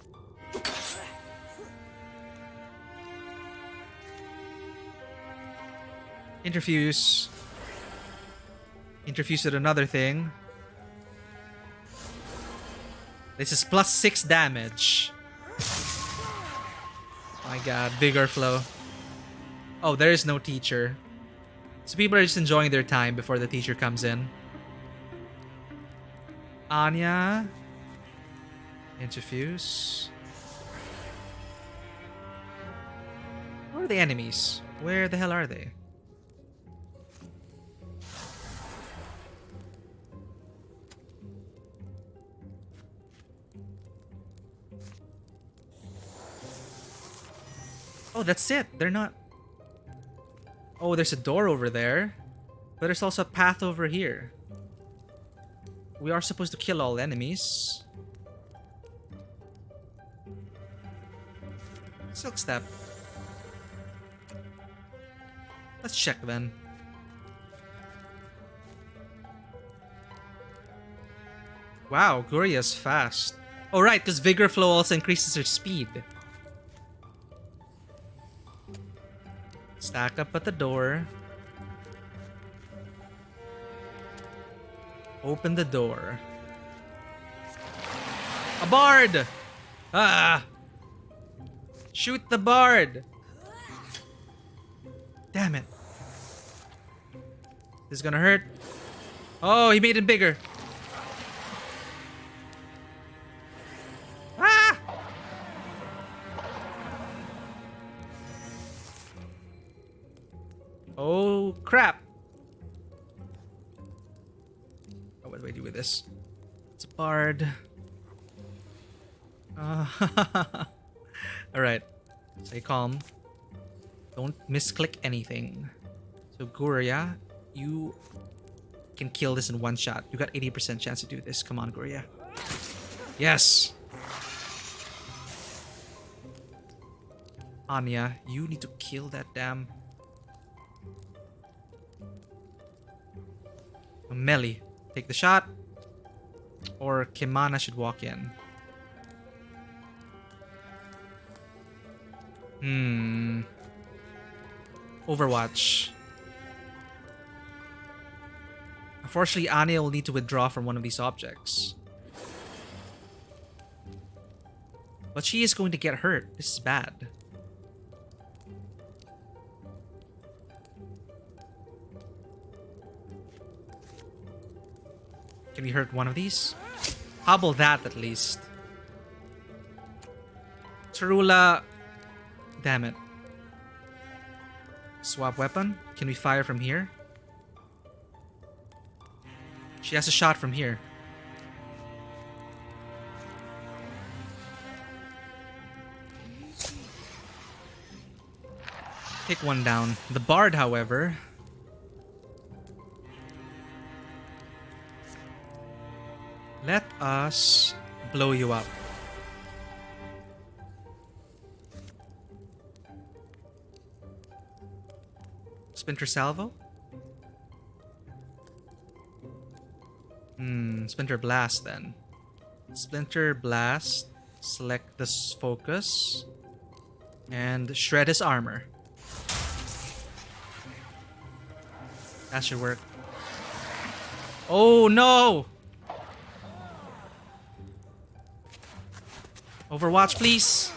Interfuse. Interfuse with another thing. This is plus 6 damage. My god, vigor flow. Oh, there is no teacher. So people are just enjoying their time before the teacher comes in. Anya. Interfuse. Where are the enemies? Where the hell are they? Oh, that's it. They're not... Oh, there's a door over there. But there's also a path over here. We are supposed to kill all enemies. Silk Step. Let's check then. Wow, Guria's fast. Oh right, because Vigor Flow also increases her speed. Stack up at the door. Open the door. A bard! Ah! Shoot the bard! Damn it. This is gonna hurt. Oh, he made it bigger. Ah! Oh, crap. Oh, what do I do with this? It's a bard. Alright. Stay calm. Don't misclick anything. So, Guria, you can kill this in one shot. You got 80% chance to do this. Come on, Guria. Yes! Anya, you need to kill that damn... Melee. Take the shot. Or Kimana should walk in. Overwatch. Unfortunately, Anya will need to withdraw from one of these objects. But she is going to get hurt. This is bad. Can we hurt one of these? Hobble that at least. Tarula. Damn it. Swap weapon. Can we fire from here? She has a shot from here. Take one down. The bard, however... Let us blow you up. Splinter Salvo? Splinter Blast then. Splinter Blast. Select this focus. And shred his armor. That should work. Oh no! Overwatch, please.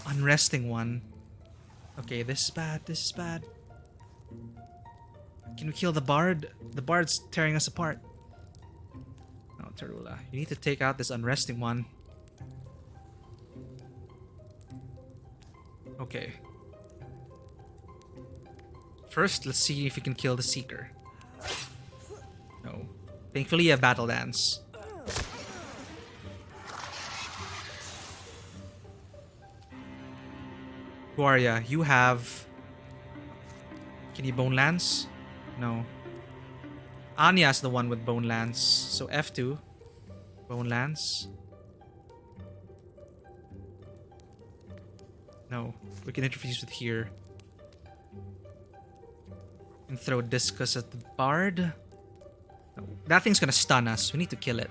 Unresting one. Okay, this is bad. This is bad. Can we kill the bard? The bard's tearing us apart. No, Tarula. You need to take out this unresting one. Okay. First, let's see if we can kill the Seeker. No. Thankfully, you have Battle Dance. Guaria, you have... Can you Bone Lance? No. Anya's the one with Bone Lance. So F2. Bone Lance. No. We can interfuse with here. And throw Discus at the Bard. No. That thing's gonna stun us. We need to kill it.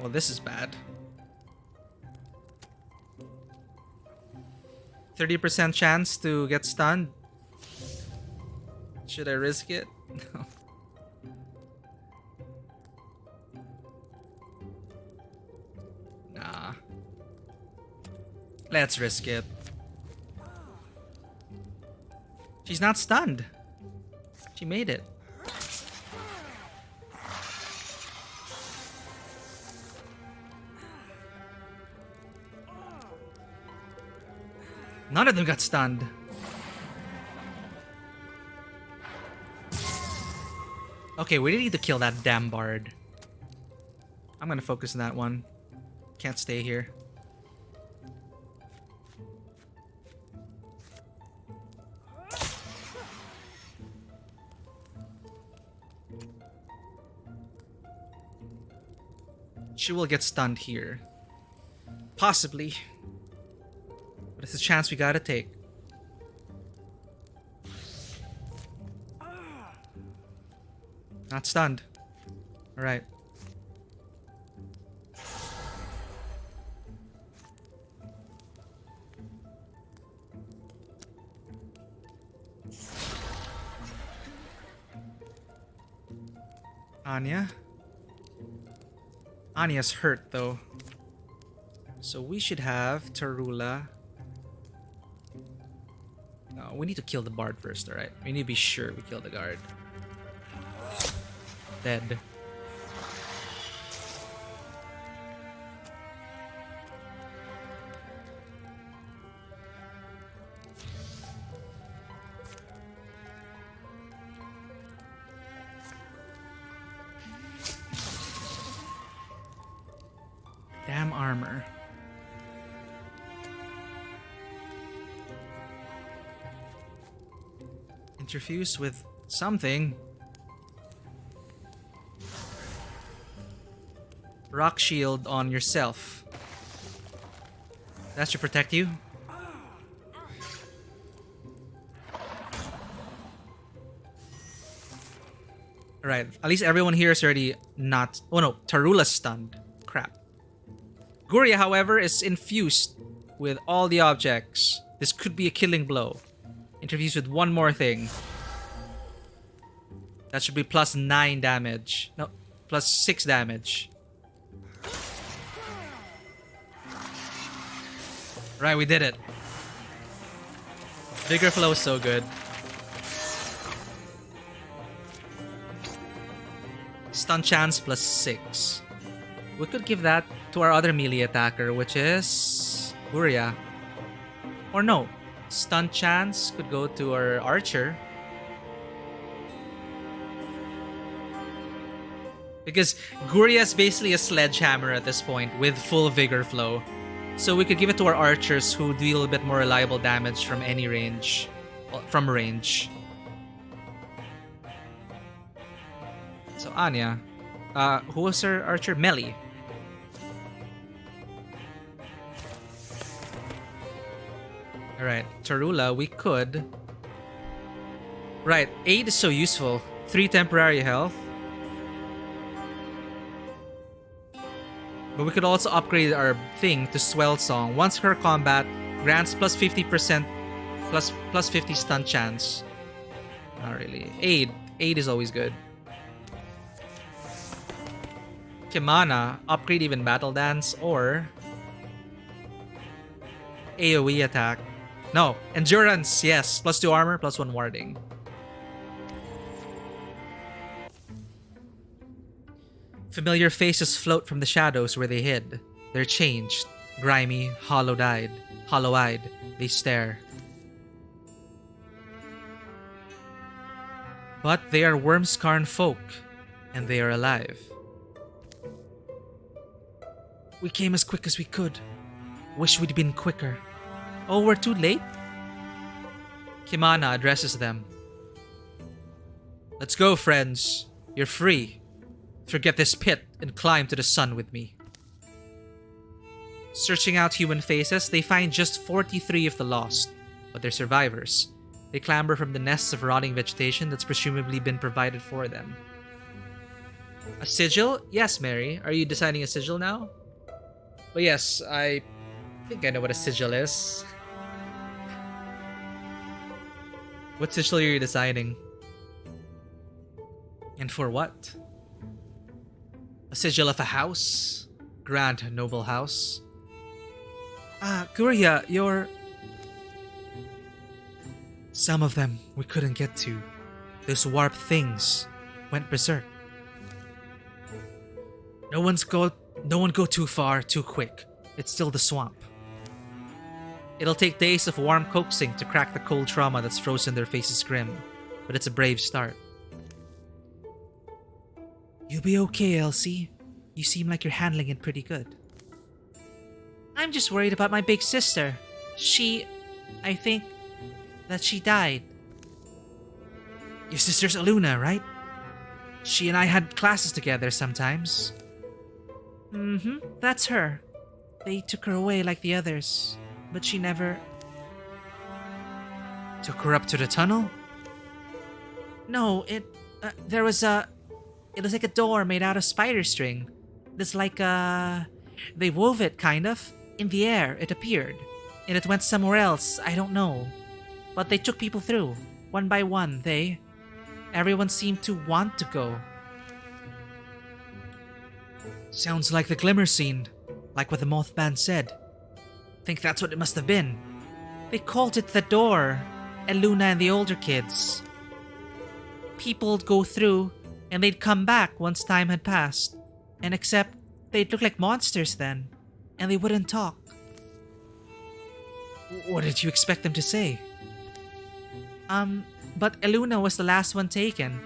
Well, this is bad. 30% chance to get stunned. Should I risk it? No. Nah. Let's risk it. She's not stunned. She made it. None of them got stunned. Okay, we need to kill that damn bard. I'm gonna focus on that one. Can't stay here. She will get stunned here. Possibly. But it's a chance we gotta take. Not stunned. Alright. Anya? Anya's hurt though. So we should have Tarula. No, we need to kill the bard first, alright? We need to be sure we kill the guard. Dead. Damn armor. Interfuse with something. Rock shield on yourself. That should protect you. Alright, at least everyone here is already not... Oh no, Tarula's stunned. Crap. Guria, however, is infused with all the objects. This could be a killing blow. Interfuse with one more thing. That should be plus 9 damage. No, plus 6 damage. Right, we did it. Vigor flow is so good. Stun chance plus 6. We could give that to our other melee attacker, which is Guria. Or no, stun chance could go to our archer. Because Guria is basically a sledgehammer at this point with full vigor flow. So we could give it to our archers who deal a bit more reliable damage from any range. Well, from range. So Anya. Who was her archer? Melly. Alright, Tarula, we could... Right, aid is so useful. 3 temporary health. But we could also upgrade our thing to Swell Song. Once her combat, grants plus 50% plus 50 stun chance. Not really. Aid. Aid is always good. Kimana, upgrade even Battle Dance or AoE attack. No, Endurance, yes. Plus 2 armor, plus 1 warding. Familiar faces float from the shadows where they hid. They're changed, grimy, hollow-eyed. They stare. But they are Wormscarn folk, and they are alive. We came as quick as we could. Wish we'd been quicker. Oh, we're too late? Kimana addresses them. Let's go, friends. You're free. Forget this pit and climb to the sun with me. Searching out human faces, they find just 43 of the lost, but they're survivors. They clamber from the nests of rotting vegetation that's presumably been provided for them. A sigil? Yes, Mary. Are you designing a sigil now? But yes, I think I know what a sigil is. What sigil are you designing? And for what? A sigil of a house? Grand noble house? Guria, you're... Some of them we couldn't get to. Those warped things went berserk. No one go too far too quick. It's still the swamp. It'll take days of warm coaxing to crack the cold trauma that's frozen their faces grim, but it's a brave start. You'll be okay, Elsie. You seem like you're handling it pretty good. I'm just worried about my big sister. I think that she died. Your sister's Aluna, right? She and I had classes together sometimes. That's her. They took her away like the others, but she never... Took her up to the tunnel? No, there was a... It was like a door made out of spider string. There's like a... They wove it, kind of. In the air, it appeared. And it went somewhere else, I don't know. But they took people through. One by one, Everyone seemed to want to go. Sounds like the Glimmer scene. Like what the Mothman said. Think that's what it must have been. They called it the door. Eluna and the older kids. People'd go through, and they'd come back once time had passed. And except, they'd look like monsters then. And they wouldn't talk. What did you expect them to say? But Eluna was the last one taken.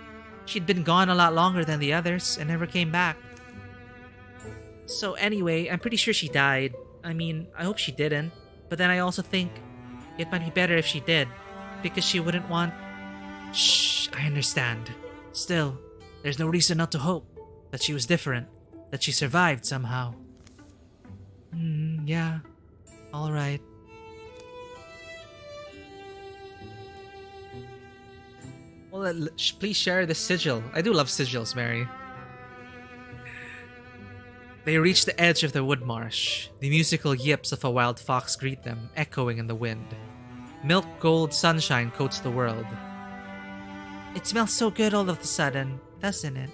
She'd been gone a lot longer than the others and never came back. So anyway, I'm pretty sure she died. I mean, I hope she didn't. But then I also think it might be better if she did. Because she wouldn't want... Shh, I understand. Still, there's no reason not to hope that she was different. That she survived somehow. Yeah. Alright. Well, please share the sigil. I do love sigils, Mary. They reach the edge of the wood marsh. The musical yips of a wild fox greet them, echoing in the wind. Milk gold sunshine coats the world. It smells so good all of a sudden, doesn't it?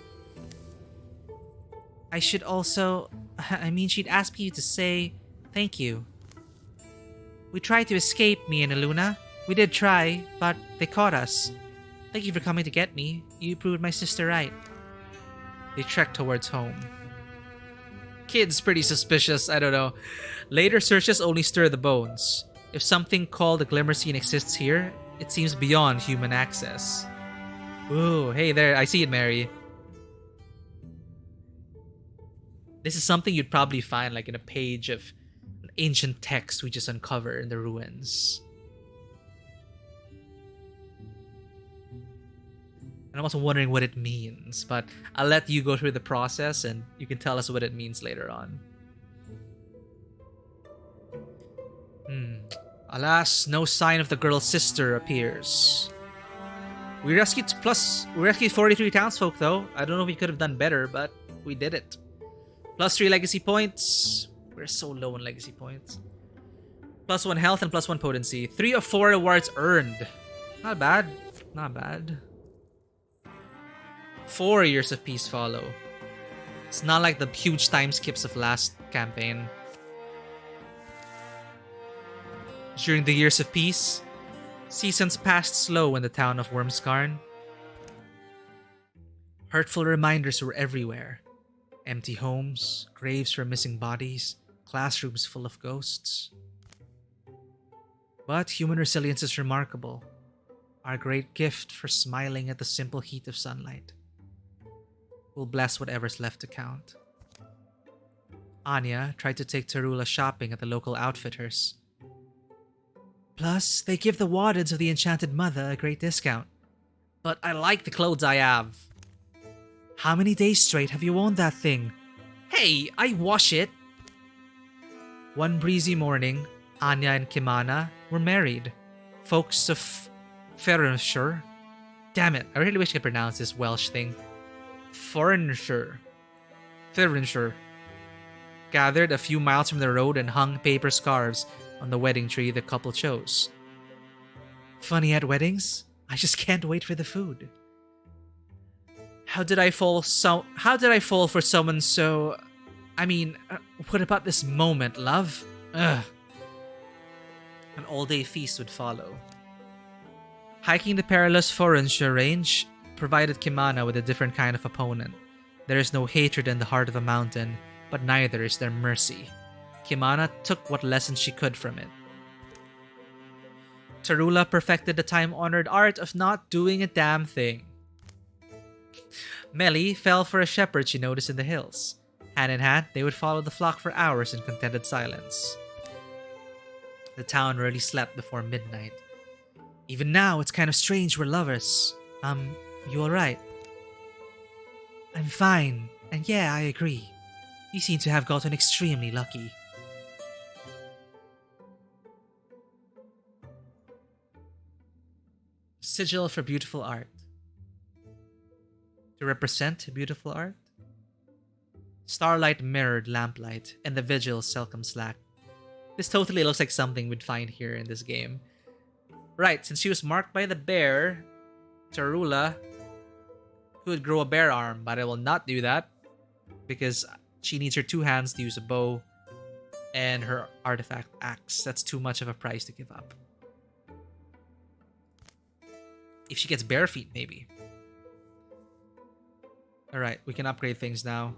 I should also... she'd ask you to say thank you. We tried to escape, me and Eluna. We did try, but they caught us. Thank you for coming to get me. You proved my sister right. They trek towards home. Kid's pretty suspicious, I don't know. Later searches only stir the bones. If something called the Glimmer Scene exists here, it seems beyond human access. Ooh, hey there, I see it, Mary. This is something you'd probably find like in a page of an ancient text we just uncover in the ruins. And I'm also wondering what it means, but I'll let you go through the process and you can tell us what it means later on. Alas, no sign of the girl's sister appears. We rescued 43 townsfolk though. I don't know if we could have done better, but we did it. +3 legacy points. We're so low on legacy points. +1 health and +1 potency. 3 of 4 rewards earned. Not bad. Not bad. 4 years of peace follow. It's not like the huge time skips of last campaign. During the years of peace, seasons passed slow in the town of Wormscarn. Hurtful reminders were everywhere. Empty homes, graves for missing bodies, classrooms full of ghosts. But human resilience is remarkable. Our great gift for smiling at the simple heat of sunlight. We'll bless whatever's left to count. Anya tried to take Tarula shopping at the local outfitters. Plus, they give the wardens of the Enchanted Mother a great discount. But I like the clothes I have. How many days straight have you worn that thing? Hey, I wash it! One breezy morning, Anya and Kimana were married. Folks of Ferrenshire. Damn it, I really wish I could pronounce this Welsh thing. Foreignshire. furniture gathered a few miles from the road and hung paper scarves on the wedding tree the couple chose. Funny at weddings? I just can't wait for the food. How did I fall for someone so... I mean, what about this moment, love? Ugh. An all-day feast would follow. Hiking the perilous Forensia range provided Kimana with a different kind of opponent. There is no hatred in the heart of a mountain, but neither is there mercy. Kimana took what lessons she could from it. Tarula perfected the time-honored art of not doing a damn thing. Melly fell for a shepherd she noticed in the hills. Hand in hand, they would follow the flock for hours in contented silence. The town rarely slept before midnight. Even now, it's kind of strange we're lovers. You alright? I'm fine, and yeah, I agree. You seem to have gotten extremely lucky. Sigil for beautiful art. To represent beautiful art? Starlight mirrored lamplight, and the vigil Selcom slack. This totally looks like something we'd find here in this game. Right, since she was marked by the bear, Tarula could grow a bear arm, but I will not do that because she needs her 2 hands to use a bow and her artifact axe. That's too much of a price to give up. If she gets bare feet, maybe. Alright, we can upgrade things now.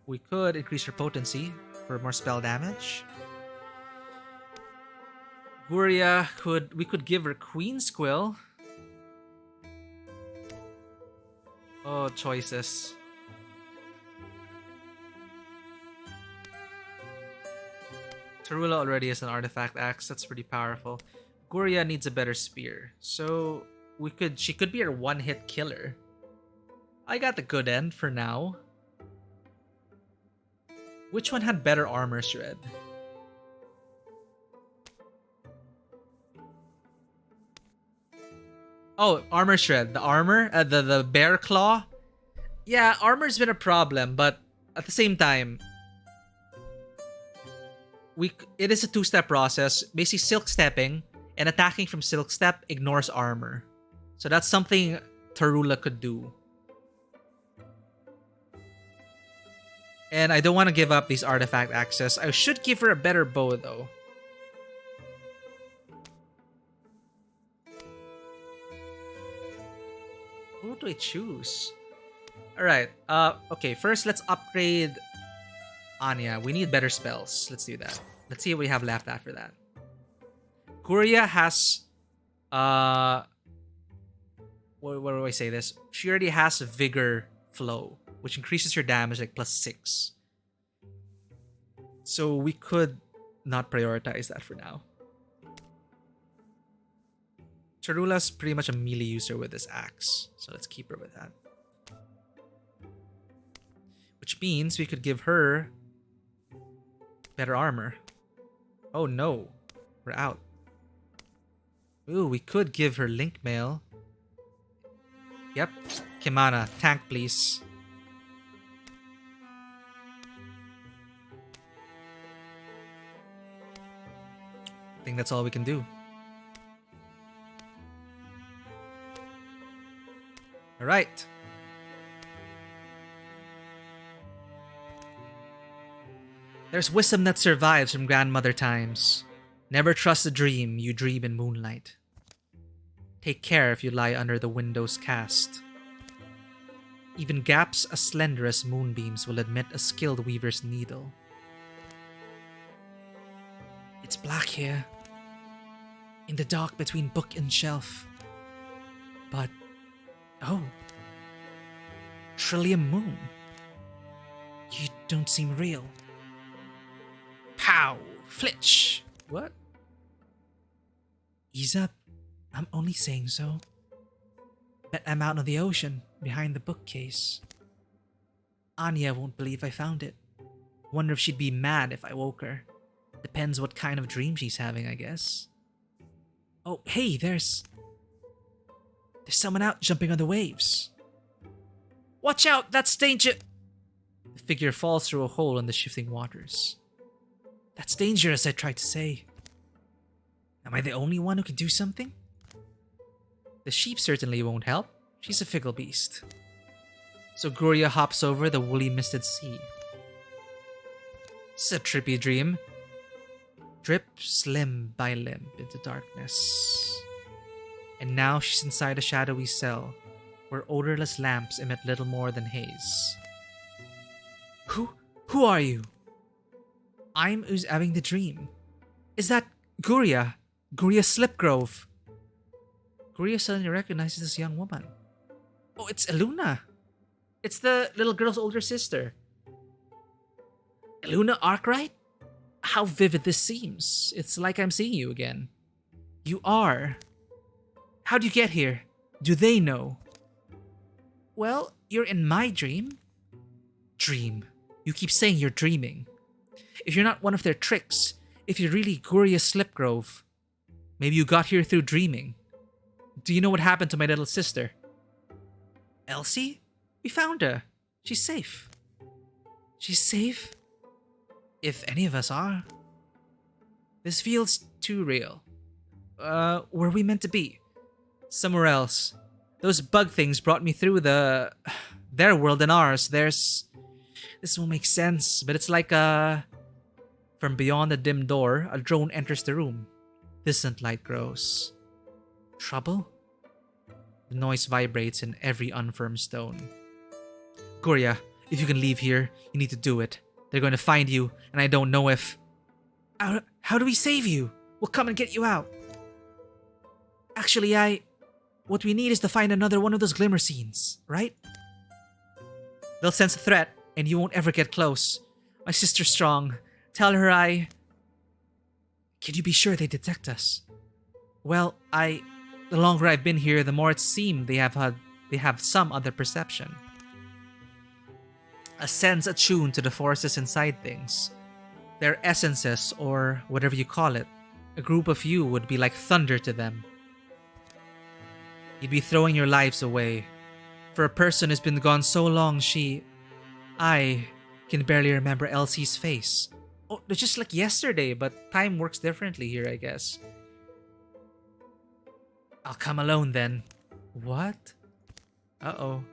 We could increase her potency for more spell damage. Guria we could give her Queen's Quill. Oh, choices. Tarula already has an artifact axe. That's pretty powerful. Guria needs a better spear. So she could be her one-hit killer. I got the good end for now. Which one had better armor shred? Oh, armor shred. The armor? The bear claw? Yeah, armor's been a problem, but at the same time, it is a 2-step process. Basically, silk stepping and attacking from silk step ignores armor. So that's something Tarula could do. And I don't want to give up these artifact access. I should give her a better bow, though. Who do I choose? Alright, okay, first let's upgrade Anya. We need better spells. Let's do that. Let's see what we have left after that. Guria has, what do I say this? She already has Vigor Flow, which increases your damage like +6. So we could not prioritize that for now. Tarula's pretty much a melee user with this axe, so let's keep her with that. Which means we could give her better armor. Oh no, we're out. Ooh, we could give her Link Mail. Yep, Kimana, tank please. I think that's all we can do. Alright. There's wisdom that survives from grandmother times. Never trust a dream you dream in moonlight. Take care if you lie under the window's cast. Even gaps as slender as moonbeams will admit a skilled weaver's needle. It's black here. In the dark between book and shelf. But... oh. Trillium Moon. You don't seem real. Pow! Flitch! What? Ease up. I'm only saying so. Bet I'm out on the ocean, behind the bookcase. Anya won't believe I found it. Wonder if she'd be mad if I woke her. Depends what kind of dream she's having, I guess. Oh, hey, there's someone out jumping on the waves. Watch out, that's danger! The The figure falls through a hole in the shifting waters. That's dangerous, I tried to say. Am I the only one who can do something? The sheep certainly won't help. She's a fickle beast. So Guria hops over the woolly misted sea. This is a trippy dream. Drips limb by limb into darkness. And now she's inside a shadowy cell where odorless lamps emit little more than haze. Who are you? I'm who's having the dream. Is that Guria? Guria Slipgrove. Guria suddenly recognizes this young woman. Oh, it's Eluna. It's the little girl's older sister. Eluna Arkwright? How vivid this seems. It's like I'm seeing you again. You are. How'd you get here? Do they know? Well, you're in my dream. Dream. You keep saying you're dreaming. If you're not one of their tricks, if you're really Guria Slipgrove, maybe you got here through dreaming. Do you know what happened to my little sister? Elsie? We found her. She's safe. She's safe? If any of us are. This feels too real. Where we meant to be? Somewhere else. Those bug things brought me through their world and ours. This won't make sense, but it's like from beyond the dim door, a drone enters the room. Distant light grows. Trouble? The noise vibrates in every unfirm stone. Guria, if you can leave here, you need to do it. They're going to find you, and I don't know if... How do we save you? We'll come and get you out. Actually, what we need is to find another one of those glimmer scenes, right? They'll sense a threat, and you won't ever get close. My sister's strong. Tell her Can you be sure they detect us? Well, the longer I've been here, the more it seemed they have some other perception. A sense attuned to the forces inside things. Their essences, or whatever you call it. A group of you would be like thunder to them. You'd be throwing your lives away. For a person who's been gone so long, I can barely remember Elsie's face. Oh, it's just like yesterday, but time works differently here, I guess. I'll come alone then. What? Uh-oh.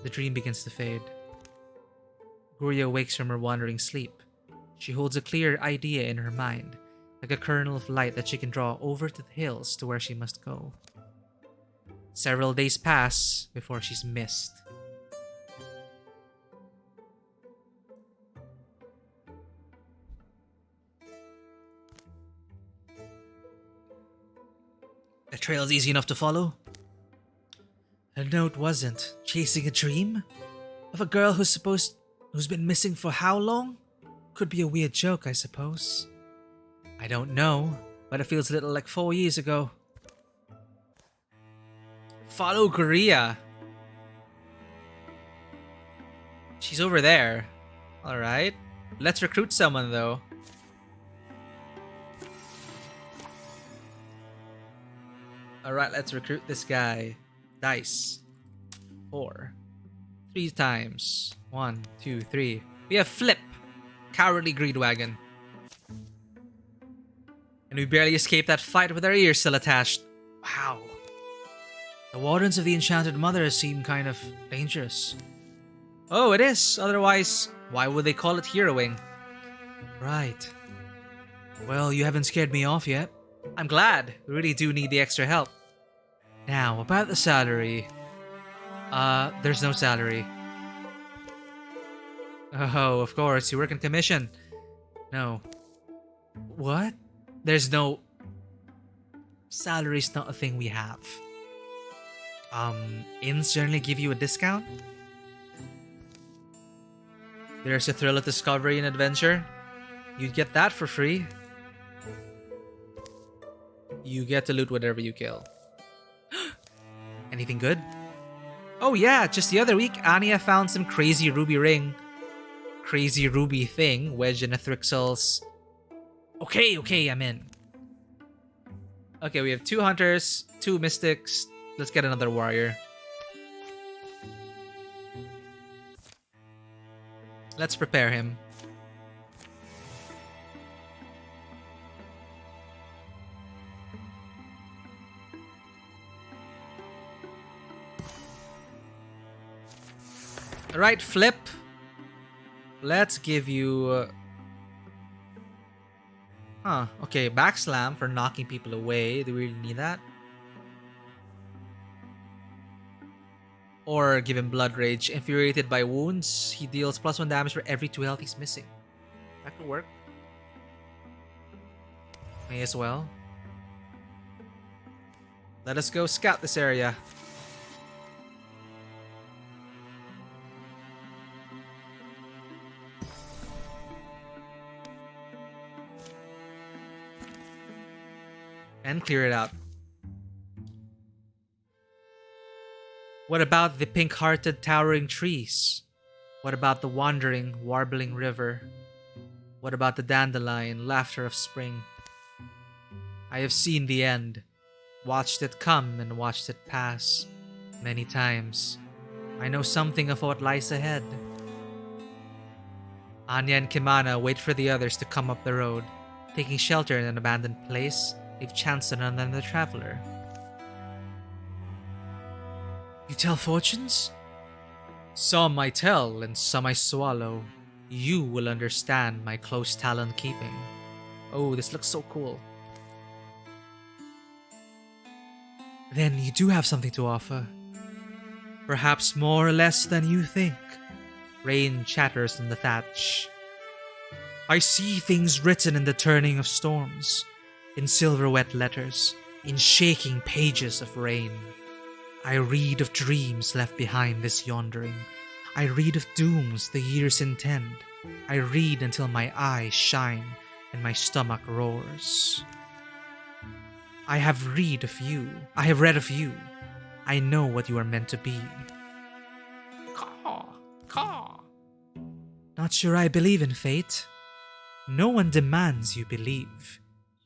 The dream begins to fade. Guria wakes from her wandering sleep. She holds a clear idea in her mind, like a kernel of light that she can draw over to the hills to where she must go. Several days pass before she's missed. The trail's easy enough to follow. No, it wasn't. Chasing a dream? Of a girl who's been missing for how long? Could be a weird joke, I suppose. I don't know, but it feels a little like 4 years ago. Follow Guria. She's over there. Alright. Let's recruit someone, though. Alright, let's recruit this guy. Dice. 4. 3 times. 1, 2, 3. We have Flip. Cowardly Greedwagon. And we barely escaped that fight with our ears still attached. Wow. The Wardens of the Enchanted Mother seem kind of dangerous. Oh, it is. Otherwise, why would they call it heroing? Right. Well, you haven't scared me off yet. I'm glad. We really do need the extra help. Now, about the salary. There's no salary. Oh, of course. You work in commission. No. What? There's no... Salary's not a thing we have. Inns generally give you a discount? There's a thrill of discovery and adventure. You'd get that for free. You get to loot whatever you kill. Anything good? Oh yeah, just the other week, Anya found some crazy ruby ring. Crazy ruby thing wedged in a Thrixel's... Okay, I'm in. Okay, we have 2 hunters, 2 mystics. Let's get another warrior. Let's prepare him. Alright, Flip. Let's give you... okay, backslam for knocking people away. Do we really need that? Or give him Blood Rage. Infuriated by wounds, he deals +1 damage for every 2 health he's missing. That could work. May as well. Let us go scout this area. And clear it out. What about the pink-hearted towering trees? What about the wandering, warbling river? What about the dandelion, laughter of spring? I have seen the end, watched it come and watched it pass many times. I know something of what lies ahead. Anya and Kimana wait for the others to come up the road. Taking shelter in an abandoned place, they've chanced on another traveler. You tell fortunes? Some I tell and some I swallow. You will understand my close talent keeping. Oh, this looks so cool. Then you do have something to offer. Perhaps more or less than you think. Rain chatters in the thatch. I see things written in the turning of storms, in silver wet letters, in shaking pages of rain. I read of dreams left behind this yondering. I read of dooms the years intend. I read until my eyes shine and my stomach roars. I have read of you. I have read of you. I know what you are meant to be. Caw, caw. Not sure I believe in fate. No one demands you believe.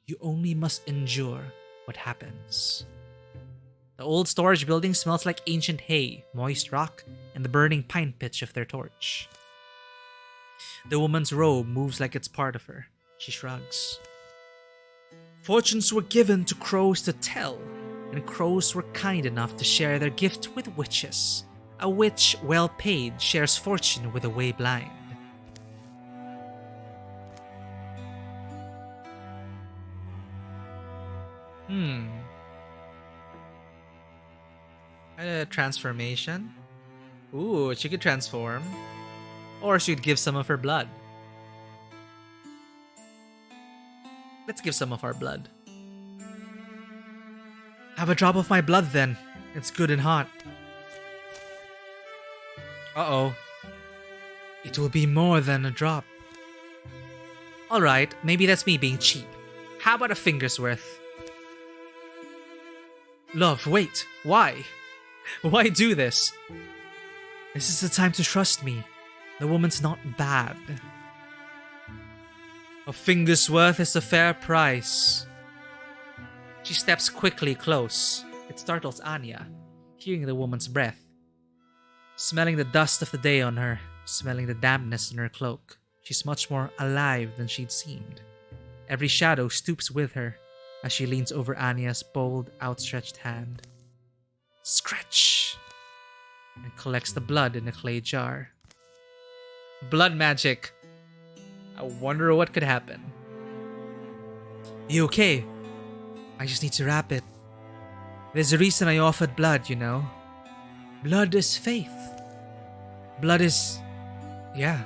You only must endure what happens. The old storage building smells like ancient hay, moist rock, and the burning pine pitch of their torch. The woman's robe moves like it's part of her. She shrugs. Fortunes were given to crows to tell, and crows were kind enough to share their gift with witches. A witch, well paid, shares fortune with a way blind. A transformation? Ooh, she could transform. Or she could give some of her blood. Let's give some of our blood. Have a drop of my blood then. It's good and hot. Uh-oh. It will be more than a drop. Alright, maybe that's me being cheap. How about a finger's worth? Love, wait. Why? Why do this? This is the time to trust me. The woman's not bad. A finger's worth is a fair price. She steps quickly close. It startles Anya, hearing the woman's breath. Smelling the dust of the day on her, smelling the dampness in her cloak, she's much more alive than she'd seemed. Every shadow stoops with her as she leans over Anya's bold, outstretched hand. Scratch! And collects the blood in a clay jar. Blood magic! I wonder what could happen. You okay? I just need to wrap it. There's a reason I offered blood, you know. Blood is faith. Blood is... yeah,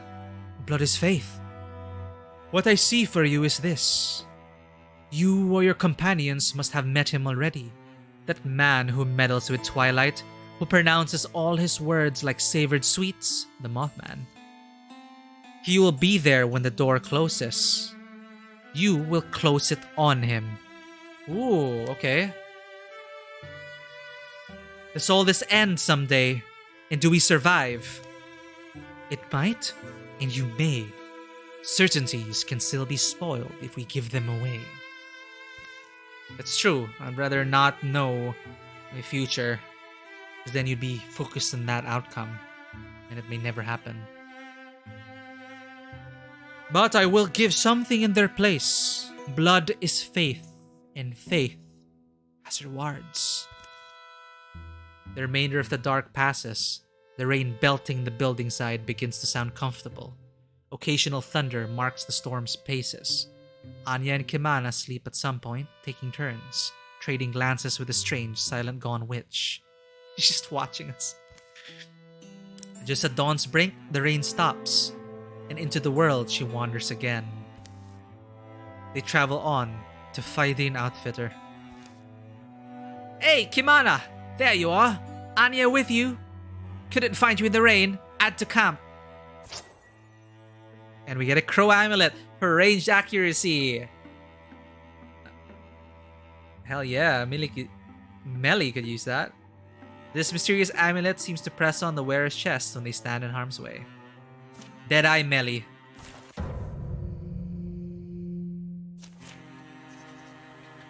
blood is faith. What I see for you is this. You or your companions must have met him already. That man who meddles with Twilight, who pronounces all his words like savored sweets, the Mothman. He will be there when the door closes. You will close it on him. Ooh, okay. Does all this end someday? And do we survive? It might, and you may. Certainties can still be spoiled if we give them away. That's true. I'd rather not know my future, because then you'd be focused on that outcome, and it may never happen. But I will give something in their place. Blood is faith, and faith has rewards. The remainder of the dark passes. The rain belting the building side begins to sound comfortable. Occasional thunder marks the storm's paces. Anya and Kimana sleep at some point, taking turns, trading glances with a strange, silent gone witch. She's just watching us. Just at dawn's brink, the rain stops, and into the world she wanders again. They travel on to Faidin Outfitter. Hey, Kimana! There you are! Anya with you? Couldn't find you in the rain. Add to camp. And we get a crow amulet for ranged accuracy. Hell yeah, Melly could use that. This mysterious amulet seems to press on the wearer's chest when they stand in harm's way. Deadeye Melly.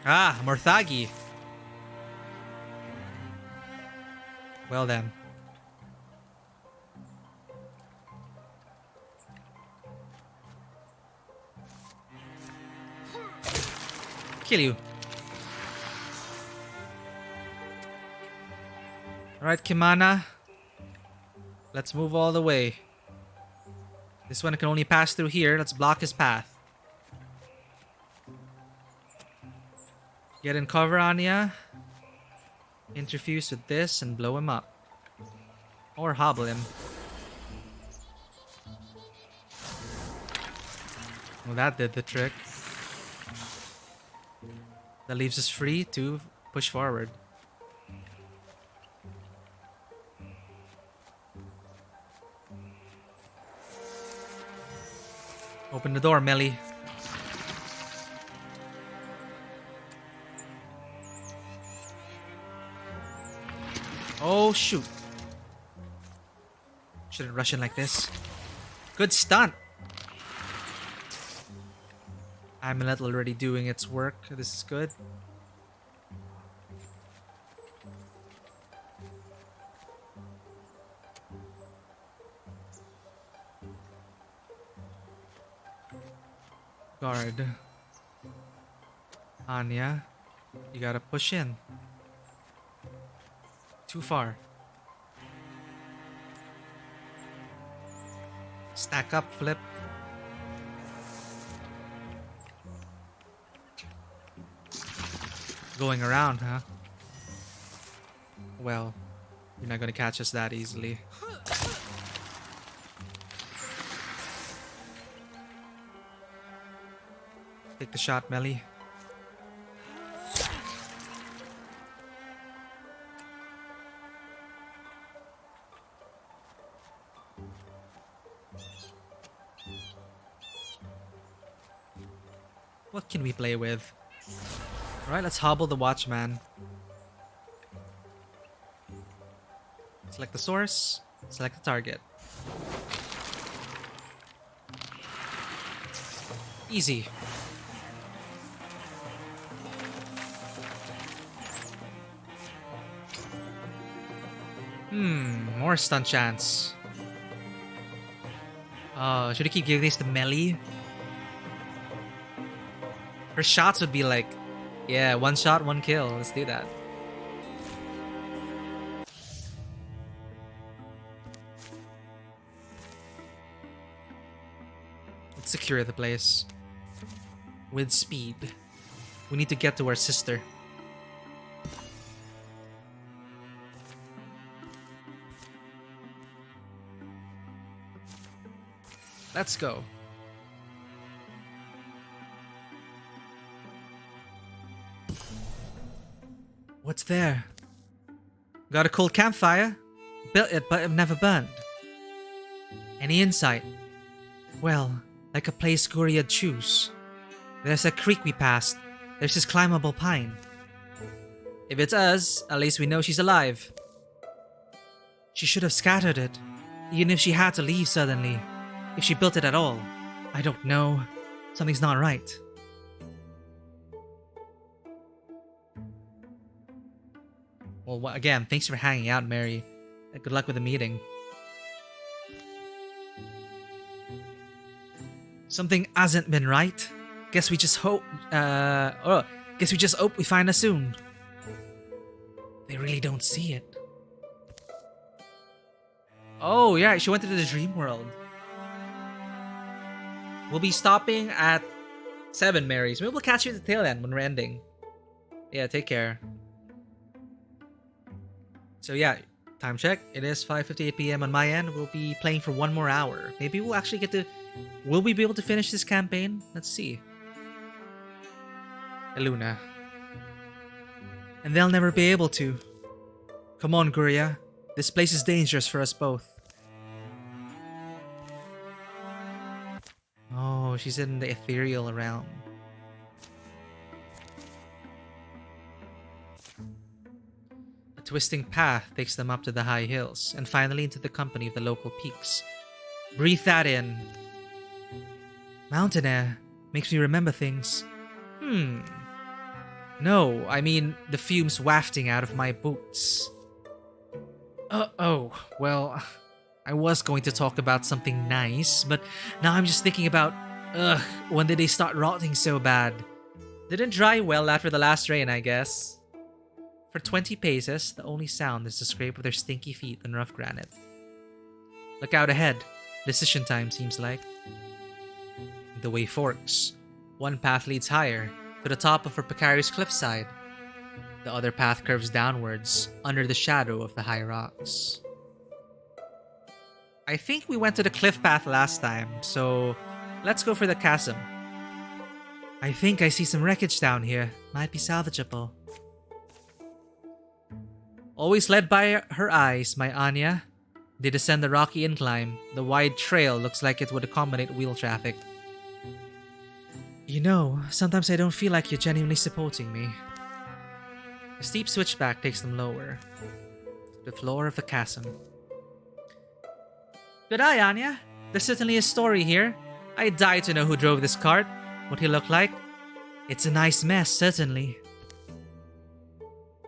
Ah, Morthagi. Well then. Kill you. Alright, Kimana. Let's move all the way. This one can only pass through here. Let's block his path. Get in cover, Anya. Interfuse with this and blow him up. Or hobble him. Well, that did the trick. That leaves us free to push forward. Open the door, Melly. Oh, shoot. Shouldn't rush in like this. Good stunt. Amulet already doing its work. This is good. Guard. Anya, you gotta push in. Too far. Stack up, Flip. Going around, huh? Well, you're not gonna catch us that easily. Take the shot, Melly. What can we play with? Alright, let's hobble the Watchman. Select the source, select the target. Easy. More stun chance. Should I keep giving this to Melly? Her shots would be like, yeah, one shot, one kill. Let's do that. Let's secure the place. With speed. We need to get to our sister. Let's go. What's there? Got a cold campfire? Built it, but it never burned. Any insight? Well, like a place Guria'd choose. There's a creek we passed. There's this climbable pine. If it's us, at least we know she's alive. She should have scattered it, even if she had to leave suddenly. If she built it at all. I don't know. Something's not right. Well, again, thanks for hanging out, Mary. Good luck with the meeting. Something hasn't been right. Guess we just hope. Guess we just hope we find her soon. They really don't see it. Oh yeah, she went to the dream world. We'll be stopping at 7, Marys. Maybe we'll catch you at the tail end when we're ending. Yeah, take care. So yeah, time check. It is 5:58 p.m. on my end. We'll be playing for 1 more hour. Maybe we'll actually get to... Will we be able to finish this campaign? Let's see. Luna. And they'll never be able to. Come on, Guria. This place is dangerous for us both. Oh, she's in the ethereal realm. A twisting path takes them up to the high hills, and finally into the company of the local peaks. Breathe that in. Mountain air makes me remember things. No, I mean the fumes wafting out of my boots. Well, I was going to talk about something nice, but now I'm just thinking about, when did they start rotting so bad? Didn't dry well after the last rain, I guess. For 20 paces, the only sound is the scrape of their stinky feet on rough granite. Look out ahead. Decision time, seems like. The way forks. One path leads higher, to the top of a precarious cliffside. The other path curves downwards, under the shadow of the high rocks. I think we went to the cliff path last time, so let's go for the chasm. I think I see some wreckage down here. Might be salvageable. Always led by her eyes, my Anya. They descend the rocky incline. The wide trail looks like it would accommodate wheel traffic. You know, sometimes I don't feel like you're genuinely supporting me. A steep switchback takes them lower, to the floor of the chasm. Good eye, Anya. There's certainly a story here. I'd die to know who drove this cart, what he looked like. It's a nice mess, certainly.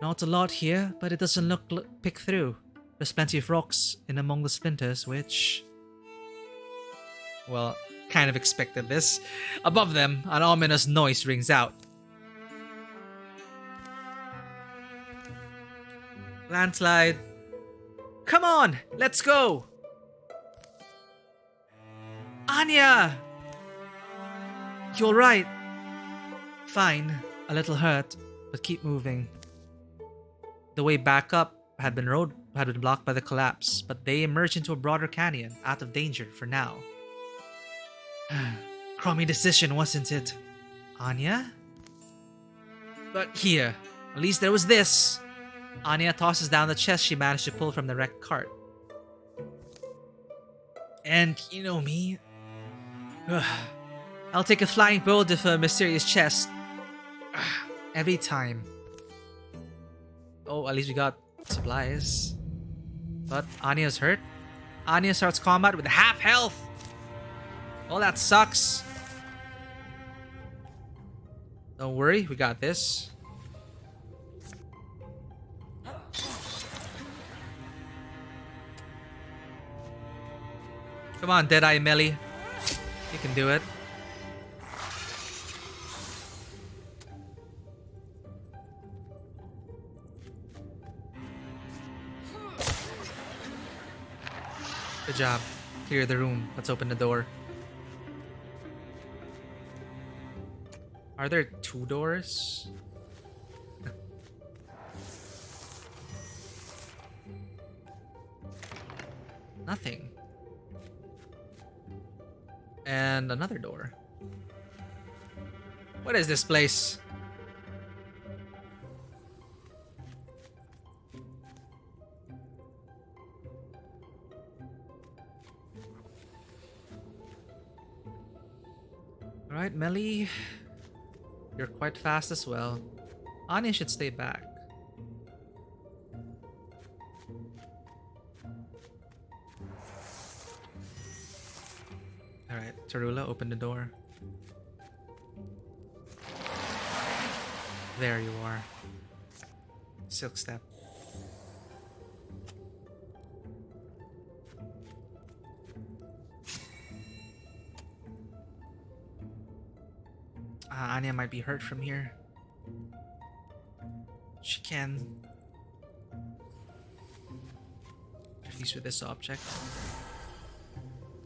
Not a lot here, but it doesn't look picked through. There's plenty of rocks in among the splinters, which... Well, kind of expected this. Above them, an ominous noise rings out. Landslide. Come on, let's go! Anya! You're right. Fine, a little hurt, but keep moving. The way back up had been blocked by the collapse, but they emerged into a broader canyon, out of danger for now. Crummy decision, wasn't it, Anya? But here, at least there was this. Anya tosses down the chest she managed to pull from the wrecked cart. And you know me. I'll take a flying boulder for a mysterious chest. Every time. Oh, at least we got supplies. But Anya's hurt. Anya starts combat with half health. Oh, that sucks. Don't worry, we got this. Come on, Deadeye Melly. You can do it. Good job. Clear the room. Let's open the door. Are there 2 doors? Nothing. And another door. What is this place? Alright, Melly. You're quite fast as well. Anya should stay back. Alright, Tarula, open the door. There you are. Silk step. Anya might be hurt from here. She can refuse with this object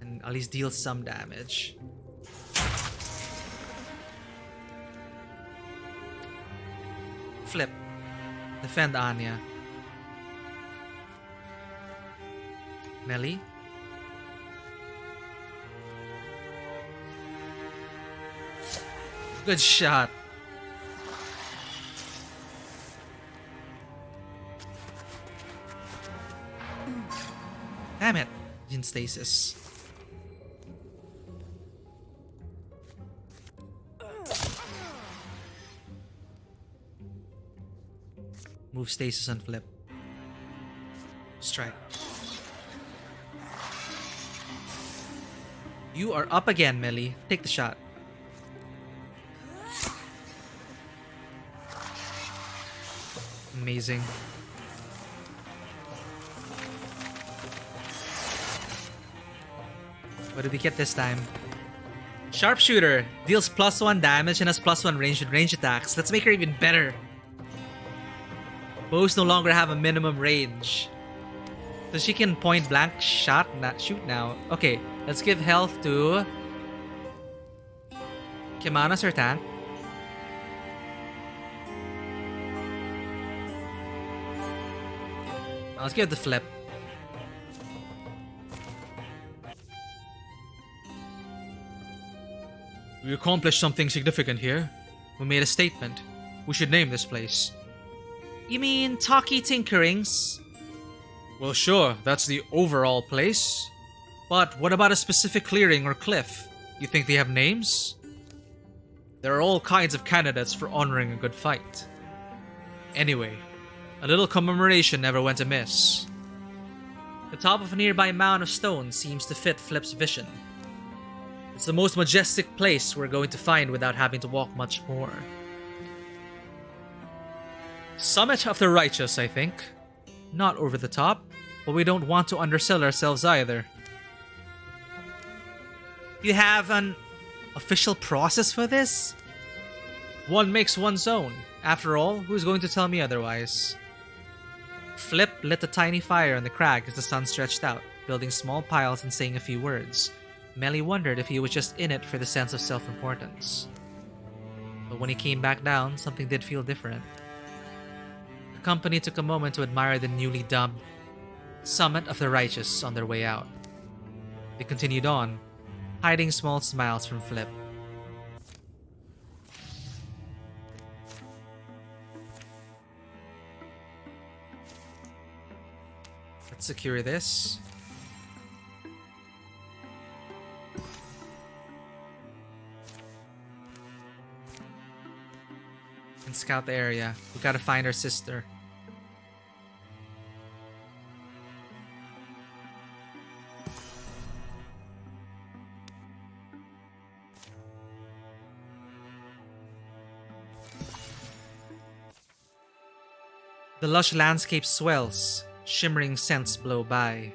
and at least deal some damage. Flip. Defend Anya. Melee. Good shot. Damn it. In stasis. Move stasis and flip. Strike. You are up again, Melee. Take the shot. Amazing. What did we get this time? Sharpshooter deals +1 damage and has +1 range with range attacks. Let's make her even better. Bows no longer have a minimum range. So she can point blank shoot now. Okay, let's give health to Kimana's her tank. Let's give it the flip. We accomplished something significant here. We made a statement. We should name this place. You mean Talkie Tinkerings? Well, sure, that's the overall place. But what about a specific clearing or cliff? You think they have names? There are all kinds of candidates for honoring a good fight. Anyway, a little commemoration never went amiss. The top of a nearby mound of stone seems to fit Flip's vision. It's the most majestic place we're going to find without having to walk much more. Summit of the Righteous, I think. Not over the top, but we don't want to undersell ourselves either. You have an official process for this? One makes one's own. After all, who's going to tell me otherwise? Flip lit a tiny fire on the crag as the sun stretched out, building small piles and saying a few words. Melly wondered if he was just in it for the sense of self-importance. But when he came back down, something did feel different. The company took a moment to admire the newly dubbed Summit of the Righteous on their way out. They continued on, hiding small smiles from Flip. Let's secure this. And scout the area. We gotta find our sister. The lush landscape swells, shimmering scents blow by.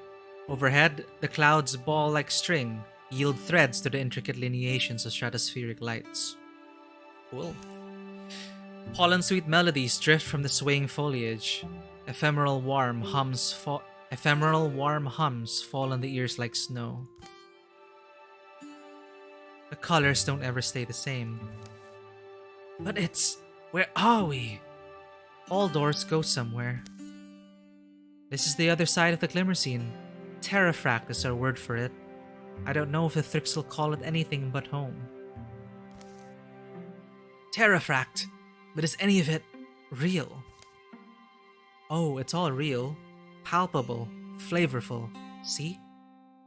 Overhead, the clouds ball like string, yield threads to the intricate lineations of stratospheric lights. Cool. Pollen-sweet melodies drift from the swaying foliage. Ephemeral warm hums fall on the ears like snow. The colors don't ever stay the same. But where are we? All doors go somewhere. This is the other side of the glimmer scene. Terrafract is our word for it. I don't know if the Thrix'll call it anything but home. Terrafract, but is any of it real? Oh, it's all real. Palpable, flavorful. See?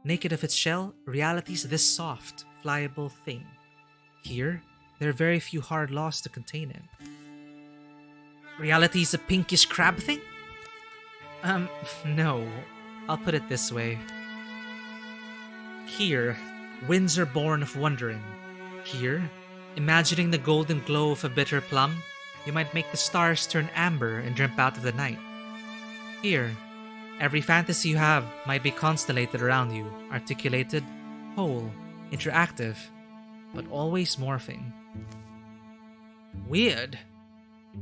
Naked of its shell, reality's this soft, flyable thing. Here, there are very few hard laws to contain it. Reality's a pinkish crab thing? No. I'll put it this way. Here, winds are born of wondering. Here, imagining the golden glow of a bitter plum, you might make the stars turn amber and drip out of the night. Here, every fantasy you have might be constellated around you, articulated, whole, interactive, but always morphing. Weird.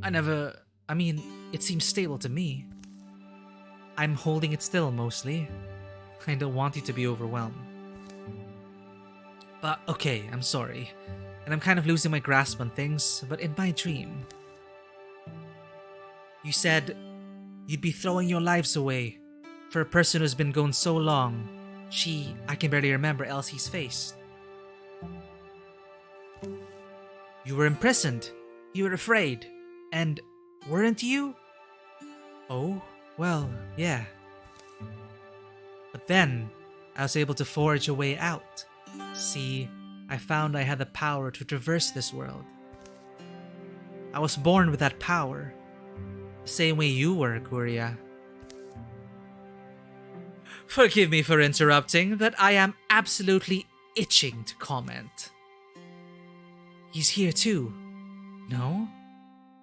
It seems stable to me. I'm holding it still mostly. I don't want you to be overwhelmed. But okay, I'm sorry. And I'm kind of losing my grasp on things, but in my dream, you said you'd be throwing your lives away for a person who's been gone so long. I can barely remember Elsie's face. You were imprisoned. You were afraid. And weren't you? Oh, well, yeah. But then, I was able to forge a way out. See, I found I had the power to traverse this world. I was born with that power. The same way you were, Guria. Forgive me for interrupting, but I am absolutely itching to comment. He's here too. No?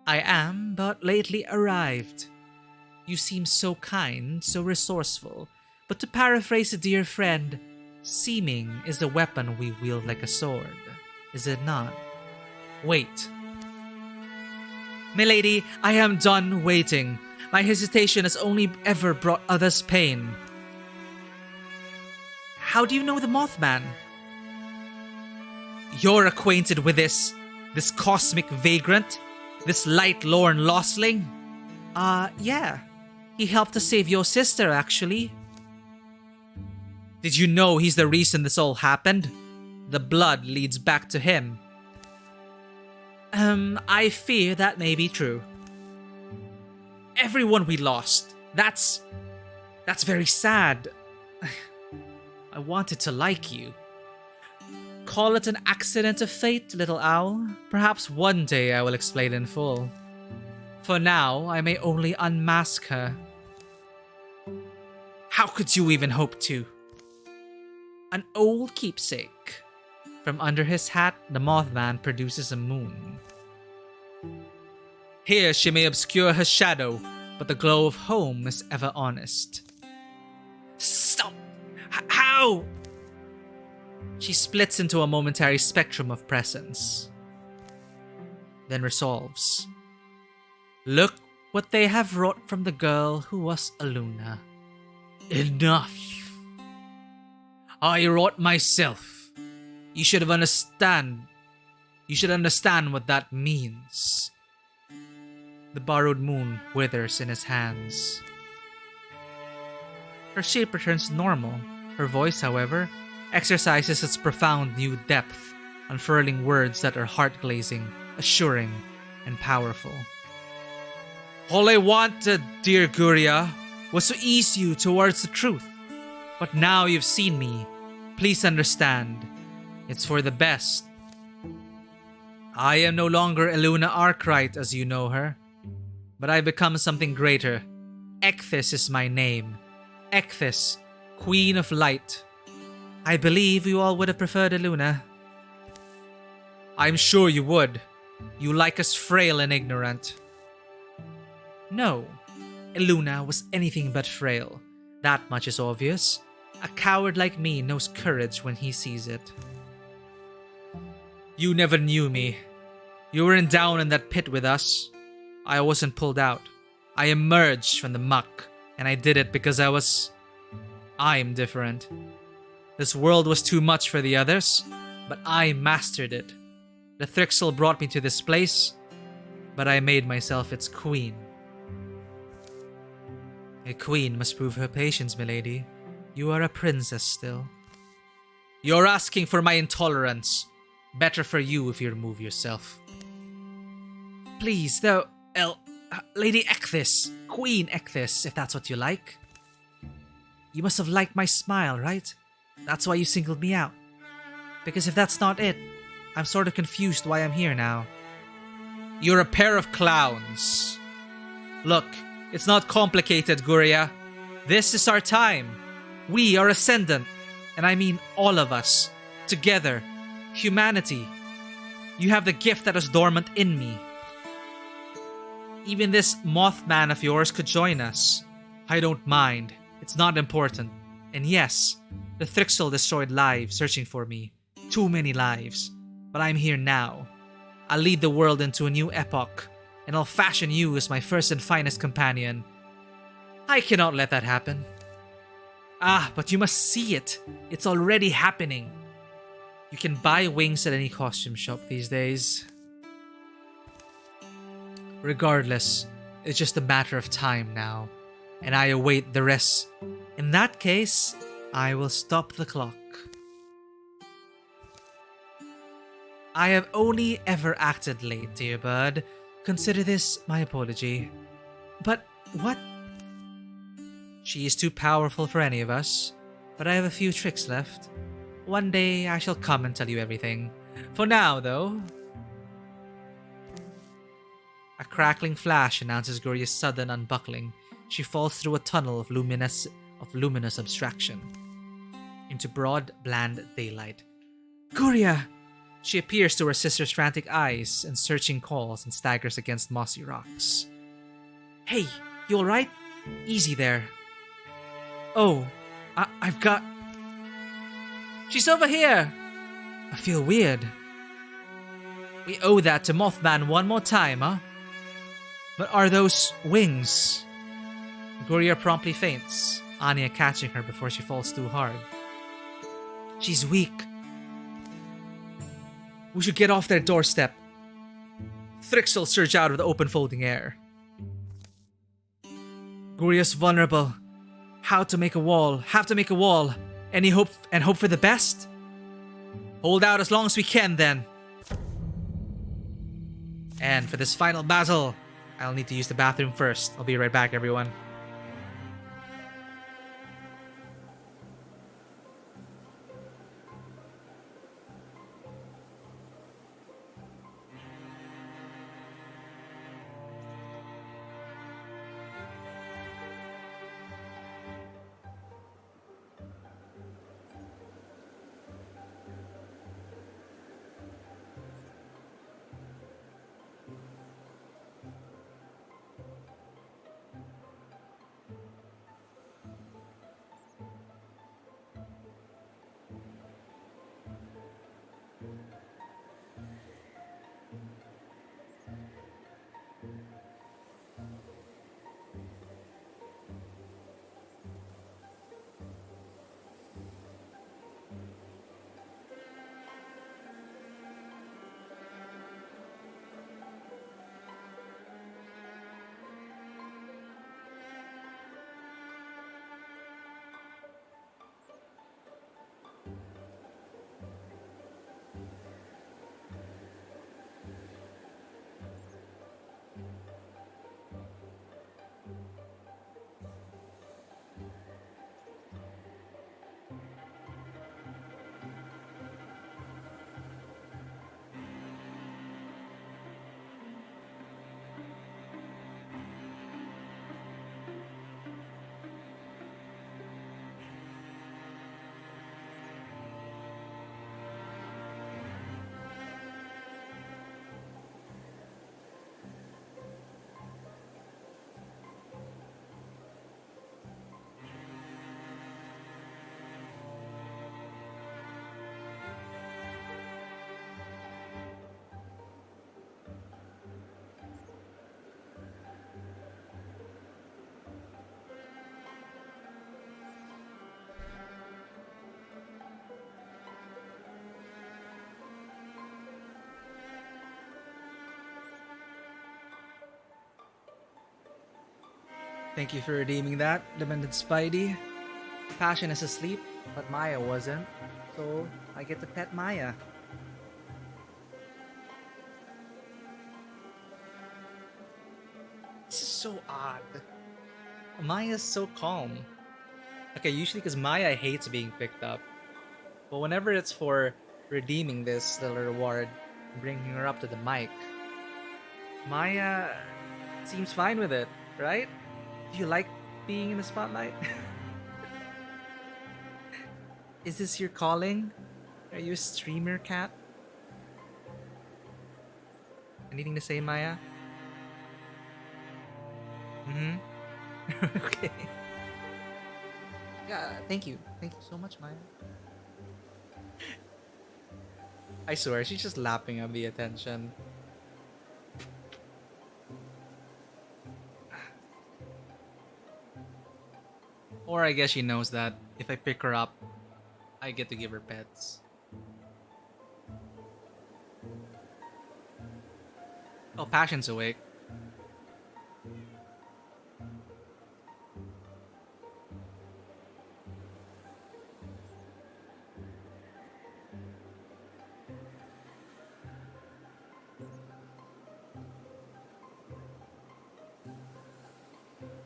I am, but lately arrived. You seem so kind, so resourceful, but to paraphrase a dear friend, seeming is a weapon we wield like a sword, is it not? Wait. Milady, I am done waiting. My hesitation has only ever brought others pain. How do you know the Mothman? You're acquainted with this cosmic vagrant? This light-lorn lostling? Yeah. He helped to save your sister, actually. Did you know he's the reason this all happened? The blood leads back to him. I fear that may be true. Everyone we lost. That's very sad. I wanted to like you. Call it an accident of fate, little owl. Perhaps one day I will explain in full. For now, I may only unmask her. How could you even hope to? An old keepsake. From under his hat, the Mothman produces a moon. Here she may obscure her shadow, but the glow of home is ever honest. Stop! How? She splits into a momentary spectrum of presence. Then resolves. Look what they have wrought from the girl who was Aluna. Enough! I wrought myself. You should understand what that means. The borrowed moon withers in his hands. Her shape returns normal. Her voice, however, exercises its profound new depth, unfurling words that are heart-glazing, assuring, and powerful. All I wanted, dear Guria, was to ease you towards the truth. But now you've seen me. Please understand. It's for the best. I am no longer Eluna Arkwright as you know her, but I've become something greater. Ecthys is my name. Ecthys, Queen of Light. I believe you all would have preferred Eluna. I'm sure you would. You like us frail and ignorant. No, Eluna was anything but frail. That much is obvious. A coward like me knows courage when he sees it. You never knew me. You weren't down in that pit with us. I wasn't pulled out. I emerged from the muck, and I did it because I'm different. This world was too much for the others, but I mastered it. The Thrixel brought me to this place, but I made myself its queen. A queen must prove her patience, milady. You are a princess still. You're asking for my intolerance. Better for you if you remove yourself. Please, though, Lady Ecthys, Queen Ecthys, if that's what you like. You must have liked my smile, right? That's why you singled me out. Because if that's not it, I'm sort of confused why I'm here now. You're a pair of clowns. Look, it's not complicated, Guria. This is our time. We are ascendant, and I mean all of us. Together. Humanity. You have the gift that is dormant in me. Even this Mothman of yours could join us. I don't mind. It's not important. And yes, the Thrixel destroyed lives searching for me. Too many lives. But I'm here now. I'll lead the world into a new epoch, and I'll fashion you as my first and finest companion. I cannot let that happen. Ah, but you must see it. It's already happening. You can buy wings at any costume shop these days. Regardless, it's just a matter of time now, and I await the rest. In that case, I will stop the clock. I have only ever acted late, dear bird. Consider this my apology. But what? She is too powerful for any of us, but I have a few tricks left. One day I shall come and tell you everything. For now, though... A crackling flash announces Guria's sudden unbuckling. She falls through a tunnel of luminous abstraction into broad, bland daylight. Guria! She appears to her sister's frantic eyes and searching calls and staggers against mossy rocks. Hey, you alright? Easy there. Oh, I've got... She's over here! I feel weird. We owe that to Mothman one more time, huh? But are those wings? Guria promptly faints, Anya catching her before she falls too hard. She's weak. We should get off their doorstep. Thrixel surge out of the open folding air. Guria's vulnerable. How to make a wall. Have to make a wall. Any hope and hope for the best? Hold out as long as we can then. And for this final battle, I'll need to use the bathroom first. I'll be right back, everyone. Thank you for redeeming that, Demented Spidey. Passion is asleep, but Maya wasn't, so I get to pet Maya. This is so odd. Maya's so calm. Okay, usually because Maya hates being picked up. But whenever it's for redeeming this little reward, bringing her up to the mic, Maya seems fine with it, right? Do you like being in the spotlight? Is this your calling? Are you a streamer cat? Anything to say, Maya? Okay. Yeah, thank you. Thank you so much, Maya. I swear, she's just lapping at the attention. Or I guess she knows that if I pick her up, I get to give her pets. Oh, Passion's awake.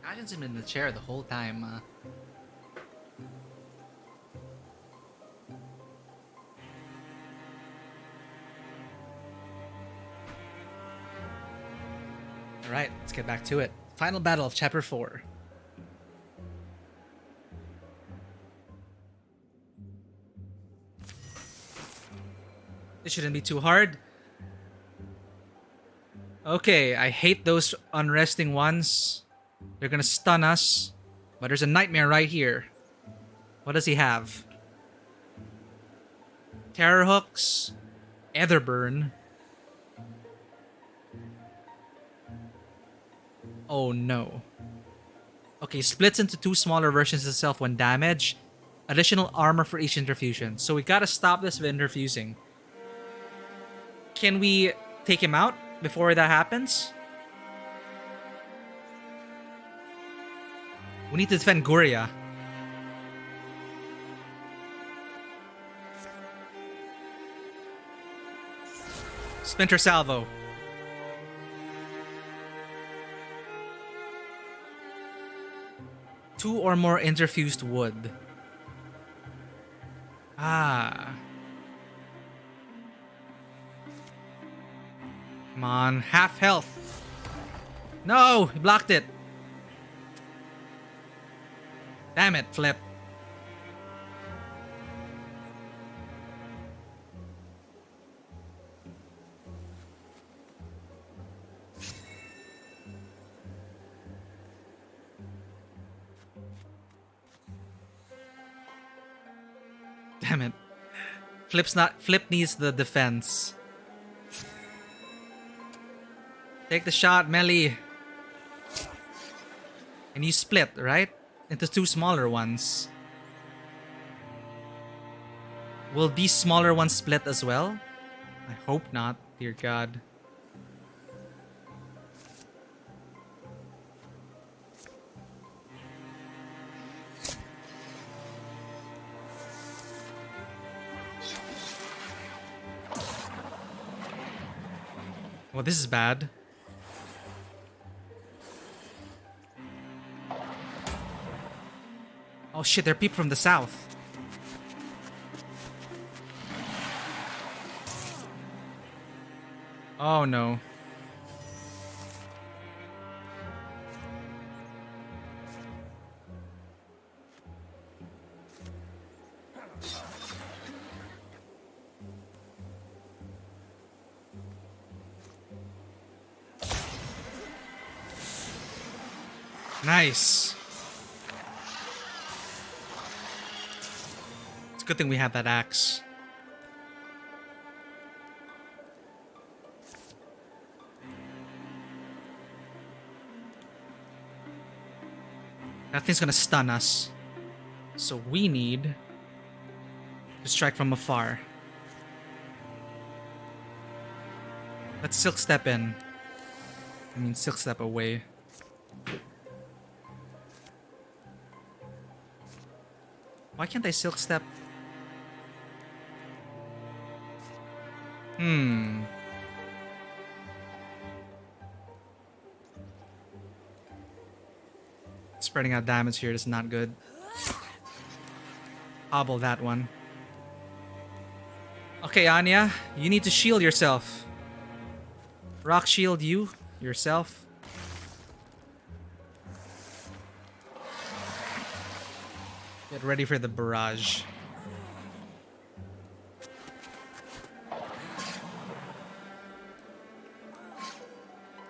Passion's been in the chair the whole time. Alright, let's get back to it. Final battle of Chapter 4. This shouldn't be too hard. Okay, I hate those unresting ones. They're gonna stun us. But there's a nightmare right here. What does he have? Terror hooks. Etherburn. Oh no. Okay, splits into 2 smaller versions of itself when damaged. Additional armor for each interfusion. So we gotta stop this with interfusing. Can we take him out before that happens? We need to defend Guria. Splinter Salvo. Two or more interfused wood. Ah. Come on, half health. No, he blocked it. Damn it, Flip. Damn it. Flip needs the defense. Take the shot, Melly. And you split, right? Into 2 smaller ones. Will these smaller ones split as well? I hope not, dear God. Well, this is bad. Oh shit, there are people from the south. Oh no. Nice. It's a good thing we have that axe. That thing's gonna stun us. So we need to strike from afar. Let's silk step in. I mean, silk step away. Why can't I silk step? Spreading out damage here is not good. Hobble that one. Okay, Anya, you need to shield yourself. Rock shield you, yourself. Get ready for the barrage.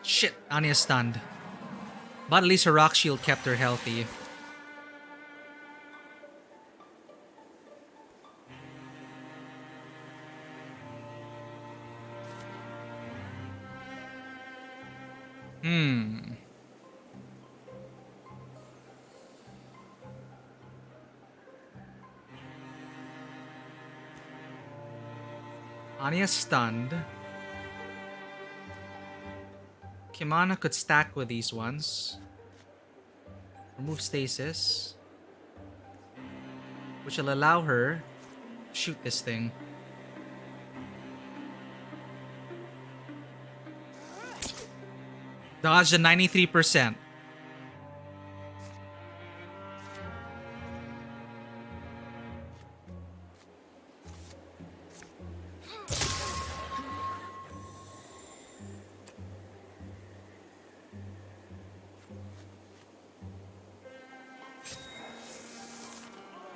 Shit, Anya's stunned. But at least her rock shield kept her healthy. Anya's stunned. Kimana could stack with these ones. Remove stasis. Which will allow her to shoot this thing. Dodged a 93%.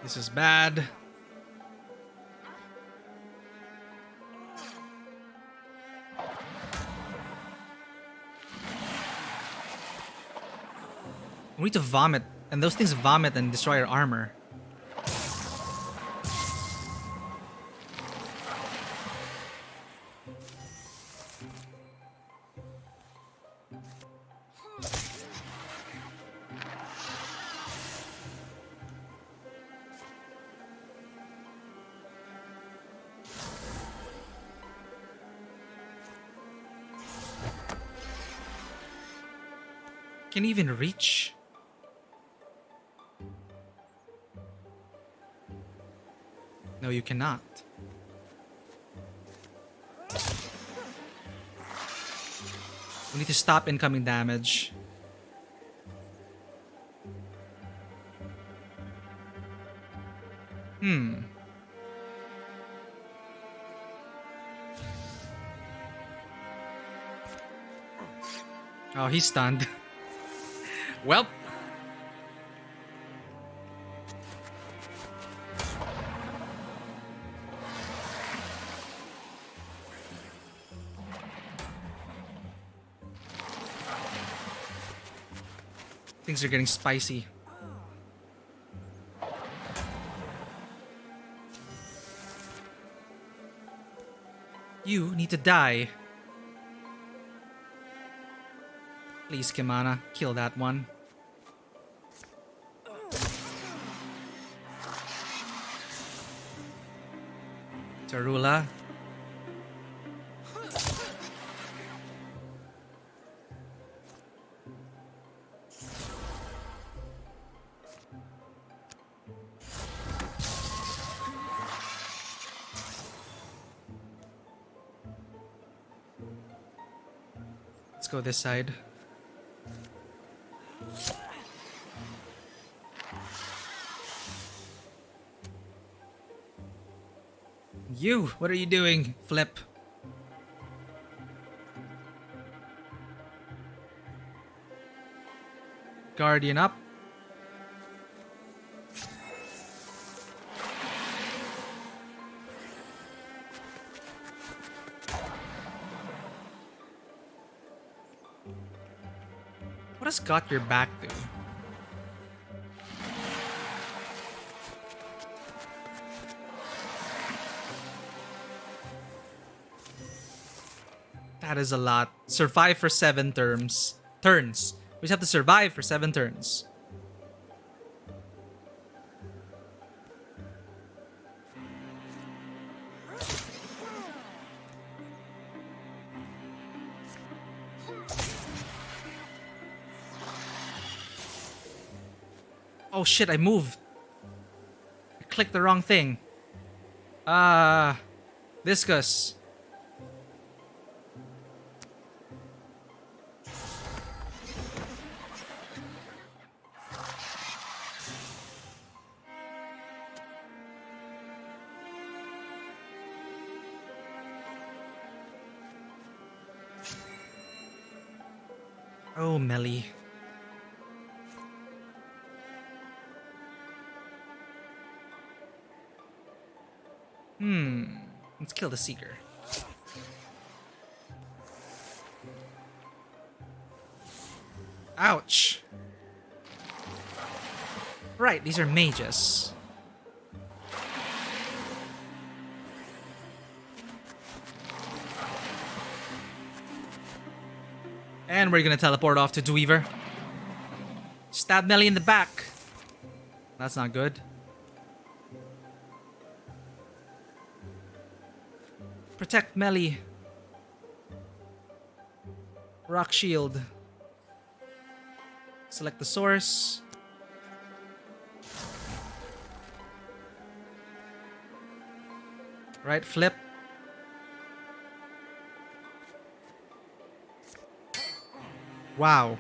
This is bad. We need to vomit, and those things vomit and destroy our armor. Can you even reach? No, you cannot. We need to stop incoming damage. Oh, he's stunned. Well. Things are getting spicy. You need to die. Please, Kimana, kill that one. Tarula. Let's go this side. You, what are you doing, Flip? Guardian up. What has got your back to? That is a lot. Survive for 7 turns. We just have to survive for 7 turns. Oh shit, I moved. I clicked the wrong thing. Viscous. Oh, Melly. Let's kill the Seeker. Ouch. Right, these are mages. And we're gonna teleport off to Dweaver. Stab Melly in the back. That's not good. Protect Melly. Rock shield. Select the source. Right, flip. Wow.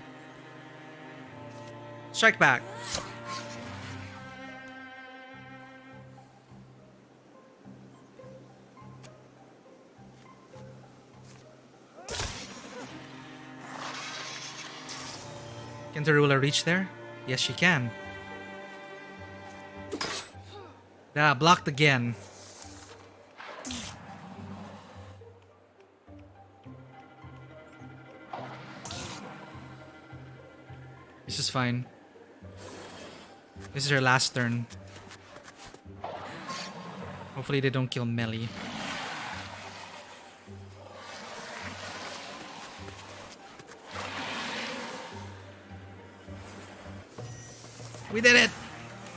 Strike back. Can Tarula reach there? Yes, she can. Ah, blocked again. This is fine. This is her last turn. Hopefully they don't kill Melly. We did it!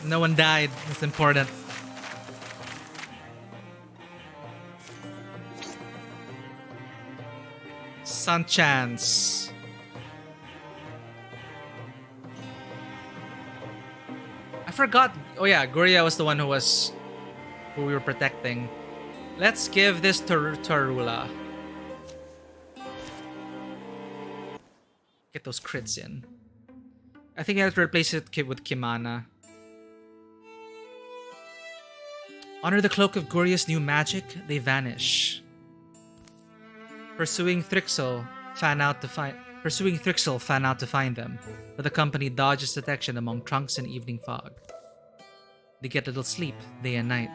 No one died. That's important. Sun chance. I forgot. Oh yeah, Guria was the one who we were protecting. Let's give this to Tarula. Get those crits in. I think I have to replace it with Kimana. Under the cloak of Guria's new magic, they vanish. Pursuing Thrixel, fan out to find them, but the company dodges detection among trunks and evening fog. They get little sleep, day and night.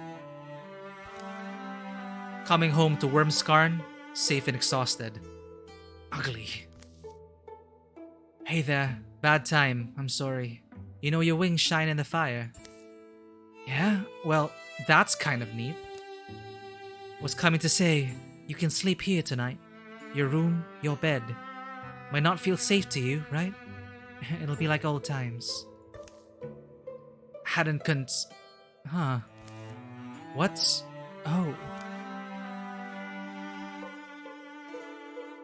Coming home to Wormskarn, safe and exhausted. Ugly. Hey there, bad time, I'm sorry. You know your wings shine in the fire. Yeah? Well, that's kind of neat. Was coming to say, you can sleep here tonight. Your room, your bed. Might not feel safe to you, right? It'll be like old times. Huh. What's... Oh.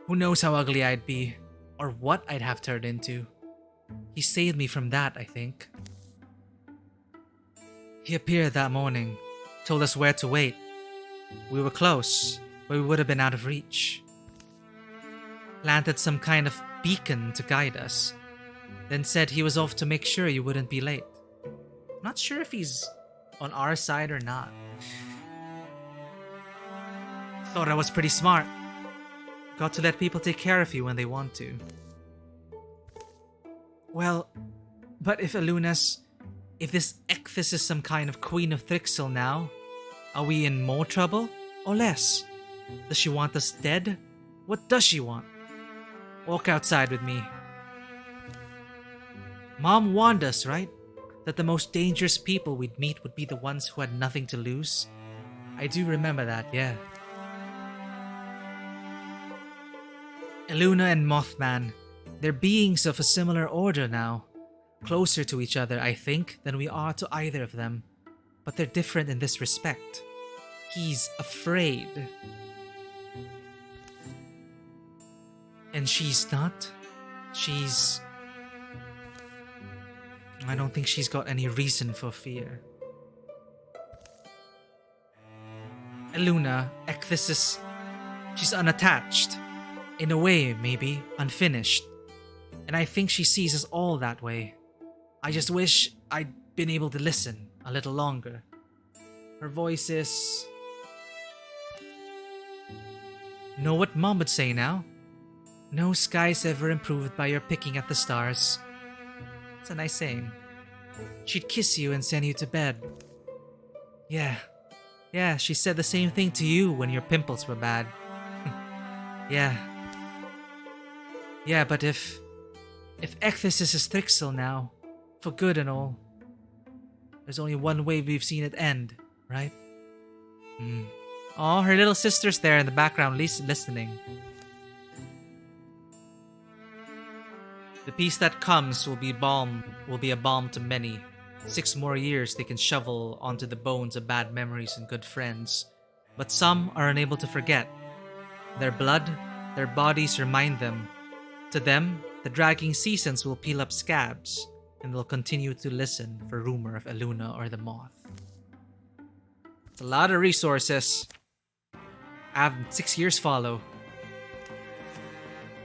Who knows how ugly I'd be, or what I'd have turned into. He saved me from that, I think. He appeared that morning, told us where to wait. We were close, but we would have been out of reach. Planted some kind of beacon to guide us, then said he was off to make sure you wouldn't be late. Not sure if he's on our side or not. Thought I was pretty smart. Got to let people take care of you when they want to. Well, but if this Ecthys is some kind of queen of Thrixel now, are we in more trouble or less? Does she want us dead? What does she want? Walk outside with me. Mom warned us, right? That the most dangerous people we'd meet would be the ones who had nothing to lose. I do remember that, yeah. Eluna and Mothman, they're beings of a similar order now. Closer to each other, I think, than we are to either of them. But they're different in this respect. He's afraid. And she's not. I don't think she's got any reason for fear. Eluna, Ecthys, she's unattached. In a way, maybe, unfinished. And I think she sees us all that way. I just wish I'd been able to listen a little longer. Her voice is... Know what Mom would say now? No sky's ever improved by your picking at the stars. It's a nice saying. She'd kiss you and send you to bed. Yeah, she said the same thing to you when your pimples were bad. Yeah, but if Ecthys is Thrixel now, for good and all, there's only one way we've seen it end, right? Oh, her little sister's there in the background listening. The peace that comes will be a balm to many. 6 more years they can shovel onto the bones of bad memories and good friends. but some are unable to forget. Their blood, their bodies remind them. To them, the dragging seasons will peel up scabs, and they'll continue to listen for rumor of Eluna or the Moth. It's a lot of resources. I have 6 years follow.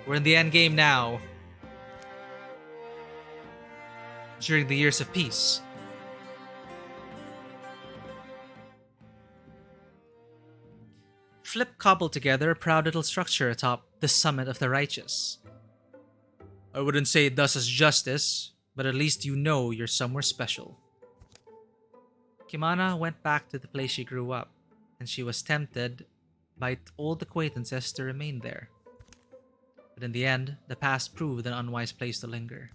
We're in the end game now. During the years of peace. Flip cobbled together a proud little structure atop the summit of the righteous. I wouldn't say it does us justice, but at least you know you're somewhere special. Kimana went back to the place she grew up, and she was tempted by old acquaintances to remain there. But in the end, the past proved an unwise place to linger.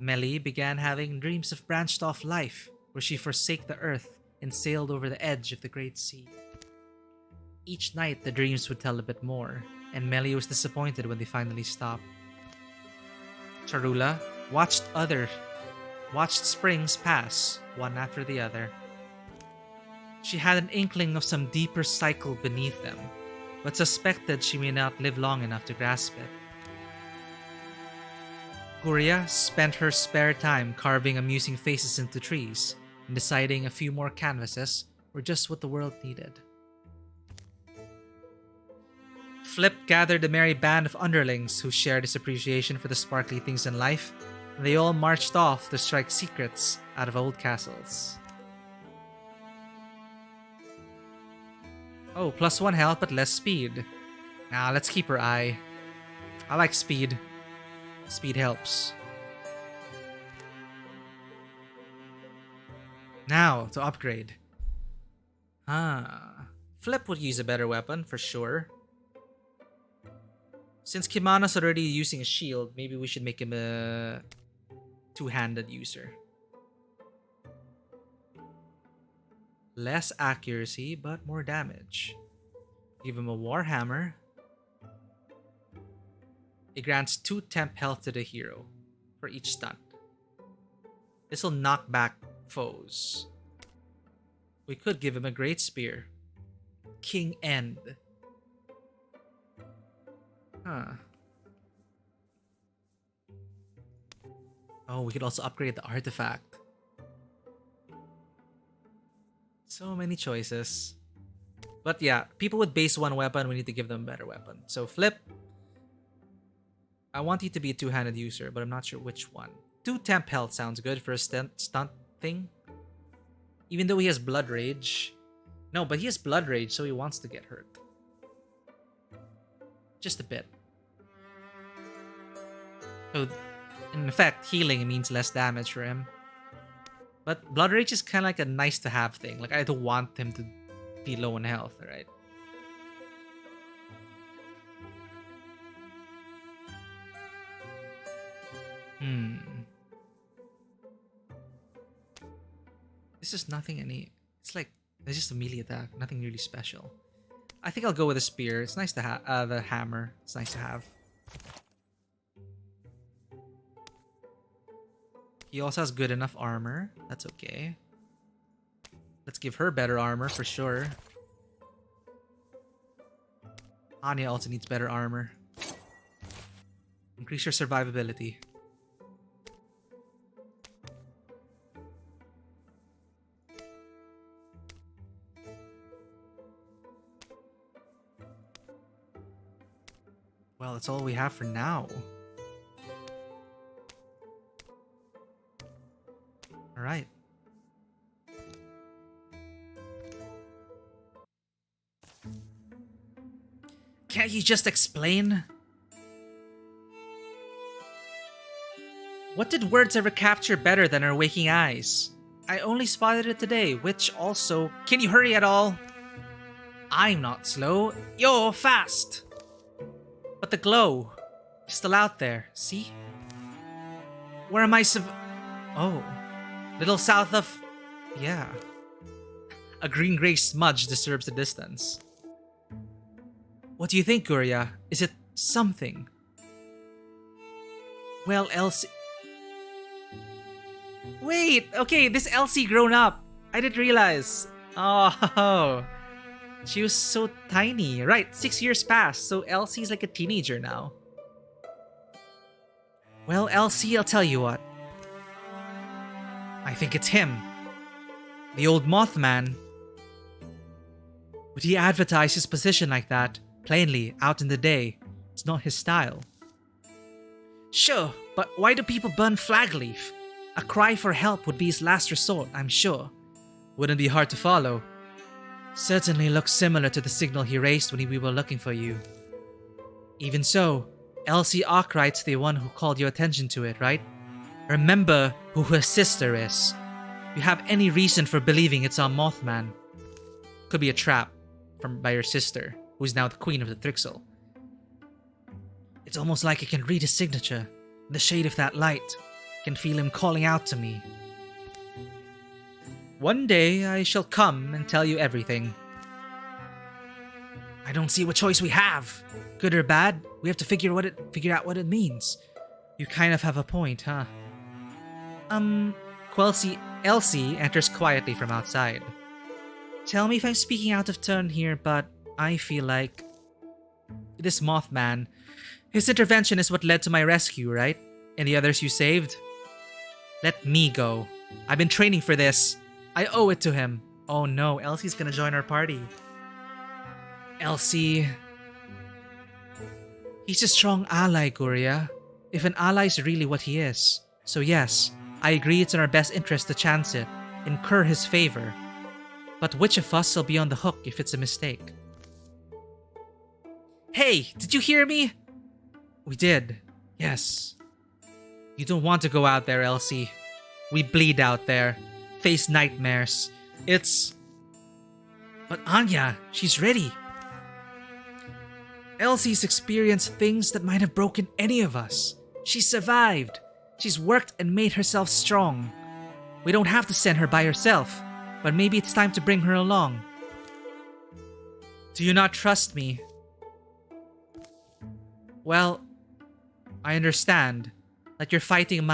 Melly began having dreams of branched-off life, where she forsake the earth and sailed over the edge of the Great Sea. Each night, the dreams would tell a bit more, and Melly was disappointed when they finally stopped. Charula watched springs pass, one after the other. She had an inkling of some deeper cycle beneath them, but suspected she may not live long enough to grasp it. Guria spent her spare time carving amusing faces into trees and deciding a few more canvases were just what the world needed. Flip gathered a merry band of underlings who shared his appreciation for the sparkly things in life, and they all marched off to strike secrets out of old castles. Oh, +1 health but less speed. Nah, let's keep her eye. I like speed. Speed helps. Now, to upgrade. Flip would use a better weapon, for sure. Since Kimana's already using a shield, maybe we should make him a two-handed user. Less accuracy, but more damage. Give him a Warhammer. It grants 2 temp health to the hero for each stunt. This will knock back foes. We could give him a Great Spear. King End. Oh, we could also upgrade the artifact. So many choices. But yeah, people with base 1 weapon, we need to give them a better weapon. So Flip, I want you to be a two-handed user, but I'm not sure which one. 2 temp health sounds good for a stunt thing. Even though he has Blood Rage. No, but he has Blood Rage, so he wants to get hurt. Just a bit. So, in effect, healing means less damage for him. But Blood Rage is kind of like a nice-to-have thing. Like, I don't want him to be low in health, right? This is nothing it's like, it's just a melee attack. Nothing really special. I think I'll go with a spear. It's nice to have, the hammer. It's nice to have. He also has good enough armor. That's okay. Let's give her better armor for sure. Anya also needs better armor. Increase your survivability. Well, that's all we have for now. Alright. Can't you just explain? What did words ever capture better than our waking eyes? I only spotted it today, which also... Can you hurry at all? I'm not slow. You're fast! But the glow... still out there, see? Where am I Oh. Little south of... Yeah. A green-gray smudge disturbs the distance. What do you think, Guria? Is it something? Well, Elsie... Wait! Okay, this Elsie grown up. I didn't realize. Oh. She was so tiny. Right, 6 years passed, so Elsie's like a teenager now. Well, Elsie, I'll tell you what. I think it's him. The old Mothman. Would he advertise his position like that, plainly, out in the day? It's not his style. Sure, but why do people burn flag leaf? A cry for help would be his last resort, I'm sure. Wouldn't be hard to follow. Certainly looks similar to the signal he raised when we were looking for you. Even so, Elsie Arkwright's the one who called your attention to it, right? Remember who her sister is. You have any reason for believing it's our Mothman? Could be a trap by your sister, who's now the queen of the Thrixel. It's almost like I can read his signature. In the shade of that light, I can feel him calling out to me. One day I shall come and tell you everything. I don't see what choice we have. Good or bad, we have to figure out what it means. You kind of have a point, huh? Elsie enters quietly from outside. Tell me if I'm speaking out of turn here, but I feel like this Mothman, his intervention is what led to my rescue, right? And the others you saved? Let me go. I've been training for this. I owe it to him. Oh no, Elsie's gonna join our party. Elsie. He's a strong ally, Guria. If an ally is really what he is. So yes, I agree it's in our best interest to chance it, incur his favor. But which of us will be on the hook if it's a mistake? Hey, did you hear me? We did, yes. You don't want to go out there, Elsie. We bleed out there, face nightmares. But Anya, she's ready. Elsie's experienced things that might have broken any of us. She survived. She's worked and made herself strong. We don't have to send her by herself, but maybe it's time to bring her along. Do you not trust me? Well, I understand that you're fighting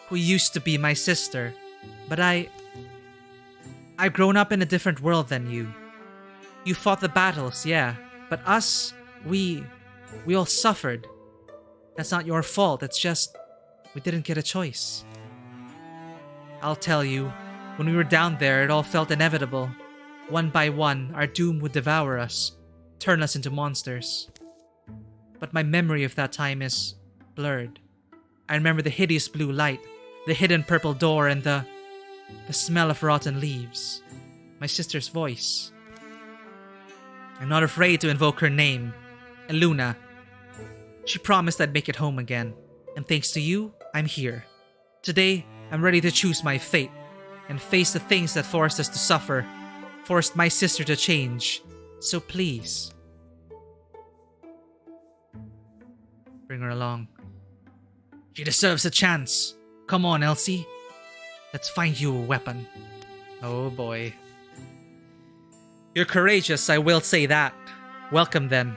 who used to be my sister, but I've grown up in a different world than you. You fought the battles, yeah, but us, we all suffered. That's not your fault, it's just we didn't get a choice. I'll tell you, when we were down there, it all felt inevitable. One by one, our doom would devour us, turn us into monsters. But my memory of that time is blurred. I remember the hideous blue light, the hidden purple door, and the smell of rotten leaves. My sister's voice. I'm not afraid to invoke her name, Eluna. She promised I'd make it home again, and thanks to you, I'm here. Today, I'm ready to choose my fate, and face the things that forced us to suffer, forced my sister to change. So please, bring her along. She deserves a chance. Come on, Elsie. Let's find you a weapon. Oh boy. You're courageous, I will say that. Welcome then,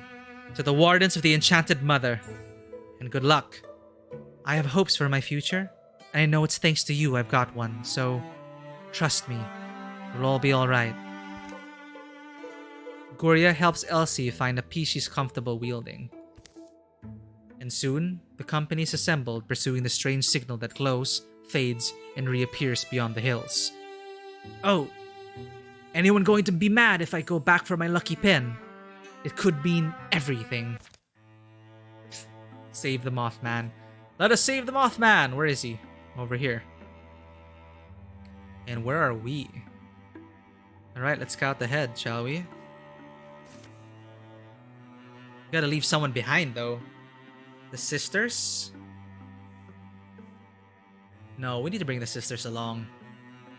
to the Wardens of the Enchanted Mother. And good luck. I have hopes for my future, and I know it's thanks to you I've got one, so trust me, it'll all be alright. Guria helps Elsie find a piece she's comfortable wielding. And soon, the company's assembled, pursuing the strange signal that glows, fades, and reappears beyond the hills. Oh, anyone going to be mad if I go back for my lucky pin? It could mean everything. Save the Mothman. Let us save the Mothman! Where is he? Over here. And where are we? Alright, let's scout the head, shall we? Gotta leave someone behind, though. The sisters? No, we need to bring the sisters along.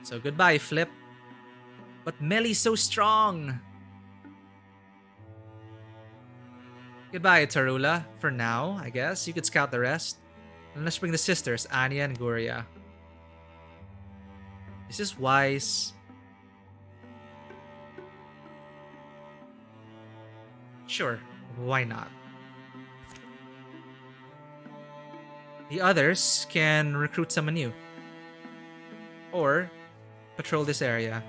So goodbye, Flip. But Melly's so strong! Goodbye, Tarula. For now, I guess. You could scout the rest. And let's bring the sisters, Anya and Guria. This is wise. Sure, why not? The others can recruit someone new. Or patrol this area.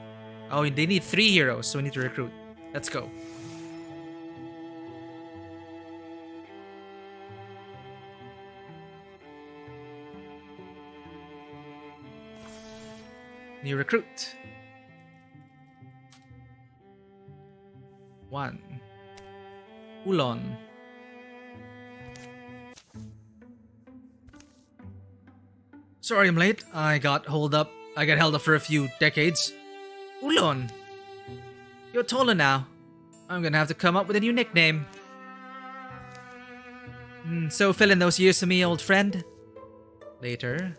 Oh, they need 3 heroes, so we need to recruit. Let's go. New recruit. 1. Ulon. Sorry I'm late. I got held up for a few decades. Ulon. You're taller now. I'm gonna have to come up with a new nickname. So fill in those years for me, old friend. Later.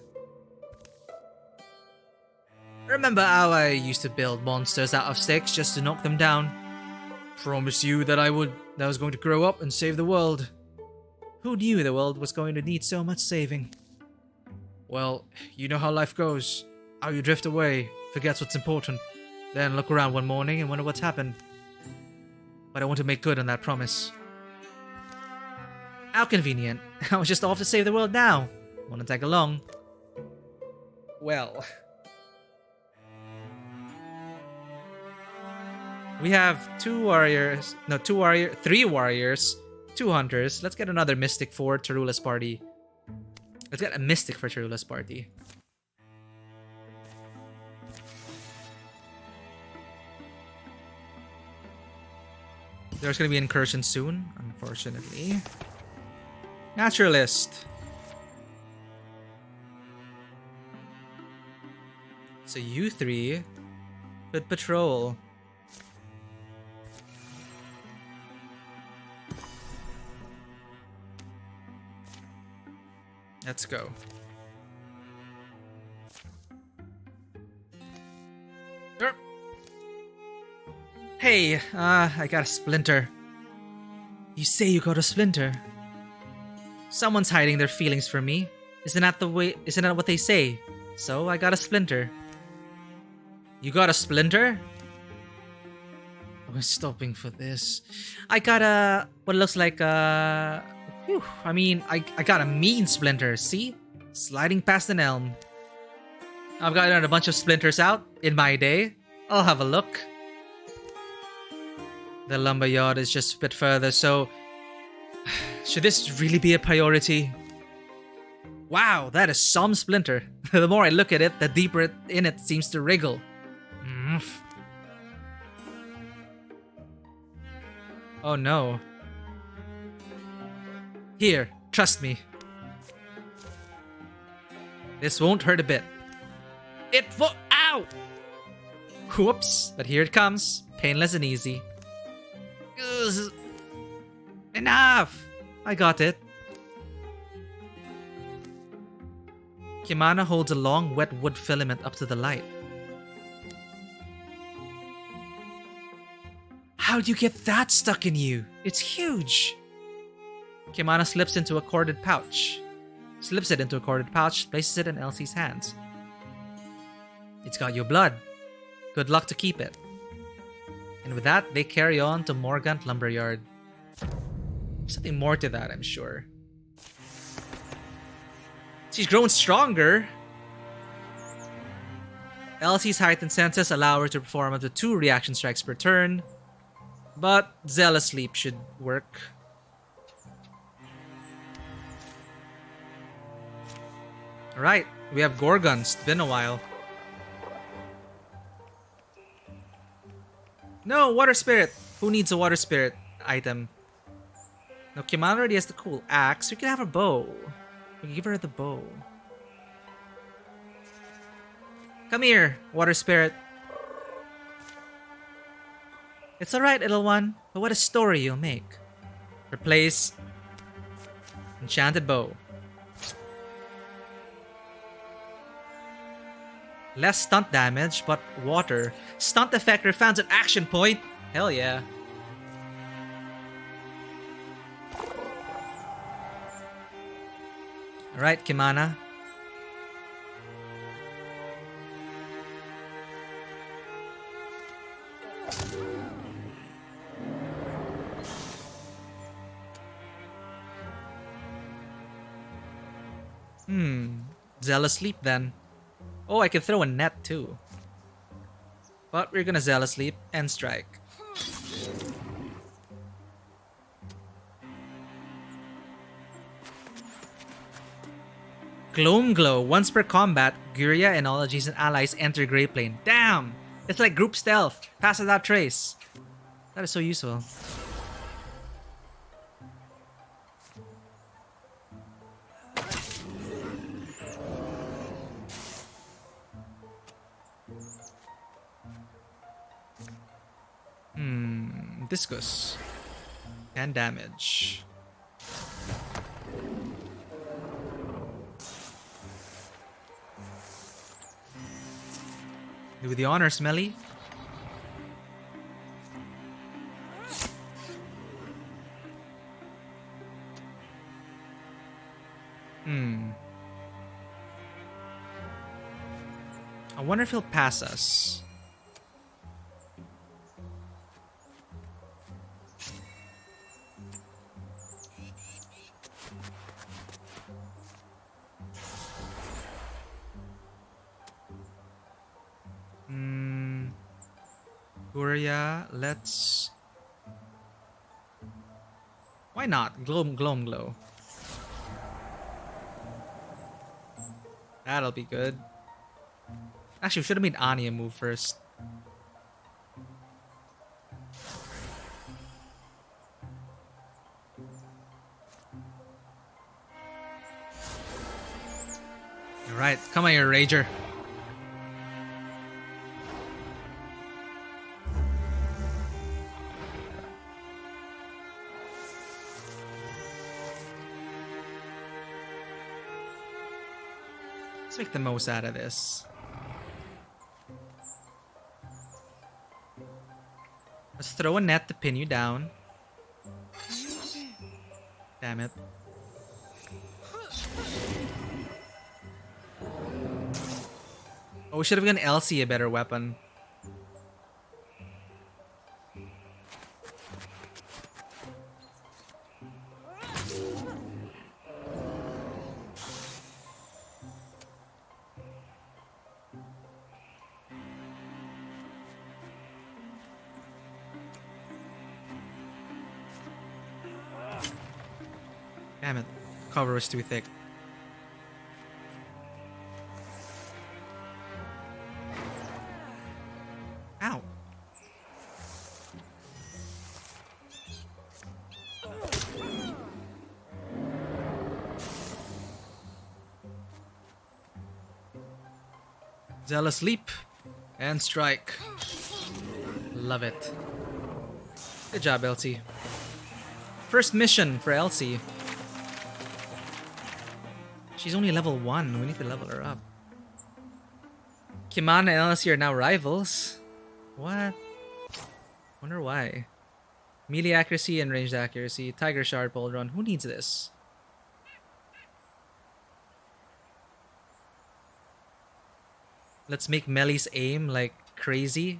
Remember how I used to build monsters out of sticks just to knock them down? Promised you that I was going to grow up and save the world. Who knew the world was going to need so much saving? Well, you know how life goes. How you drift away, forgets what's important, then look around one morning and wonder what's happened. But I want to make good on that promise. How convenient. I was just off to save the world now. Want to tag along? Well... we have 3 warriors, 2 hunters. Let's get another mystic for Tarula's party. Let's get a mystic for Tarula's party. There's gonna be an incursion soon, unfortunately. Naturalist. So you 3 could patrol. Let's go. Hey, I got a splinter. You say you got a splinter? Someone's hiding their feelings from me. Isn't that what they say? So I got a splinter. You got a splinter? I was stopping for this. I got what looks like I got a mean splinter, see? Sliding past an elm. I've gotten a bunch of splinters out in my day. I'll have a look. The lumberyard is just a bit further, so... should this really be a priority? Wow, that is some splinter. The more I look at it, the deeper in it seems to wriggle. Oh no. Here, trust me. This won't hurt a bit. Ow! Whoops, but here it comes. Painless and easy. Ugh. Enough! I got it. Kimana holds a long, wet wood filament up to the light. How'd you get that stuck in you? It's huge! Kimana slips it into a corded pouch, places it in Elsie's hands. It's got your blood. Good luck to keep it. And with that, they carry on to Morgant Lumberyard. There's something more to that, I'm sure. She's grown stronger. Elsie's heightened senses allow her to perform up to 2 reaction strikes per turn, but Zealous Sleep should work. Alright, we have Gorgons. It's been a while. No, Water Spirit! Who needs a Water Spirit item? No, Kimana already has the cool axe. We can have her bow. We can give her the bow. Come here, Water Spirit. It's alright, little one, but what a story you'll make. Replace Enchanted Bow. Less stunt damage, but water. Stunt effector found an action point. Hell yeah. Alright, Kimana. Zealous Sleep then. Oh, I can throw a net too. But we're gonna zealous leap and strike. Gloam Glow. Once per combat, Guria and all adjacent allies enter Grey Plane. Damn! It's like group stealth. Pass without trace. That is so useful. Discus. And damage. Do the honors, Melly. I wonder if he'll pass us. Guria, let's... Why not? Glow. That'll be good. Actually, we should have made Anya move first. Alright, come on, you Rager. Let's make the most out of this. Let's throw a net to pin you down. Damn it. Oh, we should have given Elsie a better weapon. Damn it. Cover is too thick. Ow. Zealous leap and strike. Love it. Good job, Elsie. First mission for Elsie. She's only level 1. We need to level her up. Kimana and Elsie are now rivals. What? Wonder why. Melee accuracy and ranged accuracy. Tiger Shard, Pole Run. Who needs this? Let's make Melly's aim like crazy.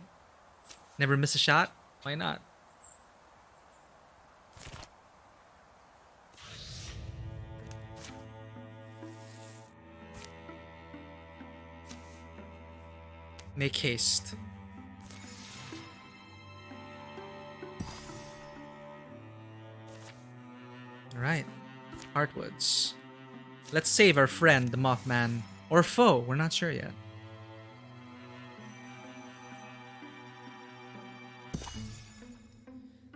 Never miss a shot. Why not? Make haste. Alright. Heartwoods. Let's save our friend, the Mothman. Or foe, we're not sure yet.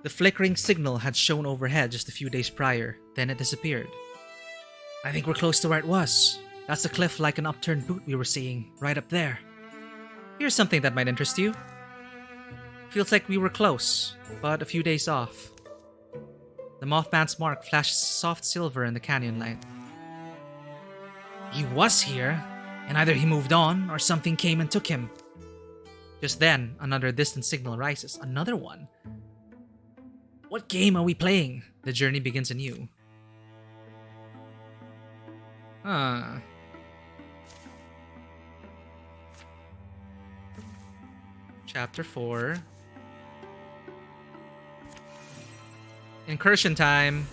The flickering signal had shown overhead just a few days prior, then it disappeared. I think we're close to where it was. That's the cliff like an upturned boot we were seeing, right up there. Here's something that might interest you. Feels like we were close, but a few days off. The Mothman's mark flashes soft silver in the canyon light. He was here, and either he moved on or something came and took him. Just then, another distant signal rises. Another one. What game are we playing? The journey begins anew. Chapter 4. Incursion time.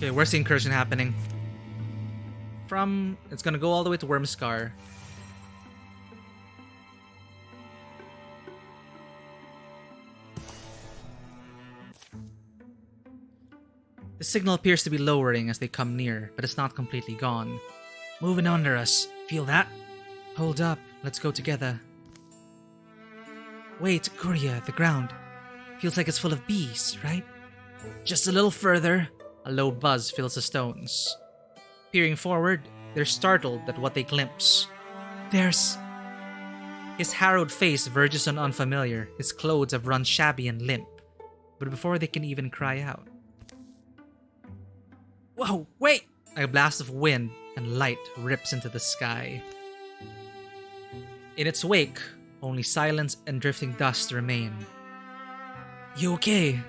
Okay, where's the incursion happening? It's gonna go all the way to Wormscar. The signal appears to be lowering as they come near, but it's not completely gone. Moving under us. Feel that? Hold up. Let's go together. Wait, Kuria, the ground. Feels like it's full of bees, right? Just a little further. A low buzz fills the stones. Peering forward, they're startled at what they glimpse. There's... His harrowed face verges on unfamiliar. His clothes have run shabby and limp. But before they can even cry out... Whoa, wait! A blast of wind and light rips into the sky. In its wake, only silence and drifting dust remain. You okay?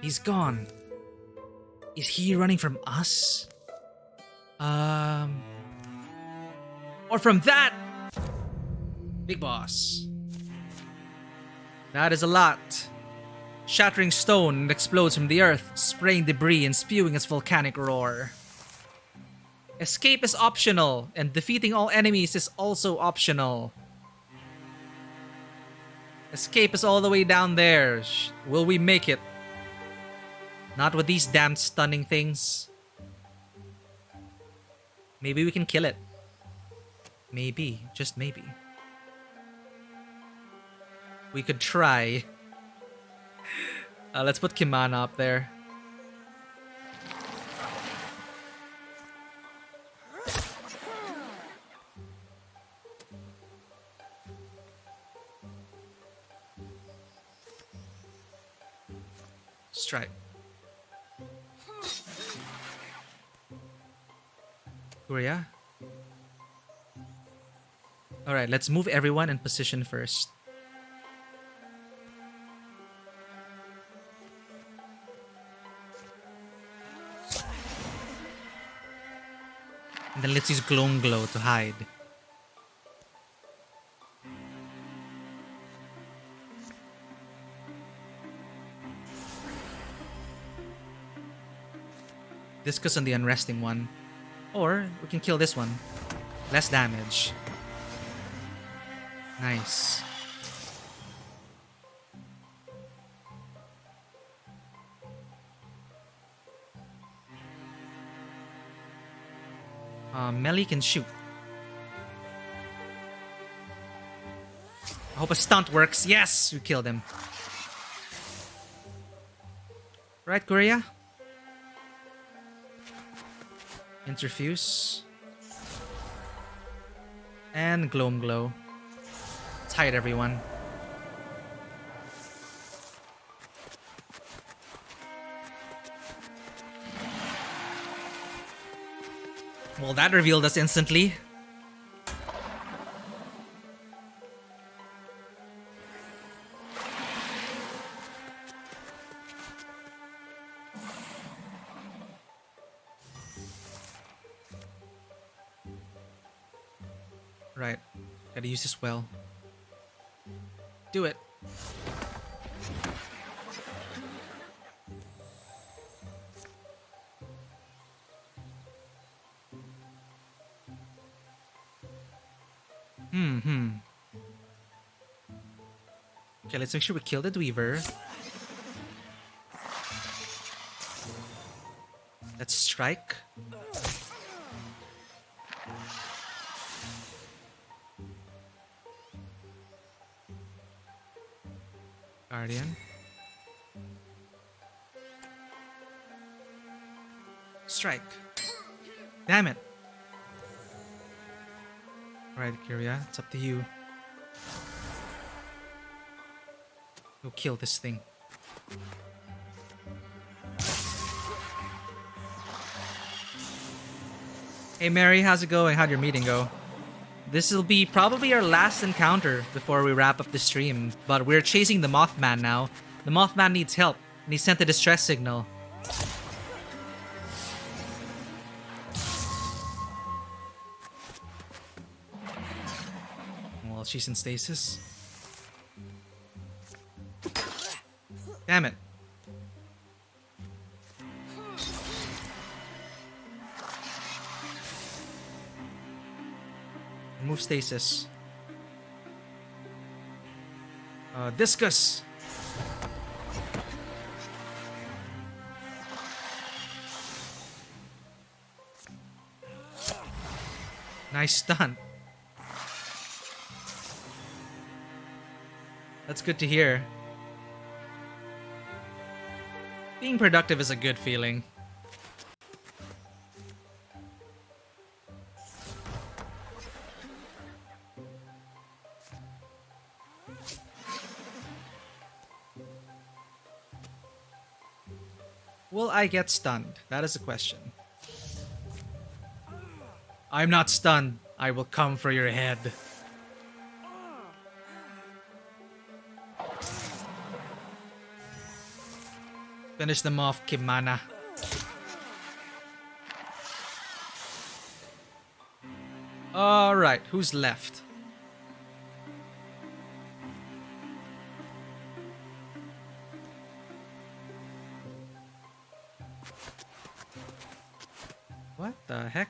He's gone. Is he running from us? Or from that? Big boss. That is a lot. Shattering stone explodes from the earth, spraying debris and spewing its volcanic roar. Escape is optional, and defeating all enemies is also optional. Escape is all the way down there. Will we make it? Not with these damn stunning things. Maybe we can kill it. Maybe, just maybe. We could try. Let's put Kimana up there. Strike. Kuria? Alright, let's move everyone in position first. And then let's use Glow to hide. Discus on the unresting one. Or we can kill this one. Less damage. Nice. Melee can shoot. I hope a stunt works. Yes! We killed him. Right, Kuria? Interfuse. And Glow. Let's hide everyone. Well, that revealed us instantly. Right. Gotta use this well. Do it. Okay, let's make sure we kill the Dweaver. Let's strike. Guardian. Strike. Damn it. Alright, Kyria, it's up to you. Go kill this thing. Hey Mary, how's it going? How'd your meeting go? This will be probably our last encounter before we wrap up the stream, but we're chasing the Mothman now. The Mothman needs help, and he sent a distress signal. Well, she's in stasis. Damn it. Remove stasis. Discus! Nice stunt. That's good to hear. Being productive is a good feeling. Will I get stunned? That is the question. I'm not stunned. I will come for your head. Finish them off, Kimana. Alright, who's left? What the heck?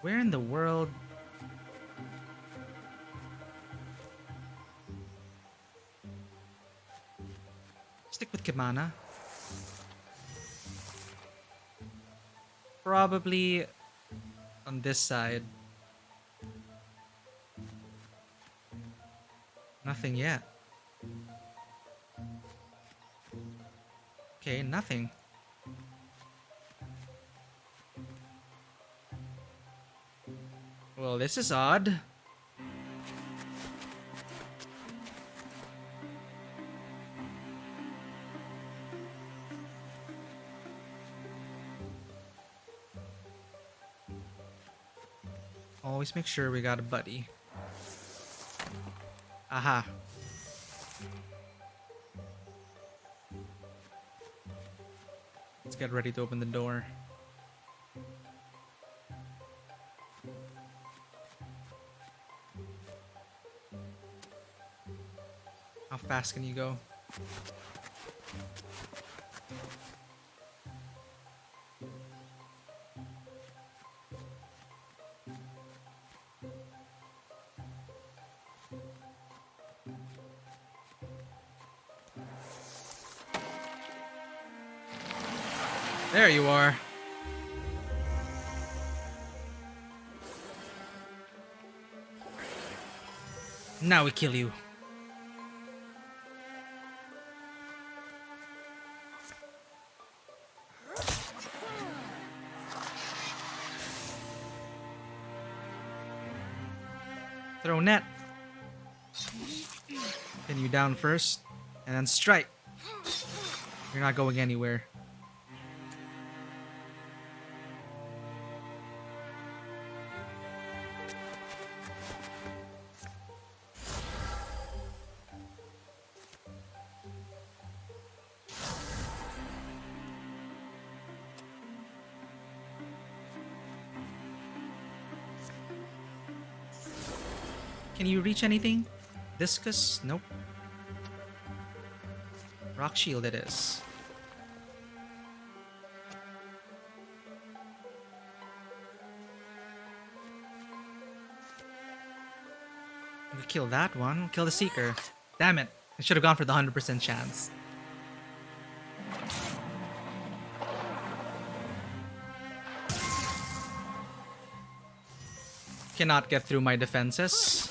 Where in the world? Stick with Kimana. Probably on this side. Nothing yet. Okay, nothing. Well, this is odd. Always make sure we got a buddy. Aha. Let's get ready to open the door. How fast can you go? There you are. Now we kill you. Throw net. Pin you down first, and then strike. You're not going anywhere. Can you reach anything? Discus? Nope. Rock shield it is. We kill that one. Kill the Seeker. Damn it. I should have gone for the 100% chance. Cannot get through my defenses.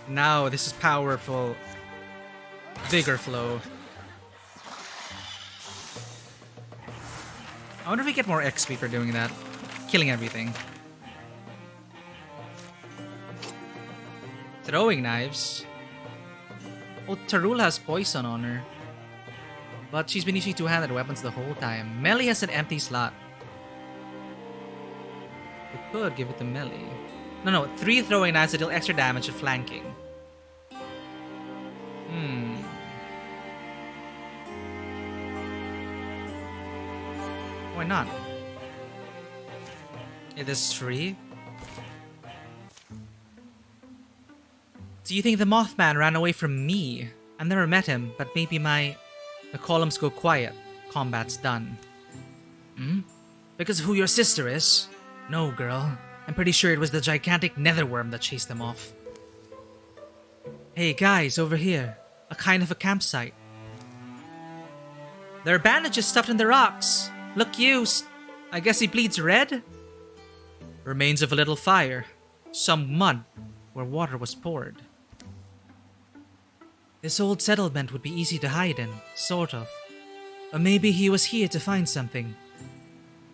Now this is powerful. Vigor flow. I wonder if we get more XP for doing that. Killing everything. Throwing knives. Oh, Tarul has poison on her. But she's been using two-handed weapons the whole time. Melee has an empty slot. We could give it to melee. No, 3 throwing knives that deal extra damage to flanking. Why not? It is free. Do you think the Mothman ran away from me? I've never met him, but maybe the columns go quiet. Combat's done. Because of who your sister is? No, girl. I'm pretty sure it was the gigantic netherworm that chased them off. Hey guys, over here. A kind of a campsite. There are bandages stuffed in the rocks. Look, I guess he bleeds red? Remains of a little fire. Some mud where water was poured. This old settlement would be easy to hide in, sort of. Or maybe he was here to find something.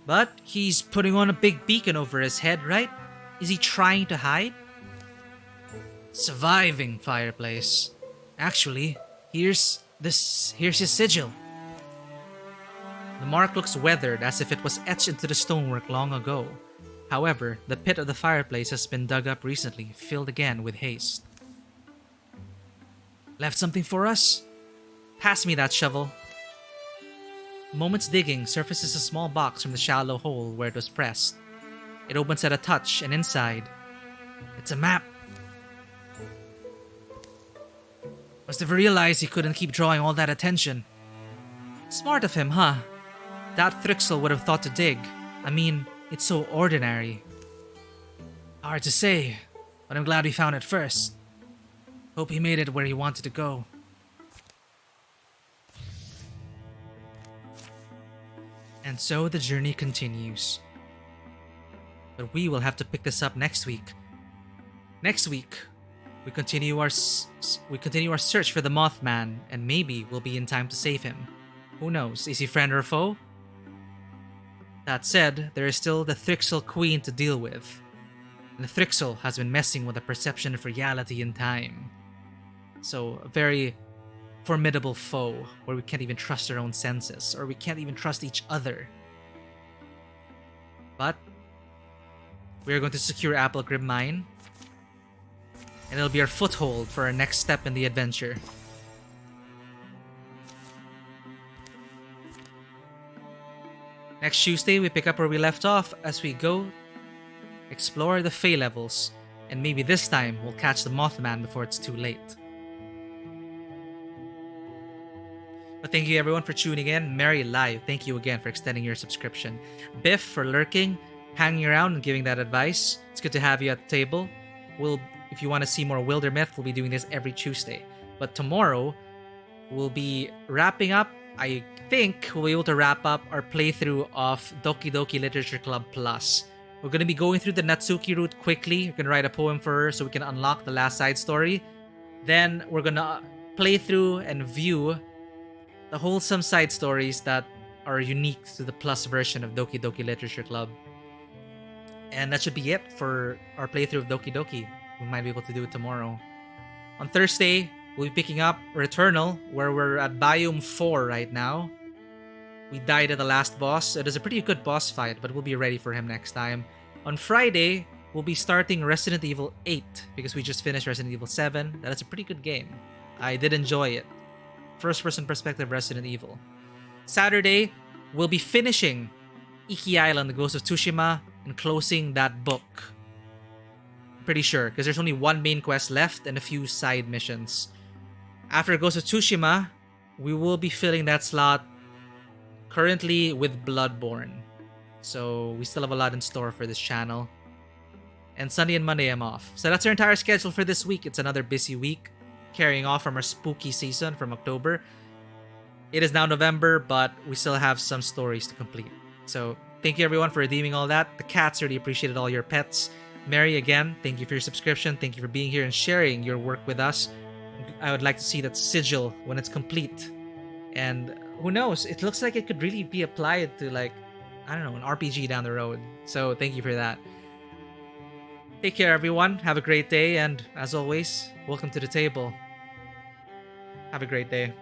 But he's putting on a big beacon over his head, right? Is he trying to hide? Surviving fireplace. Actually, here's his sigil. The mark looks weathered as if it was etched into the stonework long ago. However, the pit of the fireplace has been dug up recently, filled again with haste. Left something for us? Pass me that shovel. Moments digging surfaces a small box from the shallow hole where it was pressed. It opens at a touch, and inside, it's a map. Must have realized he couldn't keep drawing all that attention. Smart of him, huh? That Thrixel would have thought to dig. I mean, it's so ordinary. Hard to say, but I'm glad we found it first. Hope he made it where he wanted to go. And so the journey continues. But we will have to pick this up next week. Next week, we continue our search for the Mothman, and maybe we'll be in time to save him. Who knows? Is he friend or foe? That said, there is still the Thrixel Queen to deal with. And the Thrixel has been messing with the perception of reality and time. So, a very formidable foe where we can't even trust our own senses, or we can't even trust each other. But we are going to secure Applegrim Mine, and it'll be our foothold for our next step in the adventure. Next Tuesday, we pick up where we left off as we go explore the Fey levels, and maybe this time we'll catch the Mothman before it's too late. But thank you everyone for tuning in. Mary Live, thank you again for extending your subscription. Biff for lurking, hanging around and giving that advice. It's good to have you at the table. If you want to see more Wildermyth, we'll be doing this every Tuesday. But tomorrow, we'll be wrapping up. I think we'll be able to wrap up our playthrough of Doki Doki Literature Club Plus. We're going to be going through the Natsuki route quickly. We're going to write a poem for her so we can unlock the last side story. Then we're going to play through and view the wholesome side stories that are unique to the Plus version of Doki Doki Literature Club. And that should be it for our playthrough of Doki Doki. We might be able to do it tomorrow. On Thursday, we'll be picking up Returnal, where we're at Biome 4 right now. We died at the last boss. It is a pretty good boss fight, but we'll be ready for him next time. On Friday, we'll be starting Resident Evil 8, because we just finished Resident Evil 7. That is a pretty good game. I did enjoy it. First-person perspective Resident Evil. Saturday, we'll be finishing Iki Island, The Ghost of Tsushima, and closing that book. Pretty sure, because there's only one main quest left and a few side missions. After Ghost of Tsushima, we will be filling that slot currently with Bloodborne. So we still have a lot in store for this channel. And Sunday and Monday I'm off. So that's our entire schedule for this week. It's another busy week, carrying off from our spooky season from October. It is now November, but we still have some stories to complete. So thank you everyone for redeeming all that. The cats really appreciated all your pets. Mary, again, thank you for your subscription. Thank you for being here and sharing your work with us. I would like to see that sigil when it's complete. And who knows, it looks like it could really be applied to, like, I don't know, an RPG down the road. So thank you for that. Take care everyone, have a great day, and as always, welcome to the table. Have a great day.